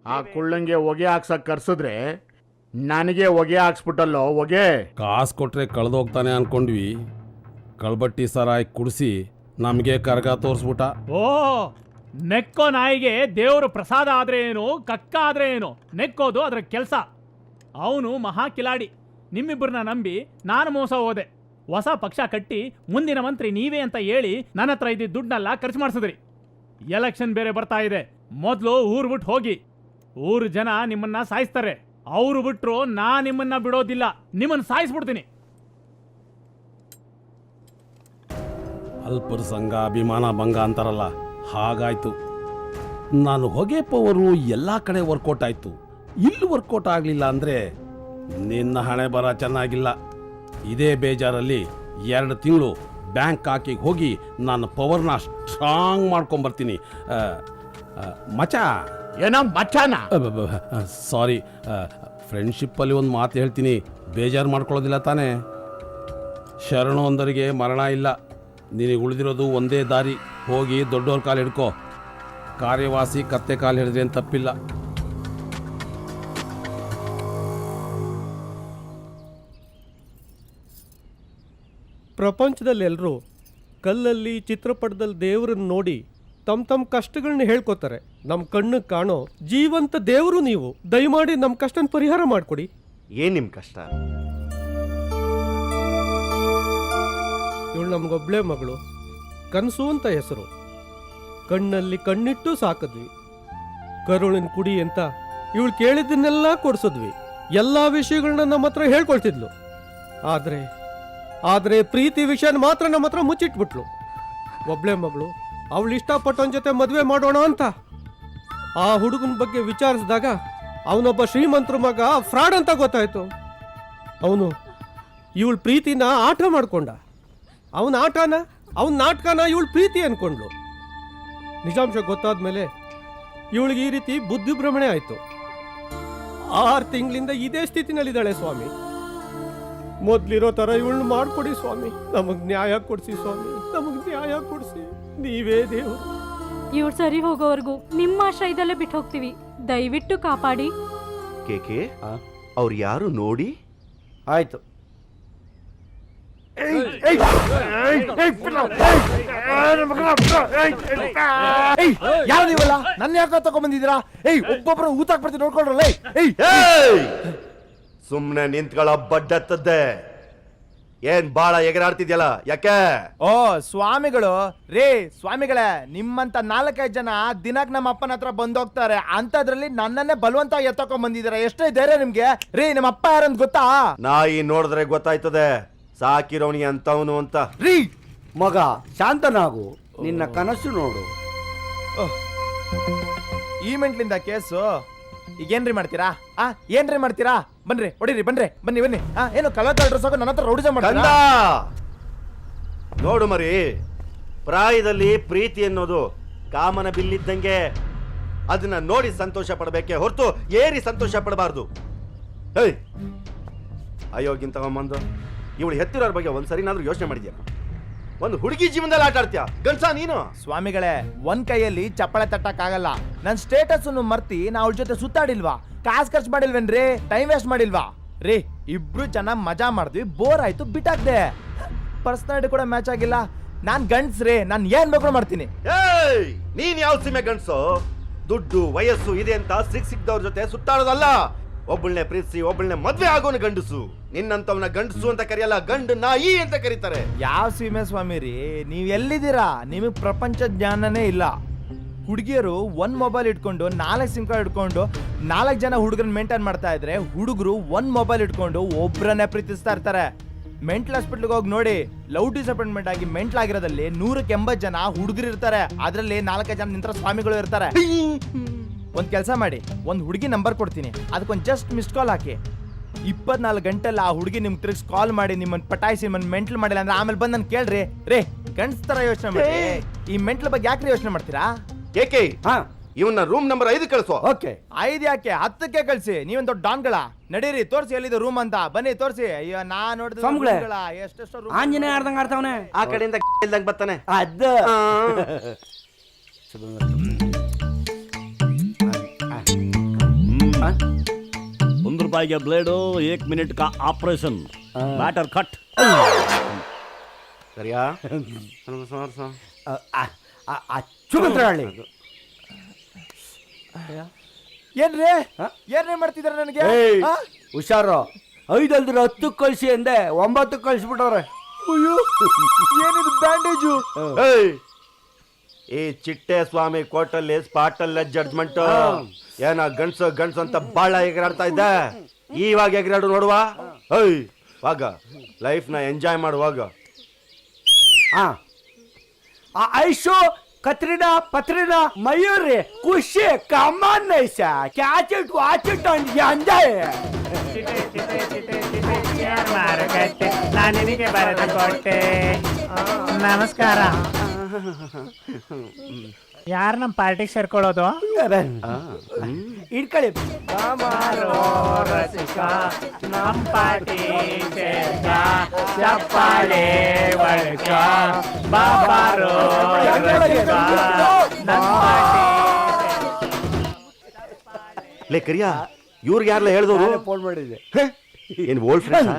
ಆ ಕುಳ್ಳಂಗೆ ಹೊಗೆ ಹಾಕ್ಸಕ್ ಕರ್ಸಿದ್ರೆ ನನಗೆ ಹೊಗೆ ಹಾಕ್ಸ್ಬಿಟ್ಟಲ್ಲೋ ಹೊಗೆ. ಕಾಸು ಕೊಟ್ರೆ ಕಳೆದೋಗ್ತಾನೆ ಅನ್ಕೊಂಡ್ವಿ, ಕಳ್ಬಟ್ಟಿ ಸರಾಯ್ ಕುಡಿಸಿ ನಮಗೆ ಕರ್ಗ ತೋರಿಸ್ಬಿಟ್ಟ. ಓ, ನೆಕ್ಕೋ ನಾಯಿಗೆ ದೇವರು ಪ್ರಸಾದ ಆದ್ರೆ ಏನು, ಕಕ್ಕ ಆದ್ರೆ ಏನು, ನೆಕ್ಕೋದು ಅದರ ಕೆಲಸ. ಅವನು ಮಹಾ ಕಿಲಾಡಿ. ನಿಮ್ಮಿಬ್ಬರನ್ನ ನಂಬಿ ನಾನು ಮೋಸ ಹೋದೆ. ಹೊಸ ಪಕ್ಷ ಕಟ್ಟಿ ಮುಂದಿನ ಮಂತ್ರಿ ನೀವೇ ಅಂತ ಹೇಳಿ ನನ್ನ ಹತ್ರ ಇದ್ದಿದ್ದ ದುಡ್ಡನ್ನೆಲ್ಲ ಖರ್ಚು ಮಾಡಿಸಿದ್ರಿ. ಎಲೆಕ್ಷನ್ ಬೇರೆ ಬರ್ತಾ ಇದೆ. ಮೊದಲು ಊರು ಬಿಟ್ಟು ಹೋಗಿ. ಊರು ಜನ ನಿಮ್ಮನ್ನ ಸಾಯಿಸ್ತಾರೆ. ಅವರು ಬಿಟ್ರು ನಾ ನಿಮ್ಮನ್ನ ಬಿಡೋದಿಲ್ಲ, ನಿಮ್ಮನ್ನ ಸಾಯಿಸ್ಬಿಡ್ತೀನಿ. ಅಲ್ಪರ ಸಂಘ ಅಭಿಮಾನ ಭಂಗ ಅಂತಾರಲ್ಲ, ಹಾಗಾಯ್ತು. ನಾನು ಹೊಗೆ ಪವರು ಎಲ್ಲ ಕಡೆ ವರ್ಕೌಟ್ ಆಯ್ತು, ಇಲ್ಲಿ ವರ್ಕೌಟ್ ಆಗಲಿಲ್ಲ ಅಂದರೆ ನಿನ್ನ ಹಣೆ ಬರ ಚೆನ್ನಾಗಿಲ್ಲ. ಇದೇ ಬೇಜಾರಲ್ಲಿ 2 ತಿಂಗಳು ಬ್ಯಾಂಕ್ ಹಾಕಿ ಹೋಗಿ ನಾನು ಪವರ್ನ ಸ್ಟ್ರಾಂಗ್ ಮಾಡ್ಕೊಂಬರ್ತೀನಿ. ಮಚ ಏನೋ ಮಚಾನ? ಸಾರಿ, ಫ್ರೆಂಡ್ಶಿಪ್ಪಲ್ಲಿ ಒಂದು ಮಾತು ಹೇಳ್ತೀನಿ, ಬೇಜಾರು ಮಾಡ್ಕೊಳ್ಳೋದಿಲ್ಲ ತಾನೇ? ಶರಣು ಒಂದರಿಗೆ ಮರಣ ಇಲ್ಲ. ನಿನಗೆ ಉಳಿದಿರೋದು ಒಂದೇ ದಾರಿ, ಹೋಗಿ ದೊಡ್ಡವ್ರ ಕಾಲು ಹಿಡ್ಕೋ. ಕಾರ್ಯವಾಸಿ ಕತ್ತೆ ಕಾಲು ಹಿಡಿದ್ರೆ ಏನು ತಪ್ಪಿಲ್ಲ. ಪ್ರಪಂಚದಲ್ಲಿ ಎಲ್ಲರೂ ಕಲ್ಲಲ್ಲಿ ಚಿತ್ರಪಟದಲ್ಲಿ ದೇವರನ್ನು ನೋಡಿ ತಮ್ಮ ಕಷ್ಟಗಳನ್ನ ಹೇಳ್ಕೊತಾರೆ. ನಮ್ಮ ಕಣ್ಣಿಗೆ ಕಾಣೋ ಜೀವಂತ ದೇವರು ನೀವು. ದಯಮಾಡಿ ನಮ್ಮ ಕಷ್ಟನ ಪರಿಹಾರ ಮಾಡಿಕೊಡಿ. ಏನ್ ನಿಮ್ ಕಷ್ಟ? ಇವಳು ನಮಗೊಬ್ಳೆ ಮಗಳು, ಕನಸು ಅಂತ ಹೆಸರು. ಕಣ್ಣಲ್ಲಿ ಕಣ್ಣಿಟ್ಟು ಸಾಕಿದ್ವಿ. ಕರುಳಿನ ಕುಡಿ ಅಂತ ಇವಳು ಕೇಳಿದ್ದನ್ನೆಲ್ಲ ಕೊಡಿಸಿದ್ವಿ. ಎಲ್ಲ ವಿಷಯಗಳನ್ನ ನಮ್ಮ ಹತ್ರ ಹೇಳ್ಕೊಳ್ತಿದ್ಲು. ಆದರೆ ಪ್ರೀತಿ ವಿಷಯನ ಮಾತ್ರ ನಮ್ಮ ಹತ್ರ ಮುಚ್ಚಿಟ್ಬಿಟ್ಲು. ಒಬ್ಳೆ ಮಗಳು, ಅವಳು ಇಷ್ಟಪಟ್ಟವನ ಜೊತೆ ಮದುವೆ ಮಾಡೋಣ ಅಂತ. ಆ ಹುಡುಗನ ಬಗ್ಗೆ ವಿಚಾರಿಸಿದಾಗ ಅವನೊಬ್ಬ ಶ್ರೀಮಂತರ ಮಗ, ಫ್ರಾಡ್ ಅಂತ ಗೊತ್ತಾಯ್ತು. ಅವನು ಇವಳು ಪ್ರೀತಿನ ಆಟ ಮಾಡ್ಕೊಂಡ. ಅವನ ಆಟನ, ಅವನ ನಾಟಕನ ಇವಳು ಪ್ರೀತಿ ಅನ್ಕೊಂಡ್ಲು. ನಿಜಾಂಶ ಗೊತ್ತಾದ್ಮೇಲೆ ಇವಳಿಗೆ ಈ ರೀತಿ ಬುದ್ಧಿಭ್ರಮಣೆ ಆಯ್ತು. 6 ತಿಂಗಳಿಂದ ಇದೇ ಸ್ಥಿತಿನಲ್ಲಿದ್ದಾಳೆ ಸ್ವಾಮಿ. ಮೊದ್ಲಿರೋ ತರ ಇವಳನ್ನ ಮಾಡ್ಕೊಡಿ ಸ್ವಾಮಿ. ನಮಗ್ ನ್ಯಾಯ ಕೊಡ್ಸಿ ಸ್ವಾಮಿ, ನಮಗ್ ನ್ಯಾಯ ಕೊಡ್ಸಿ. ನೀವೇ ದೇವರು. ಇವ್ರು ಸರಿ ಹೋಗೋವರೆಗೂ ನಿಮ್ಮ ಆಶ್ರಯದಲ್ಲೇ ಬಿಟ್ಟು ಹೋಗ್ತೀವಿ. ದಯವಿಟ್ಟು ಕಾಪಾಡಿ. ಕೇಕೆ ಅವ್ರು ಯಾರು ನೋಡಿ? ಆಯ್ತು. ಯಾರು ನೀವಲ್ಲ? ನನ್ನ ಯಾಕೆ ತಗೊಂಡ್ಬಂದಿದ್ದೀರಾ? ಒಬ್ಬೊಬ್ಬರು ಊತಾಕ್ ಬರ್ತೀನಿ ನೋಡ್ಕೊಂಡ್ರಲ್ಲ. ಸುಮ್ನೆ ನಿಂತ್ಗಳ ಬಡ್ಡತ್ತದೆ. ಏನ್ ಬಾಳ ಎಗರಾಡ್ತಿದ್ಯಲ್ಲ ಯಾಕೆ? ಓ ಸ್ವಾಮಿಗಳು ರೇ ಸ್ವಾಮಿಗಳೇ, ನಿಮ್ಮಂತ 4-5 ಜನ ದಿನಕ್ ನಮ್ಮ ಅಪ್ಪನ ಹತ್ರ ಬಂದೋಗ್ತಾರೆ, ಅಂತದ್ರಲ್ಲಿ ನನ್ನನ್ನೇ ಬಲವಂತ ಎತ್ತಕೊಂಡ್ ಬಂದಿದ್ದಾರೆ. ಎಷ್ಟೇ ಧೈರ್ಯ ನಿಮ್ಗೆ? ರೀ ನಿಮ್ಮ ಅಪ್ಪ ಯಾರಂತ ಗೊತ್ತಾ? ನಾಯಿ ನೋಡಿದ್ರೆ ಗೊತ್ತಾಯ್ತದೆ ಸಾಕಿರೋನಿ ಅಂತವನು ಅಂತ. ರೀ ಮಗ ಶಾಂತನಾಗು, ನಿನ್ನ ಕನಸು ನೋಡು. ಈ ಮೆಂಟ್ಲಿಂದ ಕೇಸು ಈಗೇನ್ರಿ ಮಾಡ್ತೀರಾ? ಏನ್ರಿ ಮಾಡ್ತೀರಾ? ಬನ್ರಿ ಹೊಡಿರಿ, ಬನ್ನಿ ಬನ್ನಿ. ಏನು ಕಲರ್ ಡ್ರೆಸ್ ಹಾಕೋ ನನ್ನ ಹತ್ರ ರೌಡಿಜ ಮಾಡ್ತೀರಾ? ನೋಡು ಮರಿ, ಪ್ರಾಯದಲ್ಲಿ ಪ್ರೀತಿ ಅನ್ನೋದು ಕಾಮನ ಬಿಲ್ಲಿದ್ದಂಗೆ. ಅದನ್ನ ನೋಡಿ ಸಂತೋಷ ಪಡಬೇಕೆ ಹೊರತು ಏರಿ ಸಂತೋಷ ಪಡಬಾರ್ದು. ಹೇಯ್, ಅಯೋಗ್ಯನ್ ತಗೊಂಬಂದು ಇವಳು ಹೆತ್ತಿರೋರ ಬಗ್ಗೆ ಒಂದ್ಸರಿನಾದ್ರೂ ಯೋಚನೆ ಮಾಡಿದ್ಯಾ? ಒಂದು ಹುಡುಗಿ ಜೀವನದಲ್ಲಿ ಆಟ ಆಡ್ತೀಯ ಗಂಡ್ಸ ನೀನು? ಸ್ವಾಮಿಗಳೇ, ಒಂದ್ ಕೈಯಲ್ಲಿ ಚಪ್ಪಳೆ ತಟ್ಟಕ್ಕಾಗಲ್ಲ. ನನ್ ಸ್ಟೇಟಸ್ ಮರ್ತಿ ನಾ ಅವಳ ಜೊತೆ ಸುತ್ತಾಡಿಲ್ವಾ? ಕಾಸು ಖರ್ಚು ಮಾಡಿಲ್ವೇನ್ರಿ? ಟೈಮ್ ವೇಸ್ಟ್ ಮಾಡಿಲ್ವಾ? ರೀ ಇಬ್ರು ಚೆನ್ನಾಗ್ ಮಜಾ ಮಾಡಿದ್ವಿ, ಬೋರ್ ಆಯ್ತು ಬಿಟ್ಟಾಕ್ದೆ. ಪರ್ಸನಾಲಿಟಿ ಕೂಡ ಮ್ಯಾಚ್ ಆಗಿಲ್ಲ. ನಾನ್ ಗಂಡ್ಸ್ರಿ, ನಾನ್ ಏನ್ ಬೇಕು ಮಾಡ್ತೀನಿ. ನೀನ್ ಯಾವ ಸೀಮೆ ಗಂಡ್ಸು? ದುಡ್ಡು ವಯಸ್ಸು ಇದೆ ಅಂತ ಸಿಕ್ದವ್ರ ಜೊತೆ ಸುತ್ತಾಡೋದಲ್ಲ. ಒಬ್ಬಳನ್ನೇ ಪ್ರೀತಿಸಿ ಒಬ್ಬಳನ್ನೇ ಮದ್ವೆ ಆಗೋನು ಗಂಡಸು. ನಿನ್ನಂತವನ ಗಂಡಸು ಅಂತ ಕರೆಯಲ್ಲ, ಗಂಡು ನಾಯಿ ಅಂತ ಕರೀತಾರೆ. ಯಾವ ಸೀಮೆ ಸ್ವಾಮಿ ರೀ ನೀವ್ ಎಲ್ಲಿದ್ದೀರಾ? ನಿಮಗ್ ಪ್ರಪಂಚ ಜ್ಞಾನನೇ ಇಲ್ಲ. ಹುಡುಗಿಯರು ಒಂದ್ ಮೊಬೈಲ್ ಇಟ್ಕೊಂಡು 4 ಸಿಮ್ ಕಾರ್ಡ್ ಇಟ್ಕೊಂಡು 4 ಜನ ಹುಡುಗರನ್ನ ಮೇಂಟೈನ್ ಮಾಡ್ತಾ ಇದ್ರೆ, ಹುಡುಗರು ಒಂದ್ ಮೊಬೈಲ್ ಇಟ್ಕೊಂಡು ಒಬ್ರನ್ನೇ ಪ್ರೀತಿಸ್ತಾ ಇರ್ತಾರೆ. ಮೆಂಟಲ್ ಹಾಸ್ಪಿಟ್ಲ್ಗೆ ಹೋಗಿ ನೋಡಿ, ಲವ್ ಡಿಸಪಾಯಿಂಟ್ಮೆಂಟ್ ಆಗಿ ಮೆಂಟಲ್ ಆಗಿರೋದಲ್ಲಿ 180 ಜನ ಹುಡುಗರು ಇರ್ತಾರೆ. ಅದ್ರಲ್ಲಿ 4 ಜನ ನಿಂತರ ಸ್ವಾಮಿಗಳು ಇರ್ತಾರೆ. ಒಂದ್ ಕೆಲಸ ಮಾಡಿ, ಒಂದ್ ಹುಡುಗಿ ನಂಬರ್ ಕೊಡ್ತೀನಿ, ಅದಕ್ಕೊಂದ್ ಜಸ್ಟ್ ಮಿಸ್ಡ್ ಕಾಲ್ ಹಾಕಿ. 24 ಗಂಟೆಲ್ಲ ಆ ಹುಡುಗಿ ನಿಮ್ಗೆ ತಿರ್ಗಿ ಕಾಲ್ ಮಾಡಿ ನಿಮ್ಮನ್ನ ಪಟಾಯಿಸಿ ನಿಮ್ಮನ್ನ ಮೆಂಟಲ್ ಮಾಡಿಲ್ಲ ಅಂದ್ರೆ ಆಮೇಲೆ ಬಂದ್ ನನ್ ಕೇಳ್ರಿ. ರೇ ಗಂಡ್ಸ್ ತರ ಯೋಚನೆ ಮಾಡಿ, ಈ ಮೆಂಟಲ್ ಬಗ್ಗೆ ಯಾಕ್ರಿ ಯೋಚನೆ ಮಾಡ್ತೀರಾ? ಕೇಕೆ ಇವನ್ನ ರೂಮ್ ನಂಬರ್ 5 ಕಳಿಸೋ. ಓಕೆ 5 ಯಾಕೆ 10ಕ್ಕೆ ಕಳ್ಸಿ. ನೀವೊಂದ್ ದೊಡ್ಡ ಡಾನ್ಗಳ ನಡೀರಿ, ತೋರ್ಸಿ ಎಲ್ಲಿದೆ ರೂಮ್ ಅಂತ. ಬನ್ನಿ ತೋರ್ಸಿ. ಅಯ್ಯೋ ನಾ ನೋಡಿದ್ರೆ ಎಷ್ಟೆಷ್ಟೋ ಆಂಜನೇಯ ಆಡ್ದಂಗ ಆಡ್ತಾವನೆ, ಆ ಕಡೆಯಿಂದ ಇಲ್ದಂಗ್ ಬರ್ತಾನೆ. ಅದ ₹1 ಬ್ಲೇಡು, 1 ಮಿನಿಟ್ ಕಾ ಆಪರೇಷನ್, ಮ್ಯಾಟರ್ ಕಟ್. ಸರಿಯಾ? ಚುಮಂತ್ರಹಳ್ಳಿ ಏನ್ರಿ ಮಾಡ್ತಿದಾರೆ ನನಗೆ? ಹುಷಾರು, 5 ಅಲ್ದ್ರೆ 10 ಕಳ್ಸಿ ಅಂದೆ, 9 ಕಳ್ಸಿಬಿಟ್ಟವ್ರೆ. ಏನಿದು ಬ್ಯಾಂಡೇಜು? ಈ ಚಿಟ್ಟೆ ಸ್ವಾಮಿ ಕೋರ್ಟಲ್ಲಿ ಸ್ಪಾಟಲ್ಲೇ ಜಡ್ಜ್ಮೆಂಟ್. ಏನ ಗಂಡ್ಸು ಅಂತ ಬಾಳ ಎಗರಾಡ್ತಾ ಇದ್ದ, ಇವಾಗ ಎಗರಾಡು ನೋಡುವ. ವಾಗ ಲೈಫ್ ನ ಎಂಜಾಯ್ ಮಾಡುವಾಗ. ಐಶು ಕತ್ರಿನಾ ಪತ್ರಿನಾ Mayuri Khushi come on nice catch it watch it and enjoy. ಮಾರುಕಟ್ಟೆ ನಾನು ನಿನಗೆ ಬರೆದು ಕೊಟ್ಟೆ. ನಮಸ್ಕಾರ. ಯಾರು ನಮ್ಮ ಪಾರ್ಟಿಗೆ ಸೇರ್ಕೊಳ್ಳೋದು? ಇಟ್ಕೊಳ್ಳಿ. ನಮ್ಮ ಪಾರ್ಟಿ ಚಪ್ಪಾಳೆ ಒಳಕ ಬಾಬಾರೋ ಲೇ ಕರಿಯಾ, ಇವ್ರಿಗೆ ಯಾರಲ್ಲ ಹೇಳಿದವರು? ಫೋನ್ ಮಾಡಿದ್ದೆ. ಏನ್ ಓಲ್ಡ್ ಫ್ರೆಂಡ್ಸ್?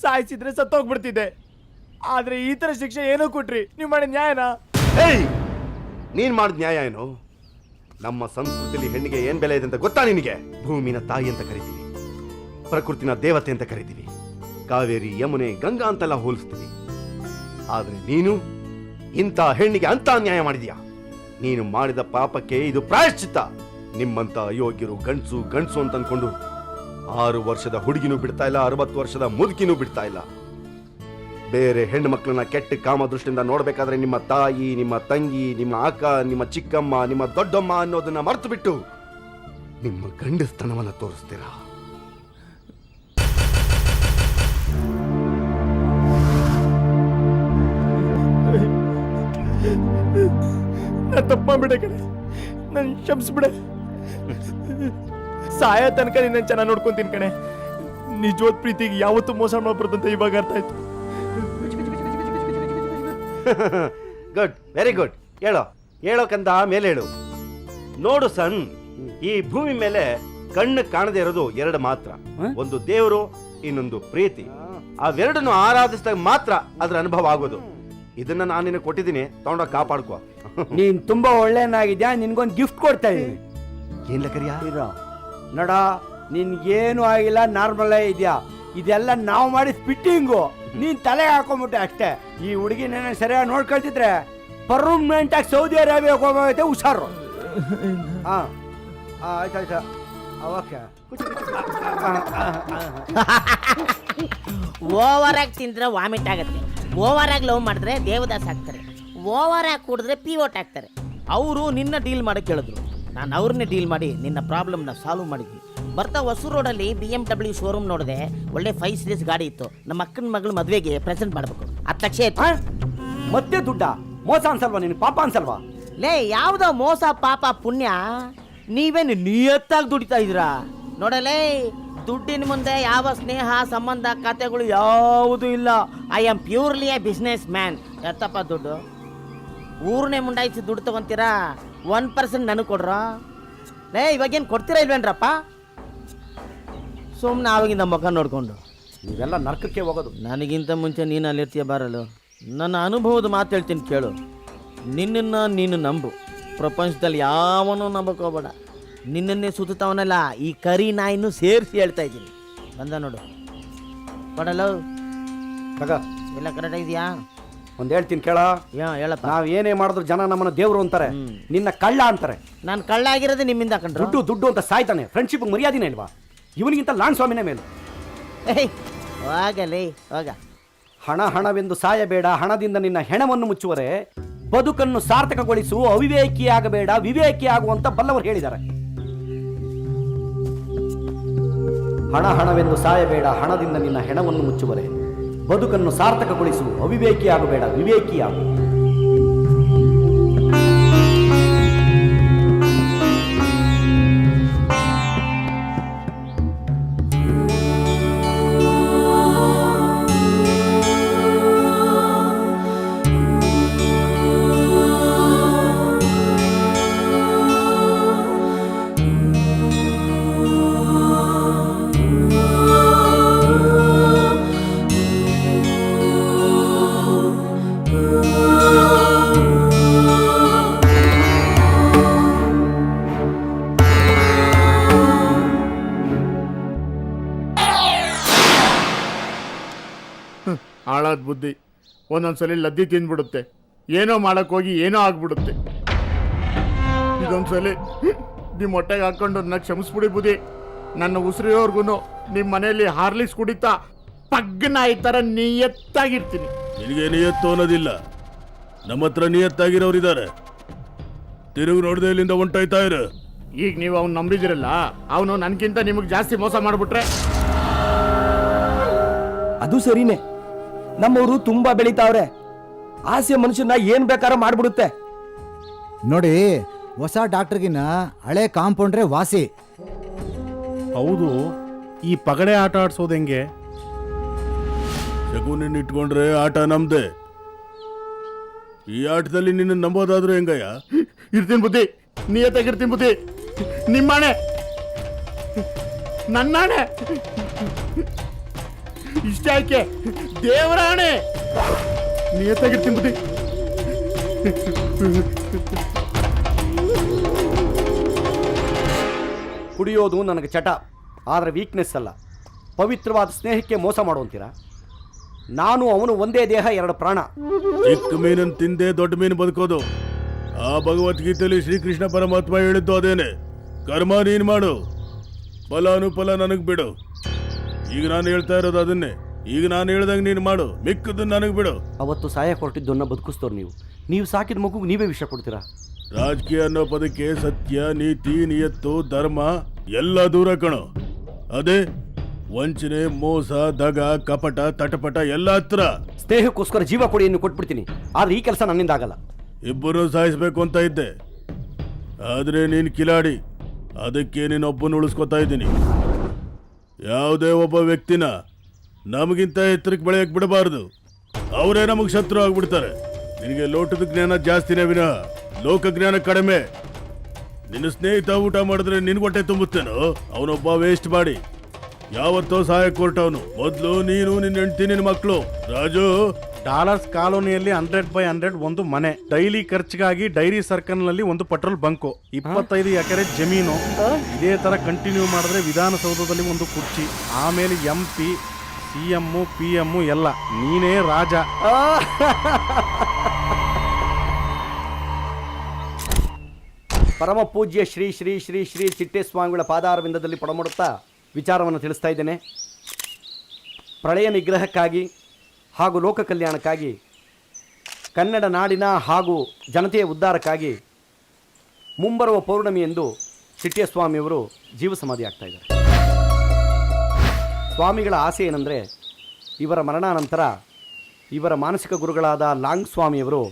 ಸಾಯಿಸಿದ್ರೆ ಸತ್ತೋಗ್ಬಿಡ್ತಿದ್ದೆ. ಆದ್ರೆ ಈ ತರ ಶಿಕ್ಷೆ ಏನೋ ಕೊಟ್ರಿ, ನೀವು ಮಾಡಿದ ನ್ಯಾಯನಾ? ನೀನ್ ಮಾಡಿದ ನ್ಯಾಯ ಏನು? ನಮ್ಮ ಸಂಸ್ಕೃತಿಯಲ್ಲಿ ಹೆಣ್ಣಿಗೆ ಏನ್ ಬೆಲೆ ಇದೆ ಅಂತ ಗೊತ್ತಾ ನಿನಗೆ? ಭೂಮಿನ ತಾಯಿ ಅಂತ ಕರಿತೀವಿ, ಪ್ರಕೃತಿನ ದೇವತೆ ಅಂತ ಕರಿತೀವಿ, ಕಾವೇರಿ ಯಮುನೆ ಗಂಗಾ ಅಂತೆಲ್ಲ ಹೋಲಿಸ್ತೀವಿ. ಆದ್ರೆ ನೀನು ಇಂಥ ಹೆಣ್ಣಿಗೆ ಅಂತ ನ್ಯಾಯ ಮಾಡಿದ್ಯಾ. ನೀನು ಮಾಡಿದ ಪಾಪಕ್ಕೆ ಇದು ಪ್ರಾಯಶ್ಚಿತ್ತ. ನಿಮ್ಮಂತ ಅಯೋಗ್ಯರು ಗಂಡ್ಸು ಅಂತ ಅನ್ಕೊಂಡು 6 ವರ್ಷದ ಹುಡುಗಿನೂ ಬಿಡ್ತಾ ಇಲ್ಲ, 60 ವರ್ಷದ ಮುದುಕಿನೂ ಬಿಡ್ತಾ ಇಲ್ಲ. ಬೇರೆ ಹೆಣ್ಣು ಮಕ್ಕಳನ್ನ ಕೆಟ್ಟ ಕಾಮ ದೃಷ್ಟಿಯಿಂದ ನೋಡ್ಬೇಕಾದ್ರೆ ನಿಮ್ಮ ತಾಯಿ, ನಿಮ್ಮ ತಂಗಿ, ನಿಮ್ಮ ಅಕ್ಕ, ನಿಮ್ಮ ಚಿಕ್ಕಮ್ಮ, ನಿಮ್ಮ ದೊಡ್ಡಮ್ಮ ಅನ್ನೋದನ್ನ ಮರ್ತು ಬಿಟ್ಟು ನಿಮ್ಮ ಗಂಡಸ್ತನವನ್ನ ತೋರಿಸ್ತೀರಾ. ನಾನು ತಪ್ಪು ಮಾಡ್ಬಿಡೆ ಕಣೆ, ನನ್ ಕ್ಷಮಿಸ್ಬಿಡೆ. ಸಾಯ ತನಕ ನಿನ್ನ ಚೆನ್ನಾಗಿ ನೋಡ್ಕೊಂತೀನಿ ಕಣೆ. ನಿಜವಾದ ಪ್ರೀತಿಗೆ ಯಾವತ್ತೂ ಮೋಸ ಮಾಡ್ಬಾರ್ದು ಅಂತ ಇವಾಗ ಅರ್ಥ ಆಯ್ತು. Good, very good. ಹೇಳೋ ಹೇಳೋಕಂದ ಮೇಲೆ ಹೇಳು. ನೋಡು ಸನ್, ಈ ಭೂಮಿ ಮೇಲೆ ಕಣ್ಣು ಕಾಣದೇ ಇರೋದು ಎರಡು ಮಾತ್ರ, ಒಂದು ದೇವರು, ಇನ್ನೊಂದು ಪ್ರೀತಿ. ಅವೆರಡನ್ನು ಆರಾಧಿಸಿದಾಗ ಮಾತ್ರ ಅದ್ರ ಅನುಭವ ಆಗೋದು. ಇದನ್ನ ನಾನು ನಿನಗೆ ಕೊಟ್ಟಿದ್ದೀನಿ, ತಗೊಂಡೋಗಿ ಕಾಪಾಡ್ಕೋ. ನೀನ್ ತುಂಬಾ ಒಳ್ಳೆಯನಾಗಿದ್ಯಾ, ನಿನ್ಗೊಂದು ಗಿಫ್ಟ್ ಕೊಡ್ತಾ ಇದ್ದೀನಿ. ಏನ್ಲ ಕರಿಯ? ನೋಡ, ನಿನ್ಗೇನು ಆಗಿಲ್ಲ, ನಾರ್ಮಲ್ ಇದೆಯಾ. ಇದೆಲ್ಲ ನಾವು ಮಾಡಿ ಫಿಟ್ಟಿಂಗು, ನೀನ್ ತಲೆ ಹಾಕೊಂಡ್ಬಿಟ್ಟೆ ಅಷ್ಟೇ. ಈ ಹುಡುಗಿನ ಸರಿಯಾಗಿ ನೋಡ್ಕೊಳ್ತಿದ್ರೆ ಪರ್ಮನೆಂಟ್ ಆಗಿ ಸೌದಿ ಅರೇಬಿಯಾಗೆ ಹೋಗೈತೆ, ಹುಷಾರು. ಹಾ ಆಯ್ತಾಯ್ತಾ, ಓಕೆ. ಓವರ್ ಆಗಿ ತಿಂದ್ರೆ ವಾಮಿಟ್ ಆಗುತ್ತೆ, ಓವರ್ ಆಗಿ ಲವ್ ಮಾಡಿದ್ರೆ ದೇವದಾಸ್ ಆಗ್ತಾರೆ, ಓವರ್ ಆಗಿ ಕುಡಿದ್ರೆ ಪಿವೋಟ್ ಆಗ್ತಾರೆ. ಅವರು ನಿನ್ನ ಡೀಲ್ ಮಾಡಕ್ಕೆ ಹೇಳಿದ್ರು, ನಾನು ಅವ್ರನ್ನೇ ಡೀಲ್ ಮಾಡಿ ನಿನ್ನ ಪ್ರಾಬ್ಲಮ್ನ ಸಾಲ್ವ್ ಮಾಡಿದ್ವಿ. ಬರ್ತಾ ಹೊಸೂರು ರೋಡಲ್ಲಿ BMW ಶೋರೂಮ್ ನೋಡಿದೆ, ಒಳ್ಳೆ 5 ಸೀರೀಸ್ ಗಾಡಿ ಇತ್ತು. ನಮ್ಮ ಅಕ್ಕನ ಮಗಳ ಮದುವೆಗೆ ಪ್ರೆಸೆಂಟ್ ಮಾಡಬೇಕು, 10 ಲಕ್ಷ ಇತ್ತು. ಮತ್ತೆ ದುಡ್ಡ? ಮೋಸ ಅನ್ಸಲ್ವಾ ನೀನು? ಪಾಪ ಅನ್ಸಲ್ವಾ? ಲೇ, ಯಾವುದೋ ಮೋಸ ಪಾಪ ಪುಣ್ಯ? ನೀವೇನು ನಿಯತ್ತಾಗಿ ದುಡಿತಾ ಇದ್ದೀರಾ? ನೋಡಲೇ, ದುಡ್ಡಿನ ಮುಂದೆ ಯಾವ ಸ್ನೇಹ ಸಂಬಂಧ ಖಾತೆಗಳು ಯಾವುದೂ ಇಲ್ಲ. I am purely a business man. ಎತ್ತಪ್ಪ ದುಡ್ಡು? ಊರನ್ನೇ ಮುಂಡಾಯಿಸಿ ದುಡ್ಡು ತಗೊಂತೀರಾ? 1% ನನಗೆ ಕೊಡ್ರ? ಲೇ, ಇವಾಗೇನು ಕೊಡ್ತೀರಾ ಇಲ್ವೇನ್ರಪ್ಪ? ಸುಮ್ಮನೆ ಆವಾಗಿಂದ ಮುಖ ನೋಡ್ಕೊಂಡು ನೀವೆಲ್ಲ ನರ್ಕಕ್ಕೆ ಹೋಗೋದು. ನನಗಿಂತ ಮುಂಚೆ ನೀನು ಅಲ್ಲಿರ್ತೀಯ ಬಾರಲು. ನನ್ನ ಅನುಭವದ ಮಾತು ಹೇಳ್ತೀನಿ ಕೇಳು. ನಿನ್ನನ್ನು ನೀನು ನಂಬು, ಪ್ರಪಂಚದಲ್ಲಿ ಯಾವನೂ ನಂಬಕೋಬೇಡ. ನಿನ್ನನ್ನೇ ಸುತ್ತವನಲ್ಲ, ಈ ಕರಿ ನಾಯಿನೂ ಸೇರಿಸಿ ಹೇಳ್ತಾ ಇದ್ದೀನಿ. ಬಂದ ನೋಡು, ಕೊಡಲ್ಲ ಎಲ್ಲ ಕರೆಕ್ಟ್ ಇದೆಯಾ? ಒಂದ್ ಹೇಳ್ತೀನಿ ಕೇಳ. ಹೇಳಪ್ಪ. ನಾವ್ ಏನೇ ಮಾಡಿದ್ರು ಜನ ನಮ್ಮನ್ನ ದೇವ್ರು ಅಂತಾರೆ, ನಿನ್ನ ಕಳ್ಳ ಅಂತಾರೆ. ನಾನು ಕಳ್ಳ ಆಗಿರೋದು ನಿಮ್ಮಿಂದ ಕಂಡ್ರು. ದುಡ್ಡು ದುಡ್ಡು ಅಂತ ಸಾಯ್ತಾನೆ. ಫ್ರೆಂಡ್ಶಿಪ್ ಮರ್ಯಾದಿನೇ ಇಲ್ವಾ? ಇವನಿಗಿಂತ ಲಾಂಗ್ ಸ್ವಾಮಿನೇ ಮೇಲು. ಹೋಗಲೇ ಹೋಗ. ಹಣ ಹಣವೆಂದು ಸಾಯಬೇಡ, ಹಣದಿಂದ ನಿನ್ನ ಹೆಣವನ್ನು ಮುಚ್ಚುವರೆ. ಬದುಕನ್ನು ಸಾರ್ಥಕಗೊಳಿಸು, ಅವಿವೇಕಿಯಾಗಬೇಡ, ವಿವೇಕಿ ಆಗುವಂತ ಬಲ್ಲವರು ಹೇಳಿದ್ದಾರೆ. ಹಣ ಹಣವೆಂದು ಸಾಯಬೇಡ, ಹಣದಿಂದ ನಿನ್ನ ಹೆಣವನ್ನು ಮುಚ್ಚುವರೆ. ಬದುಕನ್ನು ಸಾರ್ಥಕಗೊಳಿಸು, ಅವಿವೇಕಿಯಾಗಬೇಡ, ವಿವೇಕಿಯಾಗು. ಹಾಳಾದ ಬುದ್ಧಿ ಒಂದೊಂದ್ಸಲಿ ಲದ್ದಿ ತಿಂದ್ಬಿಡುತ್ತೆ, ಏನೋ ಮಾಡಕ್ ಹೋಗಿ ಏನೋ ಆಗ್ಬಿಡುತ್ತೆ. ಇದೊಂದ್ಸಲಿ ನಿಮ್ಮ ಹೊಟ್ಟೆಗೆ ಹಾಕೊಂಡು ನನ್ನ ಕ್ಷಮಿಸ್ಬಿಡಿ ಬುದ್ಧಿ. ನನ್ನ ಉಸಿರಿಯೋರ್ಗು ನಿಮ್ಮ ಮನೆಯಲ್ಲಿ ಹಾರ್ಲಿಕ್ಸ್ ಕುಡಿತಾ ಪಗ್ಗನ ಈ ಥರ ನಿಯತ್ತಾಗಿರ್ತೀನಿ. ನಿನಗೆ ನಿಯತ್ತು ಅನ್ನೋದಿಲ್ಲ, ನಮ್ಮ ಹತ್ರ ನಿಯತ್ತಾಗಿರೋರಿದ್ದಾರೆ. ತಿರುಗಿ ನೋಡದೆ ಇಲ್ಲಿಂದ ಹೊಂಟೋಯ್ತಾ ಇರು. ಈಗ ನೀವು ಅವ್ನು ನಂಬಿದಿರಲ್ಲ, ಅವನು ನನ್ಗಿಂತ ನಿಮಗೆ ಜಾಸ್ತಿ ಮೋಸ ಮಾಡ್ಬಿಟ್ರೆ? ಅದು ಸರಿನೇ, ನಮ್ಮವರು ತುಂಬಾ ಬೆಳೀತಾವ್ರೆ. ಆಸೆ ಮನುಷ್ಯನ ಏನ್ ಬೇಕಾರ ಮಾಡ್ಬಿಡುತ್ತೆ. ನೋಡಿ, ಹೊಸ ಡಾಕ್ಟರ್ಗಿನ್ನ ಹಳೆ ಕಾಂಪೌಂಡ್ರೆ ವಾಸಿ. ಹೌದು, ಈ ಪಗಡೆ ಆಟ ಆಡ್ಸೋದು ಹೆಂಗೆ? ಶಕುನಿನ್ ಇಟ್ಕೊಂಡ್ರೆ ಆಟ ನಮ್ದೆ. ಈ ಆಟದಲ್ಲಿ ನಿನ್ನ ನಂಬೋದಾದ್ರೂ ಹೆಂಗಯ್ಯ? ಇರ್ತೀನಿ ಬುದ್ಧಿ, ನಿಯತ್ತಾಗಿರ್ತೀನಿ ಬುದ್ಧಿ. ನಿಮ್ಮಣೆ, ನನ್ನಾಣೆ, ಇಷ್ಟ ಆಯ್ಕೆ ದೇವರಾಣೆ. ನಿಯತ್ತಾಗಿರ್ತೀನಿ ಬುದ್ಧಿ. ಕುಡಿಯೋದು ನನಗೆ ಚಟ, ಆದರೆ ವೀಕ್ನೆಸ್ ಅಲ್ಲ. ಪವಿತ್ರವಾದ ಸ್ನೇಹಕ್ಕೆ ಮೋಸ ಮಾಡುವಂತೀರಾ? ನಾನು ಅವನು ಒಂದೇ ದೇಹ, 2 ಪ್ರಾಣ. ಚಿಕ್ಕ ಮೀನನ್ನು ತಿಂದೆ ದೊಡ್ಡ ಮೀನು ಬದುಕೋದು. ಆ ಭಗವದ್ಗೀತೆಯಲ್ಲಿ ಶ್ರೀಕೃಷ್ಣ ಪರಮಾತ್ಮ ಹೇಳಿದ್ದು ಅದೇನೆ. ಕರ್ಮ ನೀನ್ ಮಾಡು, ಫಲಾನುಫಲ ನನಗ್ ಬಿಡು. ಈಗ ನಾನು ಹೇಳ್ತಾ ಇರೋದು ಅದನ್ನೇ. ಈಗ ನಾನು ಹೇಳ್ದಂಗೆ ನೀನು ಮಾಡು, ಮಿಕ್ಕದನ್ನ ನನಗೆ ಬಿಡು. ಅವತ್ತು ಸಹಾಯ ಕೊಟ್ಟಿದ್ದನ್ನ ಬದುಕಿಸ್ತವ್ರು ನೀವು ಸಾಕಿದ ಮಗುಗೆ ನೀವೇ ವಿಷ ಕೊಡ್ತೀರಾ? ರಾಜಕೀಯ ಅನ್ನೋ ಪದಕ್ಕೆ ಸತ್ಯ, ನೀತಿ, ನಿಯತ್ತು, ಧರ್ಮ ಎಲ್ಲ ದೂರ ಕಣೋ. ಅದೇ ವಂಚನೆ, ಮೋಸ, ದಗ, ಕಪಟ, ತಟಪಟ ಎಲ್ಲ ಹತ್ರ. ಸ್ನೇಹಕ್ಕೋಸ್ಕರ ಜೀವ ಕೊಡಿಯನ್ನು ಕೊಟ್ಬಿಡ್ತೀನಿ, ಆದ್ರೆ ಈ ಕೆಲಸ ನನ್ನಿಂದ ಆಗಲ್ಲ. ಇಬ್ಬರು ಸಾಯಿಸ್ಬೇಕು ಅಂತ ಇದ್ದೆ, ಆದ್ರೆ ನೀನು ಕಿಲಾಡಿ, ಅದಕ್ಕೆ ನೀನೊಬ್ಬನ ಉಳಿಸ್ಕೊತಾ ಇದ್ದೀನಿ. ಯಾವುದೇ ಒಬ್ಬ ವ್ಯಕ್ತಿನ ನಮಗಿಂತ ಎತ್ತರಕ್ಕೆ ಬೆಳೆಯಕ್ಕೆ ಬಿಡಬಾರ್ದು. ಅವರೇ ನಮಗೆ ಶತ್ರು ಆಗ್ಬಿಡ್ತಾರೆ. ನಿನಗೆ ಲೋಟದ ಜ್ಞಾನ ಜಾಸ್ತಿನೇ ವಿನಃ ಲೋಕಜ್ಞಾನ ಕಡಿಮೆ. ನಿನ್ನ ಸ್ನೇಹಿತ ಊಟ ಮಾಡಿದ್ರೆ ನಿನ್ ಹೊಟ್ಟೆ ತುಂಬುತ್ತೇನೋ? ಅವನೊಬ್ಬ ವೇಸ್ಟ್ ಮಾಡಿ ಯಾವತ್ತೋ ಸಹಾಯ ಕೊಟ್ಟವನು. ಮೊದ್ಲು ನೀನು ನಿನ್ನ ಹೆಂಡತಿ ನಿನ್ನ ಮಕ್ಕಳು. ರಾಜು, ಡಾಲರ್ಸ್ ಕಾಲೋನಿಯಲ್ಲಿ 100/100 ಒಂದು ಮನೆ, ಡೈಲಿ ಖರ್ಚಿಗಾಗಿ ಡೈರಿ ಸರ್ಕಲ್ ನಲ್ಲಿ ಒಂದು ಪೆಟ್ರೋಲ್ ಬಂಕು, 25 ಎಕರೆ ಜಮೀನು. ಇದೇ ತರ ಕಂಟಿನ್ಯೂ ಮಾಡಿದ್ರೆ ವಿಧಾನಸೌಧದಲ್ಲಿ ಒಂದು ಕುರ್ಚಿ, ಆಮೇಲೆ MP, CM, PM ಎಲ್ಲ. ನೀನೇ ರಾಜ. ಪರಮ ಪೂಜ್ಯ ಶ್ರೀ ಶ್ರೀ ಶ್ರೀ ಶ್ರೀ ಚಿಟ್ಟೇಸ್ವಾಮಿಗಳ ಪಾದಾರವಿಂದದಲ್ಲಿ ಪಡಮಾಡುತ್ತಾ ವಿಚಾರವನ್ನು ತಿಳಿಸ್ತಾ ಇದ್ದೇನೆ. ಪ್ರಳಯ ನಿಗ್ರಹಕ್ಕಾಗಿ ಹಾಗೂ ಲೋಕ ಕಲ್ಯಾಣಕ್ಕಾಗಿ, ಕನ್ನಡ ನಾಡಿನ ಹಾಗೂ ಜನತೆಯ ಉದ್ಧಾರಕ್ಕಾಗಿ ಮುಂಬರುವ ಪೌರ್ಣಮಿಯಂದು ಚಿಟ್ಟೇಸ್ವಾಮಿಯವರು ಜೀವ ಸಮಾಧಿ ಆಗ್ತಾ ಇದ್ದಾರೆ. ಸ್ವಾಮಿಗಳ ಆಸೆ ಏನಂದರೆ, ಇವರ ಮರಣಾನಂತರ ಇವರ ಮಾನಸಿಕ ಗುರುಗಳಾದ ಲಾಂಗ್ ಸ್ವಾಮಿಯವರು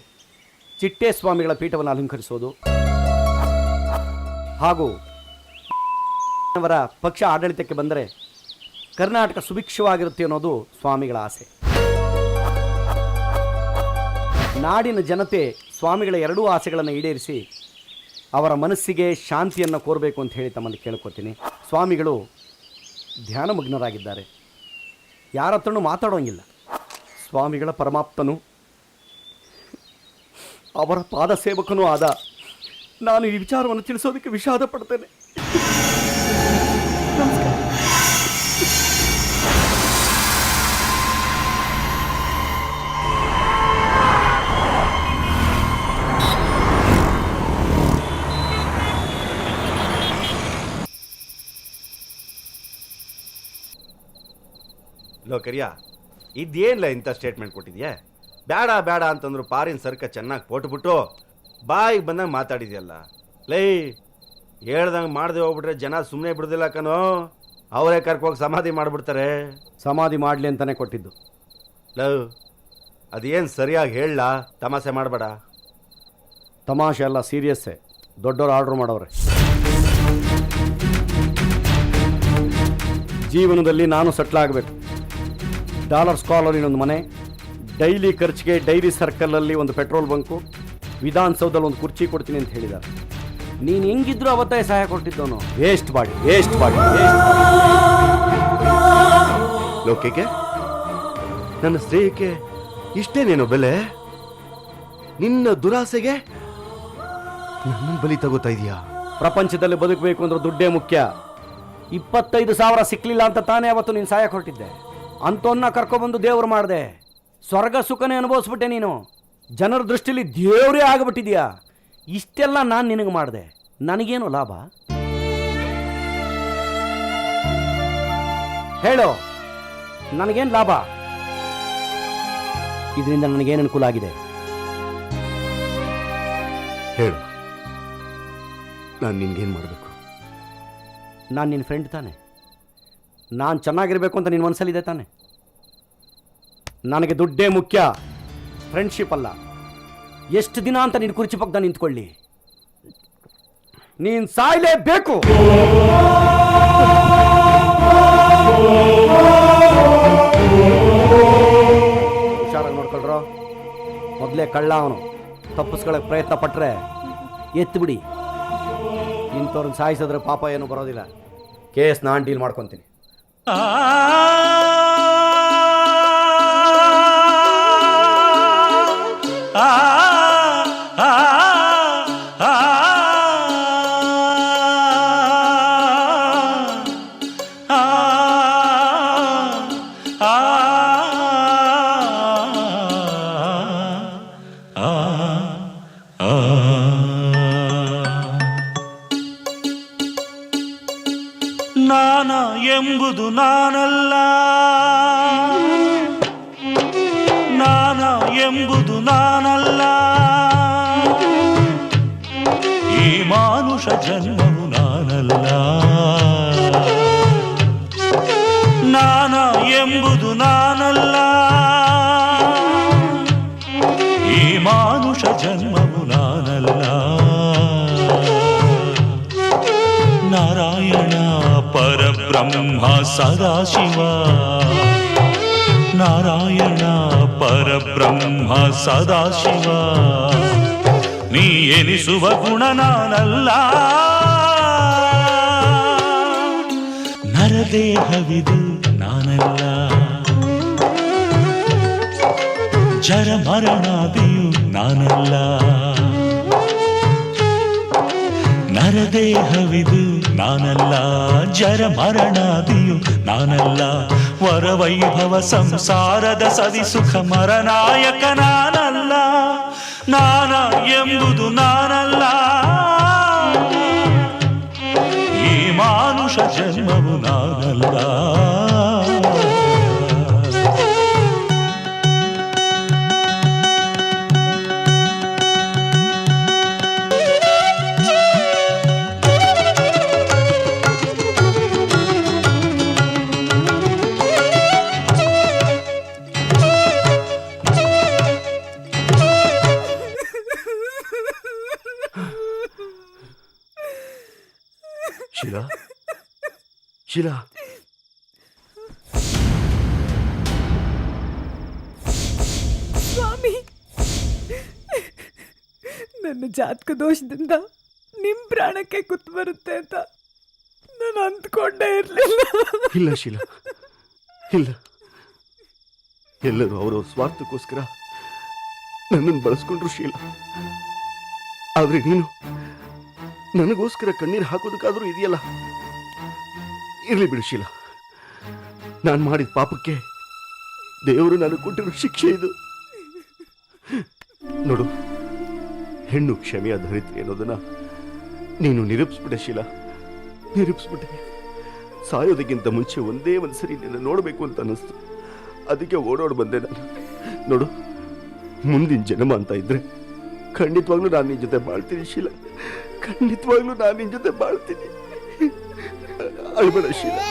ಚಿಟ್ಟೇಸ್ವಾಮಿಗಳ ಪೀಠವನ್ನು ಅಲಂಕರಿಸೋದು ಹಾಗೂ ಅವರ ಪಕ್ಷ ಆಡಳಿತಕ್ಕೆ ಬಂದರೆ ಕರ್ನಾಟಕ ಸುಭಿಕ್ಷವಾಗಿರುತ್ತೆ ಅನ್ನೋದು ಸ್ವಾಮಿಗಳ ಆಸೆ. ನಾಡಿನ ಜನತೆ ಸ್ವಾಮಿಗಳ ಎರಡೂ ಆಸೆಗಳನ್ನು ಈಡೇರಿಸಿ ಅವರ ಮನಸ್ಸಿಗೆ ಶಾಂತಿಯನ್ನು ಕೋರಬೇಕು ಅಂತ ಹೇಳಿ ತಮ್ಮಲ್ಲಿ ಕೇಳ್ಕೊತೀನಿ. ಸ್ವಾಮಿಗಳು ಧ್ಯಾನಮಗ್ನರಾಗಿದ್ದಾರೆ, ಯಾರ ಹತ್ರನೂ ಮಾತಾಡೋಂಗಿಲ್ಲ. ಸ್ವಾಮಿಗಳ ಪರಮಾಪ್ತನು, ಅವರ ಪಾದ ಸೇವಕನೂ ಆದ ನಾನು ಈ ವಿಚಾರವನ್ನು ತಿಳಿಸೋದಕ್ಕೆ ವಿಷಾದ ಪಡ್ತೇನೆ. ನಮಸ್ಕಾರ. ಲೋಕರಿಯ, ಇದೇನಿಲ್ಲ ಇಂಥ ಸ್ಟೇಟ್ಮೆಂಟ್ ಕೊಟ್ಟಿದ್ಯಾ? ಬೇಡ ಬೇಡ ಅಂತಂದ್ರು ಪಾರಿನ ಸರ್ಕ ಚೆನ್ನಾಗಿ ಪೋಟ್ಬಿಟ್ಟು ಬಾಯಿಗೆ ಬಂದಂಗೆ ಮಾತಾಡಿದ್ಯಲ್ಲ. ಲೈ, ಹೇಳ್ದಂಗೆ ಮಾಡದೆ ಹೋಗ್ಬಿಟ್ರೆ ಜನ ಸುಮ್ಮನೆ ಬಿಡೋದಿಲ್ಲ ಕಣೋ. ಅವರೇ ಕರ್ಕೋಗಿ ಸಮಾಧಿ ಮಾಡಿಬಿಡ್ತಾರೆ. ಸಮಾಧಿ ಮಾಡಲಿ ಅಂತಲೇ ಕೊಟ್ಟಿದ್ದು. ಲವ್, ಅದೇನು ಸರಿಯಾಗಿ ಹೇಳಲ್ಲ, ತಮಾಷೆ ಮಾಡಬೇಡ. ತಮಾಷೆ ಅಲ್ಲ, ಸೀರಿಯಸ್ಸೇ. ದೊಡ್ಡವರು ಆರ್ಡ್ರ್ ಮಾಡೋರೆ. ಜೀವನದಲ್ಲಿ ನಾನು ಸೆಟ್ಲ್ ಆಗಬೇಕು. ಡಾಲರ್ಸ್ ಕಾಲೋನಿ ಒಂದು ಮನೆ, ಡೈಲಿ ಖರ್ಚಿಗೆ ಡೈರಿ ಸರ್ಕಲಲ್ಲಿ ಒಂದು ಪೆಟ್ರೋಲ್ ಬಂಕು, ವಿಧಾನಸೌಧದಲ್ಲಿ ಒಂದು ಕುರ್ಚಿ ಕೊಡ್ತೀನಿ ಅಂತ ಹೇಳಿದ್ದಾರೆ. ನೀನು ಹೆಂಗಿದ್ರು ಅವತ್ತೇ ಸಹಾಯ ಕೊಟ್ಟಿದ್ದವನು. ವೇಸ್ಟ್ ಮಾಡಿ, ವೇಸ್ಟ್ ಮಾಡಿ, ವೇಸ್ಟ್. ಲೋಕಕ್ಕೆ, ನನ್ನ ಸ್ನೇಹಕ್ಕೆ ಇಷ್ಟೇನೇನು ಬೆಲೆ? ನಿನ್ನ ದುರಾಸೆಗೆ ನನ್ನ ಬಲಿ ತಗೋತಾ ಇದೀಯಾ? ಪ್ರಪಂಚದಲ್ಲಿ ಬದುಕಬೇಕು ಅಂದ್ರೆ ದುಡ್ಡೇ ಮುಖ್ಯ. 25,000 ಸಿಕ್ಕಲಿಲ್ಲ ಅಂತ ತಾನೇ ಅವತ್ತು ನೀನು ಸಹಾಯ ಕೊಟ್ಟಿದ್ದೆ. ಅಂತವನ್ನ ಕರ್ಕೊಬಂದು ದೇವ್ರು ಮಾಡಿದೆ. ಸ್ವರ್ಗ ಸುಖನೇ ಅನುಭವಿಸ್ಬಿಟ್ಟೆ ನೀನು. ಜನರ ದೃಷ್ಟಿಲಿ ದೇವರೇ ಆಗಿಬಿಟ್ಟಿದ್ಯಾ. ಇಷ್ಟೆಲ್ಲ ನಾನು ನಿನಗೆ ಮಾಡಿದೆ, ನನಗೇನು ಲಾಭ ಹೇಳು? ನನಗೇನು ಲಾಭ? ಇದರಿಂದ ನನಗೇನು ಅನುಕೂಲ ಆಗಿದೆ ಹೇಳು. ನಾನು ನಿನ್ಗೇನು ಮಾಡಬೇಕು? ನಾನು ನಿನ್ನ ಫ್ರೆಂಡ್ ತಾನೆ. ನಾನು ಚೆನ್ನಾಗಿರ್ಬೇಕು ಅಂತ ನಿನ್ನ ಮನಸ್ಸಲ್ಲಿದೆ ತಾನೆ. ನನಗೆ ದುಡ್ಡೇ ಮುಖ್ಯ, ಫ್ರೆಂಡ್ಶಿಪ್ ಅಲ್ಲ. ಎಷ್ಟು ದಿನ ಅಂತ ನೀನು ಕುರ್ಚಿ ಪಕ್ಕದ ನಿಂತ್ಕೊಳ್ಳಿ? ನೀನು ಸಾಯಲೇಬೇಕು. ಹುಷಾರಾಗಿ ನೋಡ್ಕೊಳ್ರೋ. ಮೊದಲೇ ಕಳ್ಳ ಅವನು. ತಪ್ಪಿಸ್ಕೊಳ್ಳೋಕೆ ಪ್ರಯತ್ನ ಪಟ್ಟರೆ ಎತ್ತು ಬಿಡಿ. ಇಂಥವ್ರನ್ನ ಸಾಯಿಸಿದ್ರೆ ಪಾಪ ಏನು ಬರೋದಿಲ್ಲ. ಕೇಸ್ ನಾನು ಡೀಲ್ ಮಾಡ್ಕೊತೀನಿ. ನಾನ ಎಂಬುದು ನಾನಲ್ಲ, ನಾನ ಎಂಬುದು ನಾನಲ್ಲ. ಈ ಮಾನುಷ ಜನ್ಮವು ನಾನಲ್ಲ. ನಾನ ಎಂಬುದು ನಾನಲ್ಲ. ಈ ಮಾನುಷ ಜನ್ಮವು ನಾನಲ್ಲ. ನಾರಾಯಣ ಪರಬ್ರಹ್ಮ ಸದಾಶಿವ, ನಾರಾಯಣ ಪರಬ್ರಹ್ಮ ಸದಾಶಿವ, ನೀ ಎನಿಸುವ ಗುಣ ನಾನಲ್ಲ. ನರದೇಹವಿದು ನಾನಲ್ಲ, ಜರ ಮರಣಾದಿಯು ನಾನಲ್ಲ. ನರದೇಹವಿದು ನಾನಲ್ಲ, ಜರ ಮರಣಾದಿಯು ನಾನಲ್ಲ. ವರವೈಭವ ಸಂಸಾರದ ಸವಿಸುಖ ಮರನಾಯಕ ನಾನಲ್ಲ. ನಾನ ಎಂಬುದು ನಾನಲ್ಲ, ಈ ಮಾನುಷ ಜನ್ಮವು ನಾನಲ್ಲ. ಶೀಲಾ, ಶೀಲಾ, ಸ್ವಾಮಿ, ನನ್ನ ಜಾತಕ ದೋಷದಿಂದ ನಿಮ್ ಪ್ರಾಣಕ್ಕೆ ಕುತ್ತು ಬರುತ್ತೆ ಅಂತ ನಾನು ಅಂದ್ಕೊಂಡೇ ಇರಲಿಲ್ಲ. ಇಲ್ಲ ಶೀಲಾ, ಇಲ್ಲ. ಎಲ್ಲರೂ ಅವರವ್ರ ಸ್ವಾರ್ಥಕ್ಕೋಸ್ಕರ ನನ್ನನ್ನು ಬಳಸ್ಕೊಂಡ್ರು ಶೀಲಾ. ಆದ್ರೆ ನೀನು ನನಗೋಸ್ಕರ ಕಣ್ಣೀರು ಹಾಕೋದಕ್ಕಾದ್ರೂ ಇದೆಯಲ್ಲ. ಇರ್ಲಿ ಬಿಡು ಶೀಲಾ, ನಾನು ಮಾಡಿದ ಪಾಪಕ್ಕೆ ದೇವರು ನನಗೆ ಕೊಟ್ಟಿರೋ ಶಿಕ್ಷೆ ಇದು. ನೋಡು, ಹೆಣ್ಣು ಕ್ಷಮೆಯ ಧರಿತ್ರಿ ಅನ್ನೋದನ್ನ ನೀನು ನಿರೂಪಿಸ್ಬಿಟ್ಟೆ ಶೀಲಾ, ನಿರೂಪಿಸ್ಬಿಟ್ಟೆ. ಸಾಯೋದಕ್ಕಿಂತ ಮುಂಚೆ ಒಂದೇ ಒಂದ್ಸರಿ ನಿನ್ನ ನೋಡಬೇಕು ಅಂತ ಅನ್ನಿಸ್ತು, ಅದಕ್ಕೆ ಓಡೋಡ್ ಬಂದೆ ನಾನು. ನೋಡು, ಮುಂದಿನ ಜನ್ಮ ಅಂತ ಇದ್ರೆ ಖಂಡಿತವಾಗ್ಲೂ ನಾನು ನಿನ್ ಜೊತೆ ಬಾಳ್ತೀನಿ ಶೀಲಾ, ಖಂಡಿತವಾಗ್ಲೂ ನಾನು ನಿನ್ ಜೊತೆ ಬಾಳ್ತೀನಿ. ಅಳ್ಬೇಡ ಶೀಲಾ.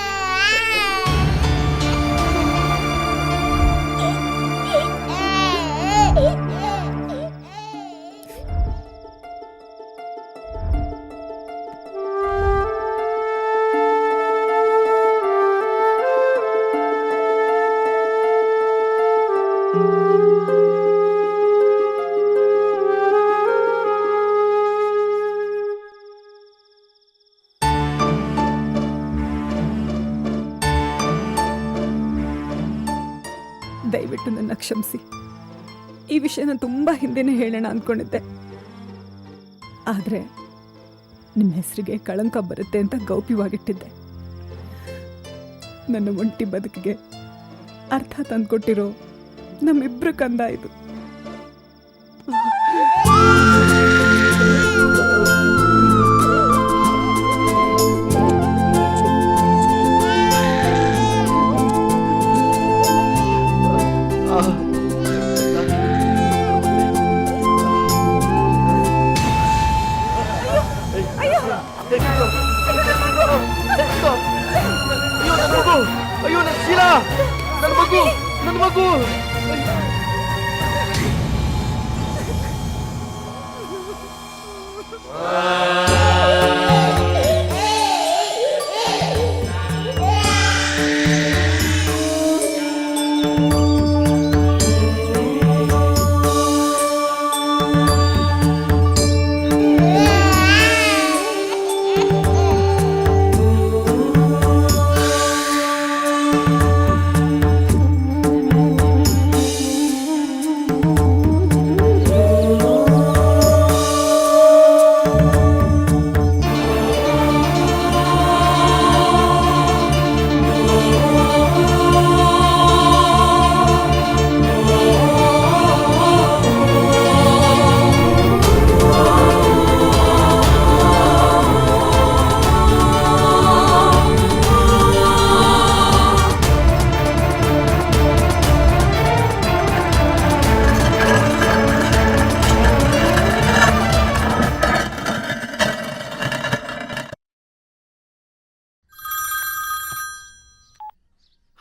ದಯವಿಟ್ಟು ನನ್ನ ಕ್ಷಮಿಸಿ. ಈ ವಿಷಯ ನಾನು ತುಂಬ ಹಿಂದೆನೇ ಹೇಳೋಣ ಅಂದ್ಕೊಂಡಿದ್ದೆ, ಆದರೆ ನಿಮ್ಮ ಹೆಸರಿಗೆ ಕಳಂಕ ಬರುತ್ತೆ ಅಂತ ಗೌಪ್ಯವಾಗಿಟ್ಟಿದ್ದೆ. ನನ್ನ ಒಂಟಿ ಬದುಕಿಗೆ ಅರ್ಥ ತಂದುಕೊಟ್ಟಿರೋ ನಮ್ಮಿಬ್ಬರ ಕಂದ ಇದು. ಅಯ್ಯೋ ನನ್ನ ಶೀಲಾ, ನನ್ನ ಮಗು, ನನ್ನ ಮಗು.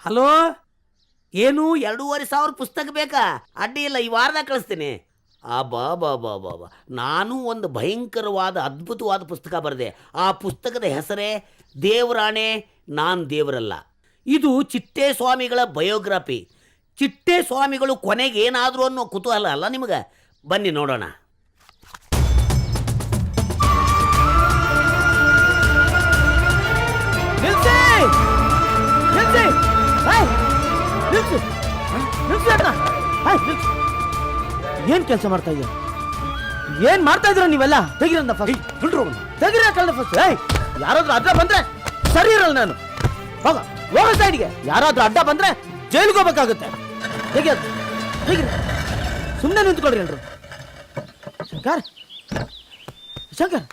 ಹಲೋ, ಏನು 2,500 ಪುಸ್ತಕ ಬೇಕಾ? ಅಡ್ಡಿ ಇಲ್ಲ, ಈ ವಾರದಾಗ ಕಳಿಸ್ತೀನಿ. ಬಾ ಬಾ ಬಾ ಬಾ ಬಾ, ನಾನು ಒಂದು ಭಯಂಕರವಾದ ಅದ್ಭುತವಾದ ಪುಸ್ತಕ ಬರೆದೆ. ಆ ಪುಸ್ತಕದ ಹೆಸರೇ ದೇವರಾಣೆ ನಾನು ದೇವರಲ್ಲ. ಇದು ಚಿಟ್ಟೆ ಸ್ವಾಮಿಗಳ ಬಯೋಗ್ರಫಿ. ಚಿಟ್ಟೆ ಸ್ವಾಮಿಗಳು ಕೊನೆಗೆ ಏನಾದರೂ ಅನ್ನೋ ಕುತೂಹಲ ಅಲ್ಲ ನಿಮಗೆ? ಬನ್ನಿ ನೋಡೋಣ. ನಿಲ್ಸು ನಿಲ್ಸು ಅಣ್ಣ. ನಿಲ್ಸು. ಏನ್ ಕೆಲಸ ಮಾಡ್ತಾ ಇದೀಯ? ಏನ್ ಮಾಡ್ತಾ ಇದ್ರ ನೀವೆಲ್ಲ? ತೆಗಿರಂದ ಫಸ್ಟ್ ತೆಗಿರ ಕಳ್ಳ ಫಸ್ಟ್. ಯಾರಾದ್ರೂ ಅಡ್ಡ ಬಂದ್ರೆ ಸರಿ ಇರಲ್ಲ ನಾನು. ಹೋಗ ಸೈಡ್ಗೆ. ಯಾರಾದ್ರೂ ಅಡ್ಡ ಬಂದ್ರೆ ಜೈಲಿಗೆ ಹೋಗ್ಬೇಕಾಗುತ್ತೆ. ತೆಗಿಯೋದು ತೆಗಿರಿ. ಸುಮ್ಮನೆ ನಿಂತ್ಕೊಳ್ರಿ ಎಲ್ರು. ಶಂಕರ್ ಶಂಕರ್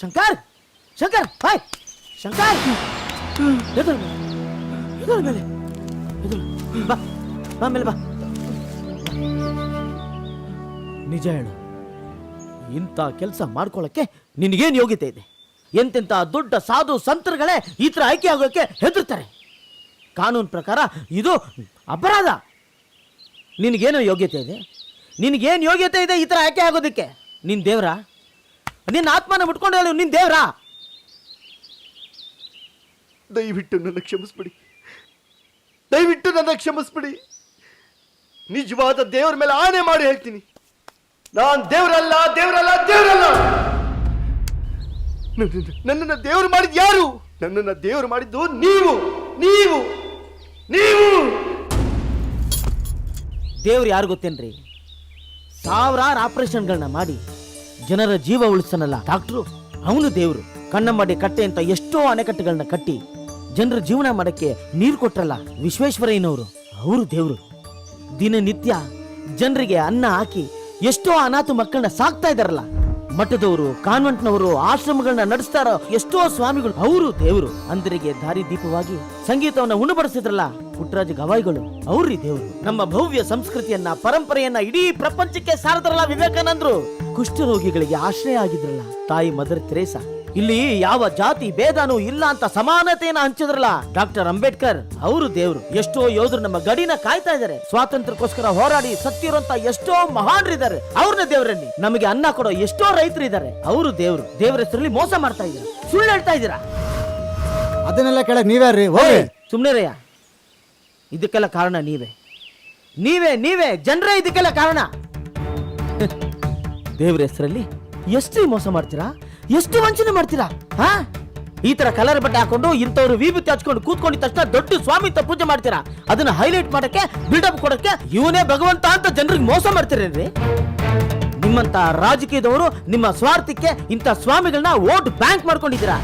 ಶಂಕರ್ ಶಂಕರ್ ಹಾಯ್ ಶಂಕರ್ ಎದುರು ಮೇಲೆ ಎದುರು ಬಾ ಬಾ ಮೇಲೆ ಬಾ. ನಿಜ ಹೇಳು, ಇಂಥ ಕೆಲಸ ಮಾಡ್ಕೊಳ್ಳಕ್ಕೆ ನಿನಗೇನು ಯೋಗ್ಯತೆ ಇದೆ? ಎಂತೆಂಥ ದೊಡ್ಡ ಸಾಧು ಸಂತರುಗಳೇ ಈ ಥರ ಆಯ್ಕೆ ಆಗೋಕ್ಕೆ ಹೆದರ್ತಾರೆ. ಕಾನೂನು ಪ್ರಕಾರ ಇದು ಅಪರಾಧ. ನಿನಗೇನು ಯೋಗ್ಯತೆ ಇದೆ? ನಿನಗೇನು ಯೋಗ್ಯತೆ ಇದೆ ಈ ಥರ ಆಯ್ಕೆ ಆಗೋದಕ್ಕೆ? ನಿನ್ನ ದೇವ್ರ? ನಿನ್ನ ಆತ್ಮನ ಮುಟ್ಕೊಂಡು ಹೇಳು, ನಿನ್ನ ದೇವ್ರ? ದಯವಿಟ್ಟು ನನ್ನ ಕ್ಷಮಿಸ್ಬಿಡಿ, ದಯವಿಟ್ಟು ನನ್ನ ಕ್ಷಮಿಸ್ಬಿಡಿ. ನಿಜವಾದ ದೇವರ ಮೇಲೆ ಆಣೆ ಮಾಡಿ ಹೇಳ್ತೀನಿ, ನಾನು ದೇವರಲ್ಲ ದೇವರಲ್ಲ ದೇವರಲ್ಲ. ನನ್ನನ್ನು ದೇವರು ಮಾಡಿದ್ದು ಯಾರು? ನನ್ನನ್ನು ದೇವರು ಮಾಡಿದ್ದು ನೀವು ನೀವು ನೀವು. ದೇವ್ರು ಯಾರು ಗೊತ್ತೇನ್ರಿ? ಸಾವಿರಾರು ಆಪರೇಷನ್ಗಳನ್ನ ಮಾಡಿ ಜನರ ಜೀವ ಉಳಿಸನಲ್ಲ ಡಾಕ್ಟ್ರು, ಅವನು ದೇವ್ರು. ಕಣ್ಣಮ್ಮಡಿ ಕಟ್ಟೆ ಅಂತ ಎಷ್ಟೋ ಅಣೆಕಟ್ಟುಗಳನ್ನ ಕಟ್ಟಿ ಜನರ ಜೀವನ ಮಾಡಕ್ಕೆ ನೀರು ಕೊಟ್ರಲ್ಲ ವಿಶ್ವೇಶ್ವರಯ್ಯನವರು, ಅವರು ದೇವ್ರು. ದಿನನಿತ್ಯ ಜನರಿಗೆ ಅನ್ನ ಹಾಕಿ ಎಷ್ಟೋ ಅನಾಥ ಮಕ್ಕಳನ್ನ ಸಾಕ್ತಾ ಇದಾರಲ್ಲ, ಮಠದವರು, ಕಾನ್ವೆಂಟ್ನವರು, ಆಶ್ರಮಗಳನ್ನ ನಡೆಸ್ತಾರೋ ಎಷ್ಟೋ ಸ್ವಾಮಿಗಳು, ಅವರು ದೇವರು. ಅಂದರಿಗೆ ದಾರಿ ದೀಪವಾಗಿ ಸಂಗೀತವನ್ನ ಉಣಬಡಿಸಿದ್ರಲ್ಲ ಪುಟ್ಟರಾಜ ಗವಾಯಿಗಳು, ಅವ್ರಿ ದೇವರು. ನಮ್ಮ ಭವ್ಯ ಸಂಸ್ಕೃತಿಯನ್ನ, ಪರಂಪರೆಯನ್ನ ಇಡೀ ಪ್ರಪಂಚಕ್ಕೆ ಸಾರದ್ರಲ್ಲ ವಿವೇಕಾನಂದರು. ಕುಷ್ಠರೋಗಿಗಳಿಗೆ ಆಶ್ರಯ ಆಗಿದ್ರಲ್ಲ ತಾಯಿ ಮದರ್ ತೆರೇಸಾ. ಇಲ್ಲಿ ಯಾವ ಜಾತಿ ಭೇದನೂ ಇಲ್ಲ ಅಂತ ಸಮಾನತೆಯನ್ನ ಹಂಚಿದ್ರಲ್ಲ ಡಾಕ್ಟರ್ ಅಂಬೇಡ್ಕರ್, ಅವರು ದೇವರು. ಎಷ್ಟೋ ಯೋಧರು ನಮ್ಮ ಗಡಿನ ಕಾಯ್ತಾ ಇದ್ದಾರೆ, ಸ್ವಾತಂತ್ರ್ಯಕ್ಕೋಸ್ಕರ ಹೋರಾಡಿ ಸತ್ತಿರೋಂತ ಎಷ್ಟೋ ಮಹಾನ್ರಿದ್ದಾರೆ, ಅವ್ರನ್ನ ದೇವರಲ್ಲಿ. ನಮಗೆ ಅನ್ನ ಕೊಡೋ ಎಷ್ಟೋ ರೈತರು ಇದ್ದಾರೆ, ಅವರು ದೇವರು. ದೇವರ ಹೆಸರಲ್ಲಿ ಮೋಸ ಮಾಡ್ತಾ ಇದ್ದೀರಾ, ಸುಳ್ಳು ಹೇಳ್ತಾ ಇದ್ದೀರಾ. ಅದನ್ನೆಲ್ಲ ಕೆಳಗೆ ನೀವ್ಯಾರ್ರಿ? ಸುಮ್ನೆ ರಯ್ಯ, ಇದಕ್ಕೆಲ್ಲ ಕಾರಣ ನೀವೇ ನೀವೇ ನೀವೇ ಜನರೇ ಇದಕ್ಕೆಲ್ಲ ಕಾರಣ. ದೇವರ ಹೆಸರಲ್ಲಿ ಎಷ್ಟು ಮೋಸ ಮಾಡ್ತೀರಾ, ಎಷ್ಟು ವಂಚನೆ ಮಾಡ್ತೀರಾ? ಹಾ, ಈ ತರ ಕಲರ್ ಬಟ್ಟೆ ಹಾಕೊಂಡು ಇಂಥವ್ರು ವಿಭೂತಿ ಹಚ್ಕೊಂಡು ಕೂತ್ಕೊಂಡಿದ ತಕ್ಷಣ ದೊಡ್ಡ ಸ್ವಾಮಿತ್ವ ಪೂಜೆ ಮಾಡ್ತೀರಾ. ಅದನ್ನ ಹೈಲೈಟ್ ಮಾಡಕ್ಕೆ, ಬಿಲ್ಡಪ್ ಕೊಡಕ್ಕೆ ಇವನೇ ಭಗವಂತ ಅಂತ ಜನರಿಗೆ ಮೋಸ ಮಾಡ್ತೀರೇನ್ರಿ? ನಿಮ್ಮಂತ ರಾಜಕೀಯದವರು ನಿಮ್ಮ ಸ್ವಾರ್ಥಕ್ಕೆ ಇಂಥ ಸ್ವಾಮಿಗಳನ್ನ ವೋಟ್ ಬ್ಯಾಂಕ್ ಮಾಡ್ಕೊಂಡಿದ್ದೀರಾ.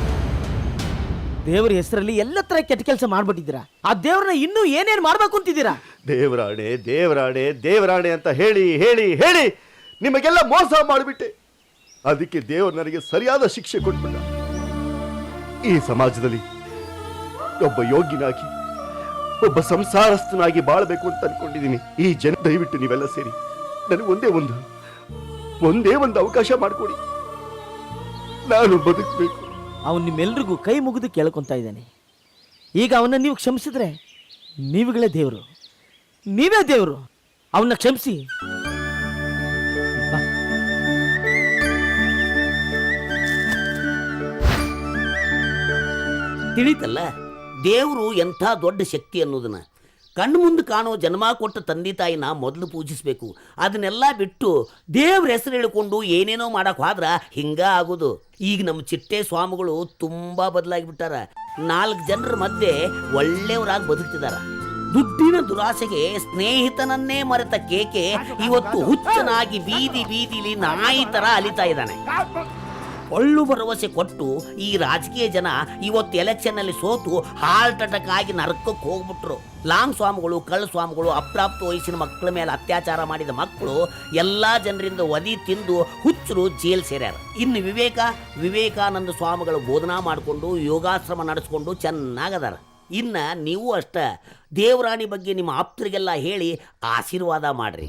ದೇವರ ಹೆಸರಲ್ಲಿ ಎಲ್ಲ ತರ ಕೆಟ್ಟ ಕೆಲಸ ಮಾಡ್ಬಿಟ್ಟಿದ್ದೀರಾ. ಆ ದೇವ್ರನ್ನ ಇನ್ನೂ ಏನೇನ್ ಮಾಡ್ಬೇಕು ಅಂತಿದ್ದೀರಾ? ದೇವರಾಣೆ ದೇವರಾಣೆ ದೇವರಾಣೆ ಅಂತ ಹೇಳಿ ಹೇಳಿ ಹೇಳಿ ನಿಮಗೆಲ್ಲ ಮೋಸ ಮಾಡಿಬಿಟ್ಟೆ. ಅದಕ್ಕೆ ದೇವರು ನನಗೆ ಸರಿಯಾದ ಶಿಕ್ಷೆ ಕೊಟ್ಬಿಟ್ಟ. ಈ ಸಮಾಜದಲ್ಲಿ ಒಬ್ಬ ಯೋಗಿನಾಗಿ, ಒಬ್ಬ ಸಂಸಾರಸ್ಥನಾಗಿ ಬಾಳಬೇಕು ಅಂತ ಅನ್ಕೊಂಡಿದ್ದೀನಿ. ಈ ಜನ ದಯವಿಟ್ಟು ನೀವೆಲ್ಲ ಸೇರಿ ನನಗೆ ಒಂದೇ ಒಂದು ಅವಕಾಶ ಮಾಡಿಕೊಡಿ, ನಾನು ಬದುಕಬೇಕು. ಅವನು ನಿಮ್ಮೆಲ್ರಿಗೂ ಕೈ ಮುಗಿದು ಕೇಳ್ಕೊಂತ ಇದ್ದಾನೆ. ಈಗ ಅವನ್ನ ನೀವು ಕ್ಷಮಿಸಿದ್ರೆ ನೀವುಗಳೇ ದೇವರು, ನೀವೇ ದೇವರು. ಅವನ್ನ ಕ್ಷಮಿಸಿ. ತಿಳಿತಲ್ಲ ದೇವರು ಎಂಥ ದೊಡ್ಡ ಶಕ್ತಿ ಅನ್ನೋದನ್ನ. ಕಣ್ಣು ಮುಂದೆ ಕಾಣೋ ಜನ್ಮ ಕೊಟ್ಟ ತಂದೆ ತಾಯಿನ ಮೊದಲು ಪೂಜಿಸಬೇಕು. ಅದನ್ನೆಲ್ಲ ಬಿಟ್ಟು ದೇವ್ರ ಹೆಸರು ಹೇಳಿಕೊಂಡು ಏನೇನೋ ಮಾಡಕ್ಕೆ ಹೋದ್ರ ಹಿಂಗ ಆಗೋದು. ಈಗ ನಮ್ಮ ಚಿಟ್ಟೆ ಸ್ವಾಮಿಗಳು ತುಂಬ ಬದಲಾಗಿಬಿಟ್ಟಾರ. 4 ಜನರ ಮಧ್ಯೆ ಒಳ್ಳೆಯವರಾಗಿ ಬದುಕ್ತಿದಾರ. ದುಡ್ಡಿನ ದುರಾಸೆಗೆ ಸ್ನೇಹಿತನನ್ನೇ ಮರೆತ ಕೇಕೆ ಇವತ್ತು ಹುಚ್ಚನಾಗಿ ಬೀದಿ ಬೀದಿಲಿ ನಾಯಿ ತರ ಅಲಿತಾ ಇದ್ದಾನೆ. ಒಳ್ಳು ಭರವಸೆ ಕೊಟ್ಟು ಈ ರಾಜಕೀಯ ಜನ ಇವತ್ತು ಎಲೆಕ್ಷನ್ ಅಲ್ಲಿ ಸೋತು ಹಾರ್ಟ್ ಅಟ್ಯಾಕ್ ಆಗಿ ನರಕಕ್ಕೆ ಹೋಗ್ಬಿಟ್ರು. ಲಾಂಗ್ ಸ್ವಾಮಿಗಳು, ಕಳ್ಳ ಸ್ವಾಮಿಗಳು, ಅಪ್ರಾಪ್ತ ವಯಸ್ಸಿನ ಮಕ್ಕಳ ಮೇಲೆ ಅತ್ಯಾಚಾರ ಮಾಡಿದ ಮಕ್ಕಳು ಎಲ್ಲಾ ಜನರಿಂದ ಒದಿ ತಿಂದು ಹುಚ್ಚರು ಜೈಲ್ ಸೇರ್ಯಾರ. ಇನ್ನು ವಿವೇಕಾನಂದ ಸ್ವಾಮಿಗಳು ಬೋಧನಾ ಮಾಡಿಕೊಂಡು ಯೋಗಾಶ್ರಮ ನಡೆಸ್ಕೊಂಡು ಚೆನ್ನಾಗದಾರ. ಇನ್ನ ನೀವು ಅಷ್ಟ ದೇವರಾಣಿ ಬಗ್ಗೆ ನಿಮ್ಮ ಆಪ್ತರಿಗೆಲ್ಲ ಹೇಳಿ ಆಶೀರ್ವಾದ ಮಾಡ್ರಿ.